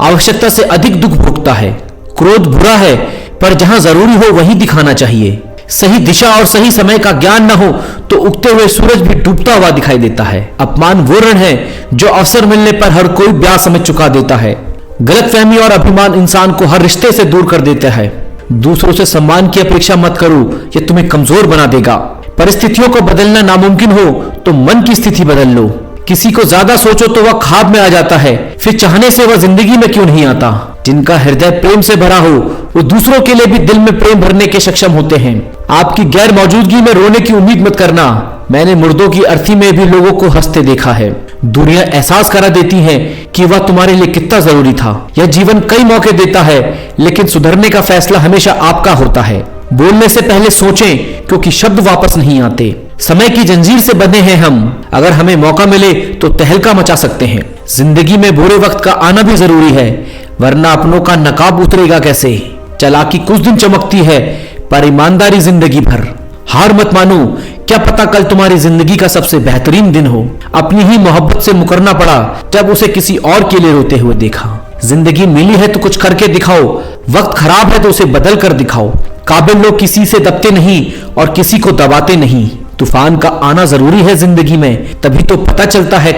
आवश्यकता से अधिक दुख भोगता है। क्रोध बुरा है, पर जहां जरूरी हो वहीं दिखाना चाहिए। सही दिशा और सही समय का ज्ञान न हो तो उगते हुए सूरज भी डूबता हुआ दिखाई देता है। अपमान वो ऋण है जो अवसर मिलने पर हर कोई ब्याज समेत चुका देता है। गलतफहमी और अभिमान इंसान को हर रिश्ते से दूर कर देता है। दूसरों से सम्मान की अपेक्षा मत करो, यह तुम्हें कमजोर बना देगा। परिस्थितियों को बदलना नामुमकिन हो तो मन की स्थिति बदल लो। किसी को ज्यादा सोचो तो वह ख्वाब में आ जाता है, फिर चाहने से वह जिंदगी में क्यों नहीं आता। जिनका हृदय प्रेम से भरा हो वो दूसरों के लिए भी दिल में प्रेम भरने के सक्षम होते हैं। आपकी गैर मौजूदगी में रोने की उम्मीद मत करना। मैंने मुर्दों की अर्थी में भी लोगों को हंसते देखा है। दुनिया एहसास करा देती है कि वह तुम्हारे लिए कितना जरूरी था। यह जीवन कई मौके देता है, लेकिन सुधरने का फैसला हमेशा आपका होता है। बोलने से पहले सोचें, क्योंकि शब्द वापस नहीं आते। समय की जंजीर से बंधे हैं हम, अगर हमें मौका मिले तो तहलका मचा सकते हैं। जिंदगी में बुरे वक्त का आना भी जरूरी है, वरना अपनों का नकाब उतरेगा कैसे। चालाकी कुछ दिन चमकती है, पर ईमानदारी जिंदगी भर। हार मत मानो, क्या पता कल तुम्हारी जिंदगी का सबसे बेहतरीन दिन हो। अपनी ही मोहब्बत से मुकरना पड़ा जब उसे किसी और के लिए रोते हुए देखा। जिंदगी मिली है तो कुछ करके दिखाओ, वक्त खराब है तो उसे बदल कर दिखाओ। काबिल लोग किसी से दबते नहीं और किसी को दबाते नहीं। तूफान का आना जरूरी है जिंदगी में, तभी तो पता चलता है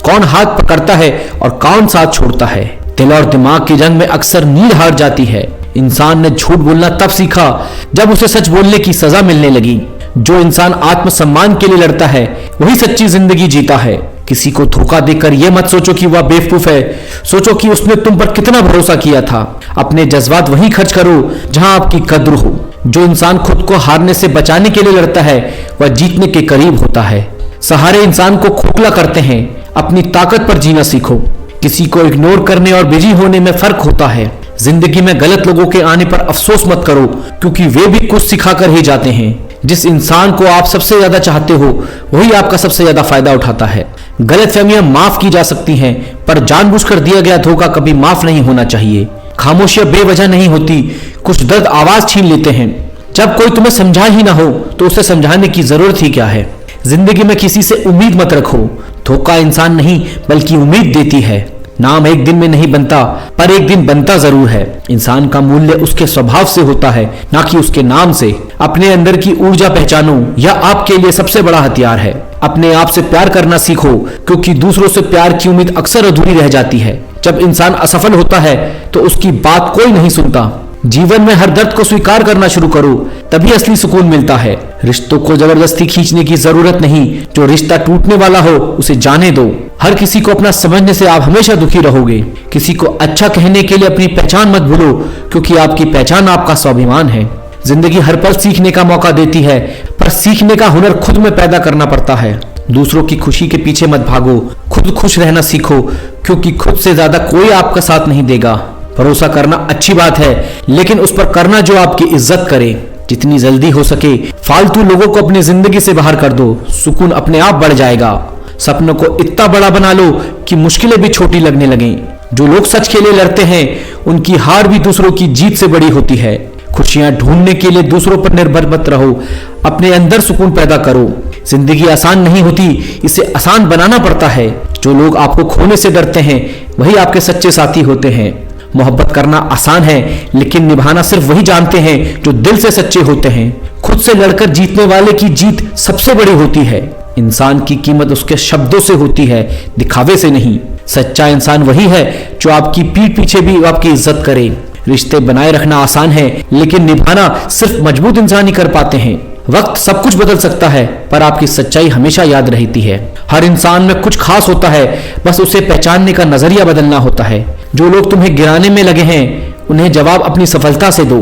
कौन हाथ पकड़ता है और कौन साथ छोड़ता है। दिल और दिमाग की जंग में अक्सर नींद हार जाती है। इंसान ने झूठ बोलना तब सीखा जब उसे सच बोलने की सजा मिलने लगी। जो इंसान आत्मसम्मान के लिए लड़ता है वही सच्ची जिंदगी जीता है। किसी को धोखा देकर यह मत सोचो कि वह बेवकूफ है, सोचो कि उसने तुम पर कितना भरोसा किया था। अपने जज्बात वहीं खर्च करो जहां आपकी कद्र हो। जो इंसान खुद को हारने से बचाने के लिए लड़ता है वह जीतने के करीब होता है। सहारे इंसान को खोखला करते हैं। अपनी ताकत पर जीना सीखो। किसी को इग्नोर करने और बिजी होने में फर्क होता है। जिंदगी में गलत लोगों के आने पर अफसोस मत करो, क्योंकि वे भी कुछ सिखा कर ही जाते हैं। जिस इंसान को आप सबसे ज्यादा चाहते हो वही आपका सबसे ज्यादा फायदा उठाता है। गलतफहमियां माफ की जा सकती हैं, पर जानबूझकर दिया गया धोखा कभी माफ नहीं होना चाहिए। खामोशियां बेवजह नहीं होती, कुछ दर्द आवाज छीन लेते हैं। जब कोई तुम्हें समझा ही ना हो तो उसे समझाने की जरूरत ही क्या है। जिंदगी में किसी से उम्मीद मत रखो। धोखा इंसान नहीं बल्कि उम्मीद देती है। नाम एक दिन में नहीं बनता, पर एक दिन बनता जरूर है। इंसान का मूल्य उसके स्वभाव से होता है, ना कि उसके नाम से। अपने अंदर की ऊर्जा पहचानो, यह आपके लिए सबसे बड़ा हथियार है। अपने आप से प्यार करना सीखो, क्योंकि दूसरों से प्यार की उम्मीद अक्सर अधूरी रह जाती है। जब इंसान असफल होता है तो उसकी बात कोई नहीं सुनता। जीवन में हर दर्द को स्वीकार करना शुरू करो, तभी असली सुकून मिलता है। रिश्तों को जबरदस्ती खींचने की जरूरत नहीं। जो रिश्ता टूटने वाला हो उसे जाने दो। हर किसी को अपना समझने से आप हमेशा दुखी रहोगे। किसी को अच्छा कहने के लिए अपनी पहचान मत भूलो, क्योंकि आपकी पहचान आपका स्वाभिमान है। जिंदगी हर पल सीखने का मौका देती है, पर सीखने का हुनर खुद में पैदा करना पड़ता है। दूसरों की खुशी के पीछे मत भागो, खुद खुश रहना सीखो, क्योंकि खुद से ज्यादा कोई आपका साथ नहीं देगा। भरोसा करना अच्छी बात है, लेकिन उस पर करना जो आपकी इज्जत करे। जितनी जल्दी हो सके फालतू लोगों को अपनी जिंदगी से बाहर कर दो, सुकून अपने आप बढ़ जाएगा। सपनों को इतना बड़ा बना लो कि मुश्किलें भी छोटी लगने लगें। जो लोग सच के लिए लड़ते हैं, उनकी हार भी दूसरों की जीत से बड़ी होती है। खुशियां ढूंढने के लिए दूसरों पर निर्भर मत रहो, अपने अंदर सुकून पैदा करो। जिंदगी आसान नहीं होती, इसे आसान बनाना पड़ता है। जो लोग आपको खोने से डरते हैं, वही आपके सच्चे साथी होते हैं। मोहब्बत करना आसान है, लेकिन निभाना सिर्फ वही जानते हैं जो दिल से सच्चे होते हैं। खुद से लड़कर जीतने वाले की जीत सबसे बड़ी होती है। इंसान की कीमत उसके शब्दों से होती है, दिखावे से नहीं। सच्चा इंसान वही है जो आपकी पीठ पीछे भी आपकी इज्जत करे। रिश्ते बनाए रखना आसान है, लेकिन निभाना सिर्फ मजबूत इंसान ही कर पाते हैं। वक्त सब कुछ बदल सकता है, पर आपकी सच्चाई हमेशा याद रहती है। हर इंसान में कुछ खास होता है, बस उसे पहचानने का नजरिया बदलना होता है। जो लोग तुम्हें गिराने में लगे हैं, उन्हें जवाब अपनी सफलता से दो।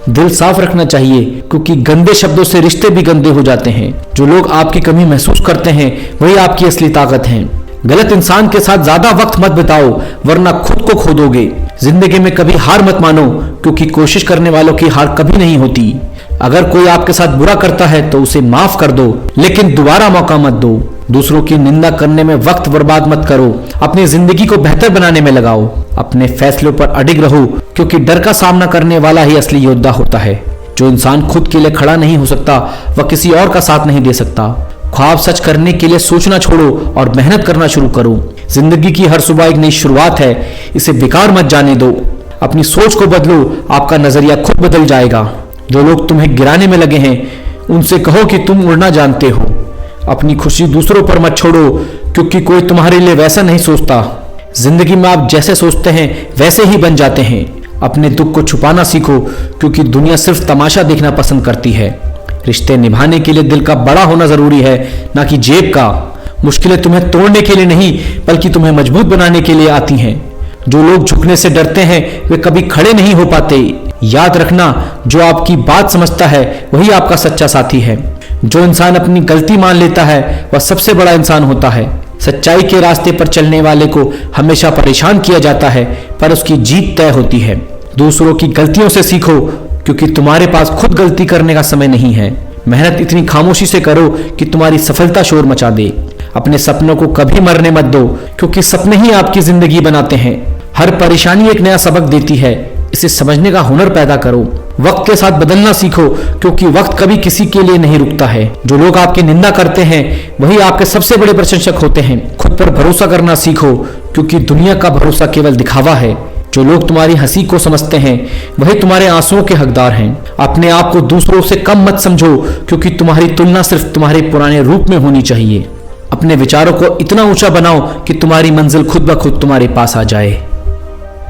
दिल साफ रखना चाहिए, क्योंकि गंदे शब्दों से रिश्ते भी गंदे हो जाते हैं। जो लोग आपकी कमी महसूस करते हैं, वही आपकी असली ताकत है। गलत इंसान के साथ ज्यादा वक्त मत बिताओ, वरना खुद को खो दोगे। जिंदगी में कभी हार मत मानो, क्योंकि कोशिश करने वालों की हार कभी नहीं होती। अगर कोई आपके साथ बुरा करता है तो उसे माफ कर दो, लेकिन दोबारा मौका मत दो। दूसरों की निंदा करने में वक्त बर्बाद मत करो, अपनी जिंदगी को बेहतर बनाने में लगाओ। अपने फैसलों पर अडिग रहो, क्योंकि डर का सामना करने वाला ही असली योद्धा होता है। जो इंसान खुद के लिए खड़ा नहीं हो सकता, वह किसी और का साथ नहीं दे सकता। ख्वाब सच करने के लिए सोचना छोड़ो और मेहनत करना शुरू करो। जिंदगी की हर सुबह एक नई शुरुआत है, इसे बेकार मत जाने दो। अपनी सोच को बदलो, आपका नजरिया खुद बदल जाएगा। जो लोग तुम्हें गिराने में लगे हैं, उनसे कहो कि तुम उड़ना जानते हो। अपनी खुशी दूसरों पर मत छोड़ो, क्योंकि कोई तुम्हारे लिए वैसा नहीं सोचता। जिंदगी में आप जैसे सोचते हैं वैसे ही बन जाते हैं। अपने दुख को छुपाना सीखो, क्योंकि दुनिया सिर्फ तमाशा देखना पसंद करती है। रिश्ते निभाने के लिए दिल का बड़ा होना जरूरी है, ना कि जेब का। मुश्किलें तुम्हें तोड़ने के लिए नहीं, बल्कि तुम्हें मजबूत बनाने के लिए आती हैं। जो लोग झुकने से डरते हैं, वे कभी खड़े नहीं हो पाते। याद रखना, जो आपकी बात समझता है वही आपका सच्चा साथी है। जो इंसान अपनी गलती मान लेता है, वह सबसे बड़ा इंसान होता है। सच्चाई के रास्ते पर चलने वाले को हमेशा परेशान किया जाता है, पर उसकी जीत तय होती है। दूसरों की गलतियों से सीखो, क्योंकि तुम्हारे पास खुद गलती करने का समय नहीं है। मेहनत इतनी खामोशी से करो कि तुम्हारी सफलता शोर मचा दे। अपने सपनों को कभी मरने मत दो, क्योंकि सपने ही आपकी जिंदगी बनाते हैं। हर परेशानी एक नया सबक देती है, इसे समझने का हुनर पैदा करो। वक्त के साथ बदलना सीखो, क्योंकि वक्त कभी किसी के लिए नहीं रुकता है। जो लोग आपकी निंदा करते हैं, वही आपके सबसे बड़े प्रशंसक होते हैं। खुद पर भरोसा करना सीखो, क्योंकि दुनिया का भरोसा केवल दिखावा है। जो लोग तुम्हारी हंसी को समझते हैं, वही तुम्हारे आंसुओं के हकदार हैं। अपने आप को दूसरों से कम मत समझो, क्योंकि तुम्हारी तुलना सिर्फ तुम्हारे पुराने रूप में होनी चाहिए। अपने विचारों को इतना ऊंचा बनाओ कि तुम्हारी मंजिल खुद ब खुद तुम्हारे पास आ जाए।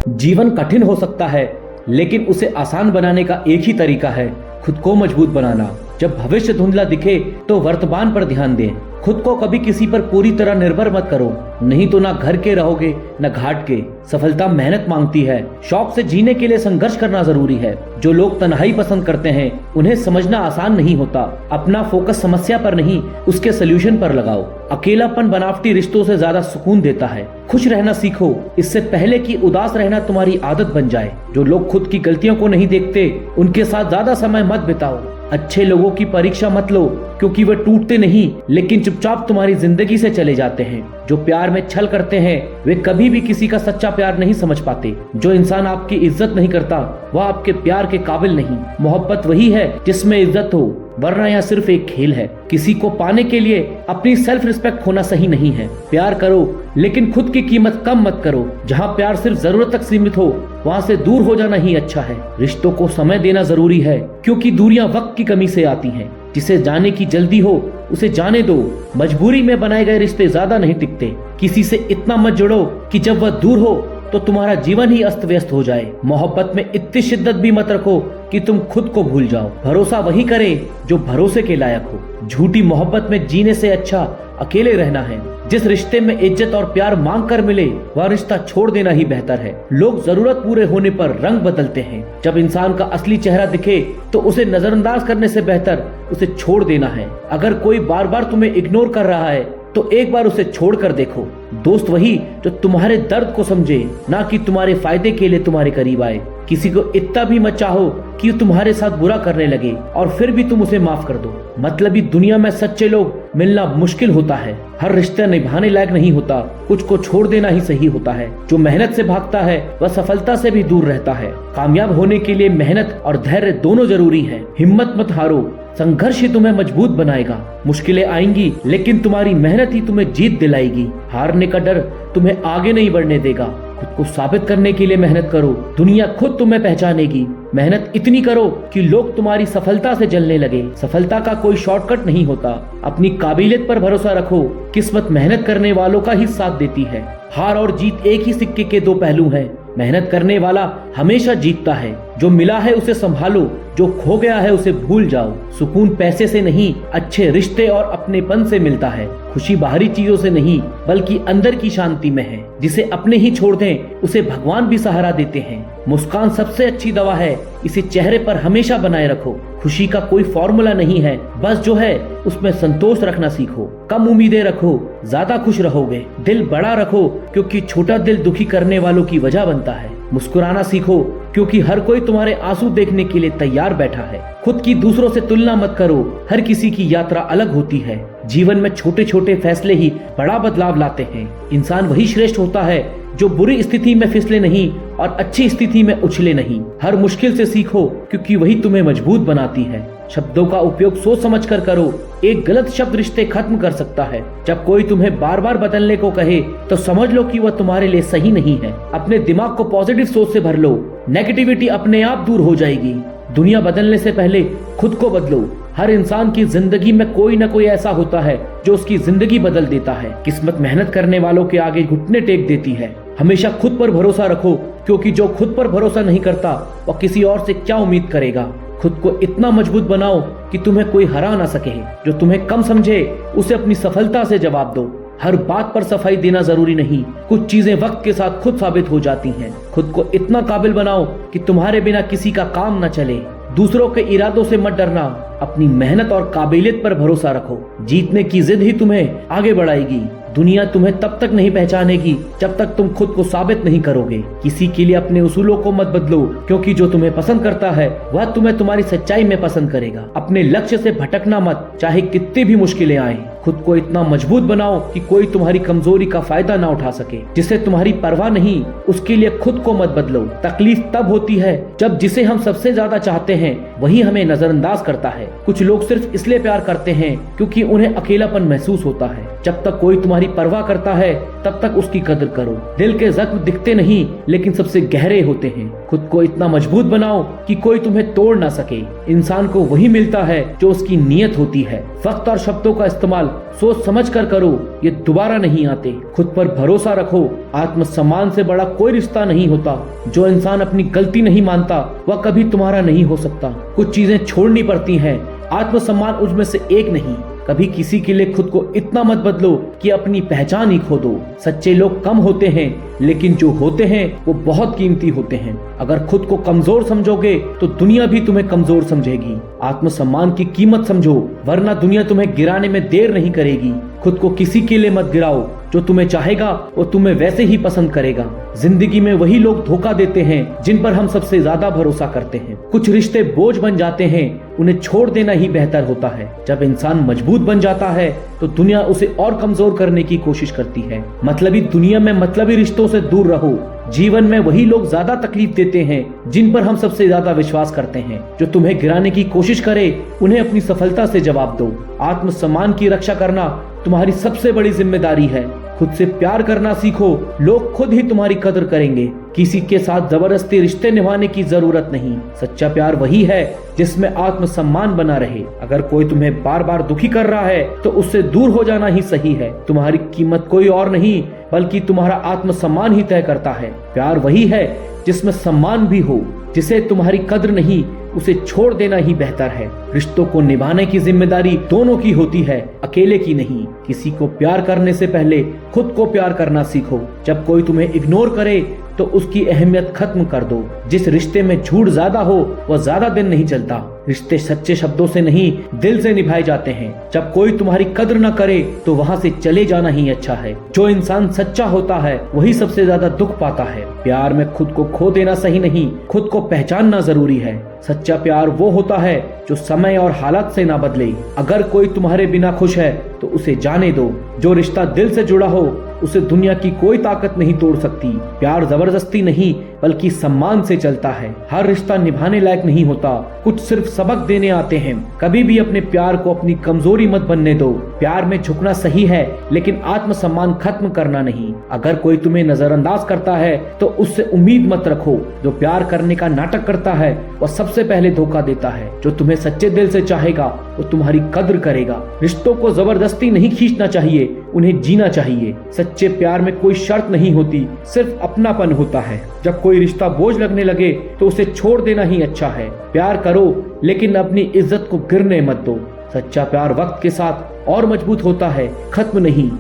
जीवन कठिन हो सकता है, लेकिन उसे आसान बनाने का एक ही तरीका है, खुद को मजबूत बनाना। जब भविष्य धुंधला दिखे तो वर्तमान पर ध्यान दें। खुद को कभी किसी पर पूरी तरह निर्भर मत करो, नहीं तो ना घर के रहोगे न घाट के। सफलता मेहनत मांगती है, शौक से जीने के लिए संघर्ष करना जरूरी है। जो लोग तन्हाई पसंद करते हैं, उन्हें समझना आसान नहीं होता। अपना फोकस समस्या पर नहीं, उसके सोल्यूशन पर लगाओ। अकेलापन बनावटी रिश्तों से ज्यादा सुकून देता है। खुश रहना सीखो, इससे पहले कि उदास रहना तुम्हारी आदत बन जाए। जो लोग खुद की गलतियों को नहीं देखते, उनके साथ ज्यादा समय मत बिताओ। अच्छे लोगों की परीक्षा मत लो, क्योंकि वे टूटते नहीं लेकिन चुपचाप तुम्हारी जिंदगी से चले जाते हैं। जो प्यार में छल करते हैं वे कभी भी किसी का सच्चा प्यार नहीं समझ पाते। जो इंसान आपकी इज्जत नहीं करता वह आपके प्यार के काबिल नहीं। मोहब्बत वही है जिसमें इज्जत हो, वरना यह सिर्फ एक खेल है। किसी को पाने के लिए अपनी सेल्फ रिस्पेक्ट खोना सही नहीं है। प्यार करो लेकिन खुद की कीमत कम मत करो। जहाँ प्यार सिर्फ जरूरत तक सीमित हो वहाँ से दूर हो जाना ही अच्छा है। रिश्तों को समय देना जरूरी है, क्योंकि दूरियां वक्त की कमी से आती हैं। जिसे जाने की जल्दी हो उसे जाने दो। मजबूरी में बनाए गए रिश्ते ज्यादा नहीं टिकते। किसी से इतना मत जुड़ो कि जब वह दूर हो तो तुम्हारा जीवन ही अस्त व्यस्त हो जाए। मोहब्बत में इतनी शिद्दत भी मत रखो कि तुम खुद को भूल जाओ। भरोसा वही करे जो भरोसे के लायक हो। झूठी मोहब्बत में जीने से अच्छा अकेले रहना है। जिस रिश्ते में इज्जत और प्यार मांग कर मिले वह रिश्ता छोड़ देना ही बेहतर है। लोग जरूरत पूरे होने पर रंग बदलते हैं। जब इंसान का असली चेहरा दिखे तो उसे नजरअंदाज करने से बेहतर उसे छोड़ देना है। अगर कोई बार बार तुम्हें इग्नोर कर रहा है तो एक बार उसे छोड़ कर देखो। दोस्त वही जो तुम्हारे दर्द को समझे, ना कि तुम्हारे फायदे के लिए तुम्हारे करीब आए। किसी को इतना भी मत चाहो कि तुम्हारे साथ बुरा करने लगे और फिर भी तुम उसे माफ कर दो। मतलबी दुनिया में सच्चे लोग मिलना मुश्किल होता है। हर रिश्ता निभाने लायक नहीं होता। कुछ को छोड़ देना ही सही होता है। जो मेहनत से भागता है वह सफलता से भी दूर रहता है। कामयाब होने के लिए मेहनत और धैर्य दोनों जरूरी है। हिम्मत मत हारो, संघर्ष ही तुम्हें मजबूत बनाएगा। मुश्किलें आएंगी लेकिन तुम्हारी मेहनत ही तुम्हें जीत दिलाएगी। हारने का डर तुम्हें आगे नहीं बढ़ने देगा। खुद को साबित करने के लिए मेहनत करो, दुनिया खुद तुम्हें पहचानेगी। मेहनत इतनी करो कि लोग तुम्हारी सफलता से जलने लगे। सफलता का कोई शॉर्टकट नहीं होता। अपनी काबिलियत पर भरोसा रखो। किस्मत मेहनत करने वालों का ही साथ देती है। हार और जीत एक ही सिक्के के दो पहलू हैं। मेहनत करने वाला हमेशा जीतता है। जो मिला है उसे संभालो, जो खो गया है उसे भूल जाओ। सुकून पैसे से नहीं, अच्छे रिश्ते और अपनेपन से मिलता है। खुशी बाहरी चीजों से नहीं बल्कि अंदर की शांति में है। जिसे अपने ही छोड़ दें उसे भगवान भी सहारा देते हैं। मुस्कान सबसे अच्छी दवा है, इसे चेहरे पर हमेशा बनाए रखो। खुशी का कोई फॉर्मूला नहीं है, बस जो है उसमें संतोष रखना सीखो। कम उम्मीदें रखो, ज्यादा खुश रहोगे। दिल बड़ा रखो, क्योंकि छोटा दिल दुखी करने वालों की वजह बनता है। मुस्कुराना सीखो, क्योंकि हर कोई तुम्हारे आंसू देखने के लिए तैयार बैठा है। खुद की दूसरों से तुलना मत करो, हर किसी की यात्रा अलग होती है। जीवन में छोटे छोटे फैसले ही बड़ा बदलाव लाते हैं। इंसान वही श्रेष्ठ होता है जो बुरी स्थिति में फिसले नहीं और अच्छी स्थिति में उछले नहीं। हर मुश्किल से सीखो, क्योंकि वही तुम्हें मजबूत बनाती है। शब्दों का उपयोग सोच समझ कर करो। एक गलत शब्द रिश्ते खत्म कर सकता है। जब कोई तुम्हें बार बार बदलने को कहे तो समझ लो कि वह तुम्हारे लिए सही नहीं है। अपने दिमाग को पॉजिटिव सोच से भर लो, नेगेटिविटी अपने आप दूर हो जाएगी। दुनिया बदलने से पहले खुद को बदलो। हर इंसान की जिंदगी में कोई न कोई ऐसा होता है जो उसकी जिंदगी बदल देता है। किस्मत मेहनत करने वालों के आगे घुटने टेक देती है। हमेशा खुद पर भरोसा रखो, क्योंकि जो खुद पर भरोसा नहीं करता वह किसी और से क्या उम्मीद करेगा। खुद को इतना मजबूत बनाओ कि तुम्हें कोई हरा ना सके। जो तुम्हें कम समझे उसे अपनी सफलता से जवाब दो। हर बात पर सफाई देना जरूरी नहीं। कुछ चीजें वक्त के साथ खुद साबित हो जाती हैं। खुद को इतना काबिल बनाओ कि तुम्हारे बिना किसी का काम न चले। दूसरों के इरादों से मत डरना, अपनी मेहनत और काबिलियत पर भरोसा रखो। जीतने की जिद ही तुम्हें आगे बढ़ाएगी। दुनिया तुम्हें तब तक नहीं पहचानेगी जब तक तुम खुद को साबित नहीं करोगे। किसी के लिए अपने उसूलों को मत बदलो, क्योंकि जो तुम्हें पसंद करता है वह तुम्हें तुम्हारी सच्चाई में पसंद करेगा। अपने लक्ष्य से भटकना मत, चाहे कितनी भी मुश्किलें आए। खुद को इतना मजबूत बनाओ कि कोई तुम्हारी कमजोरी का फायदा ना उठा सके। जिसे तुम्हारी परवाह नहीं उसके लिए खुद को मत बदलो। तकलीफ तब होती है जब जिसे हम सबसे ज्यादा चाहते हैं वही हमें नजरअंदाज करता है। कुछ लोग सिर्फ इसलिए प्यार करते हैं क्योंकि उन्हें अकेलापन महसूस होता है। जब तक कोई तुम्हारी परवाह करता है तब तक उसकी कदर करो। दिल के जख्म दिखते नहीं लेकिन सबसे गहरे होते हैं। खुद को इतना मजबूत बनाओ कि कोई तुम्हें तोड़ ना सके। इंसान को वही मिलता है जो उसकी नीयत होती है। वक्त और शब्दों का इस्तेमाल सोच समझ कर करो, ये दोबारा नहीं आते। खुद पर भरोसा रखो। आत्मसम्मान से बड़ा कोई रिश्ता नहीं होता। जो इंसान अपनी गलती नहीं मानता वह कभी तुम्हारा नहीं हो सकता। कुछ चीजें छोड़नी पड़ती हैं, आत्मसम्मान उसमें से एक नहीं। कभी किसी के लिए खुद को इतना मत बदलो कि अपनी पहचान ही खो दो। सच्चे लोग कम होते हैं लेकिन जो होते हैं वो बहुत कीमती होते हैं। अगर खुद को कमजोर समझोगे तो दुनिया भी तुम्हें कमजोर समझेगी। आत्मसम्मान की कीमत समझो, वरना दुनिया तुम्हें गिराने में देर नहीं करेगी। खुद को किसी के लिए मत गिराओ। जो तुम्हें चाहेगा वो तुम्हें वैसे ही पसंद करेगा। जिंदगी में वही लोग धोखा देते हैं जिन पर हम सबसे ज्यादा भरोसा करते हैं। कुछ रिश्ते बोझ बन जाते हैं, उन्हें छोड़ देना ही बेहतर होता है। जब इंसान मजबूत बन जाता है तो दुनिया उसे और कमजोर करने की कोशिश करती है। मतलबी दुनिया में मतलबी रिश्तों से दूर रहो। जीवन में वही लोग ज्यादा तकलीफ देते हैं जिन पर हम सबसे ज्यादा विश्वास करते हैं। जो तुम्हें गिराने की कोशिश करे उन्हें अपनी सफलता से जवाब दो। आत्मसम्मान की रक्षा करना तुम्हारी सबसे बड़ी जिम्मेदारी है। खुद से प्यार करना सीखो, लोग खुद ही तुम्हारी कदर करेंगे। किसी के साथ जबरदस्ती रिश्ते निभाने की जरूरत नहीं। सच्चा प्यार वही है जिसमें आत्मसम्मान बना रहे। अगर कोई तुम्हें बार बार दुखी कर रहा है तो उससे दूर हो जाना ही सही है। तुम्हारी कीमत कोई और नहीं बल्कि तुम्हारा आत्मसम्मान ही तय करता है। प्यार वही है जिसमें सम्मान भी हो। जिसे तुम्हारी कद्र नहीं उसे छोड़ देना ही बेहतर है। रिश्तों को निभाने की जिम्मेदारी दोनों की होती है, अकेले की नहीं। किसी को प्यार करने से पहले खुद को प्यार करना सीखो। जब कोई तुम्हें इग्नोर करे तो उसकी अहमियत खत्म कर दो। जिस रिश्ते में झूठ ज्यादा हो वह ज्यादा दिन नहीं चलता। रिश्ते सच्चे शब्दों से नहीं दिल से निभाए जाते हैं। जब कोई तुम्हारी कद्र न करे तो वहां से चले जाना ही अच्छा है। जो इंसान सच्चा होता है वही सबसे ज्यादा दुख पाता है। प्यार में खुद को खो देना सही नहीं, खुद को पहचानना जरूरी है। सच्चा प्यार वो होता है जो समय और हालात से ना बदले। अगर कोई तुम्हारे बिना खुश है तो उसे जाने दो। जो रिश्ता दिल से जुड़ा हो उसे दुनिया की कोई ताकत नहीं तोड़ सकती। प्यार जबरदस्ती नहीं बल्कि सम्मान से चलता है। हर रिश्ता निभाने लायक नहीं होता, कुछ सिर्फ सबक देने आते हैं। कभी भी अपने प्यार को अपनी कमजोरी मत बनने दो। प्यार में झुकना सही है लेकिन आत्मसम्मान खत्म करना नहीं। अगर कोई तुम्हें नजरअंदाज करता है तो उससे उम्मीद मत रखो। जो प्यार करने का नाटक करता है वह सबसे पहले धोखा देता है। जो तुम्हें सच्चे दिल से चाहेगा वो तुम्हारी कद्र करेगा। रिश्तों को जबरदस्ती नहीं खींचना चाहिए, उन्हें जीना चाहिए। सच्चे प्यार में कोई शर्त नहीं होती, सिर्फ अपनापन होता है। जब कोई रिश्ता बोझ लगने लगे तो उसे छोड़ देना ही अच्छा है। प्यार करो लेकिन अपनी इज्जत को गिरने मत दो। सच्चा प्यार वक्त के साथ और मजबूत होता है, खत्म नहीं।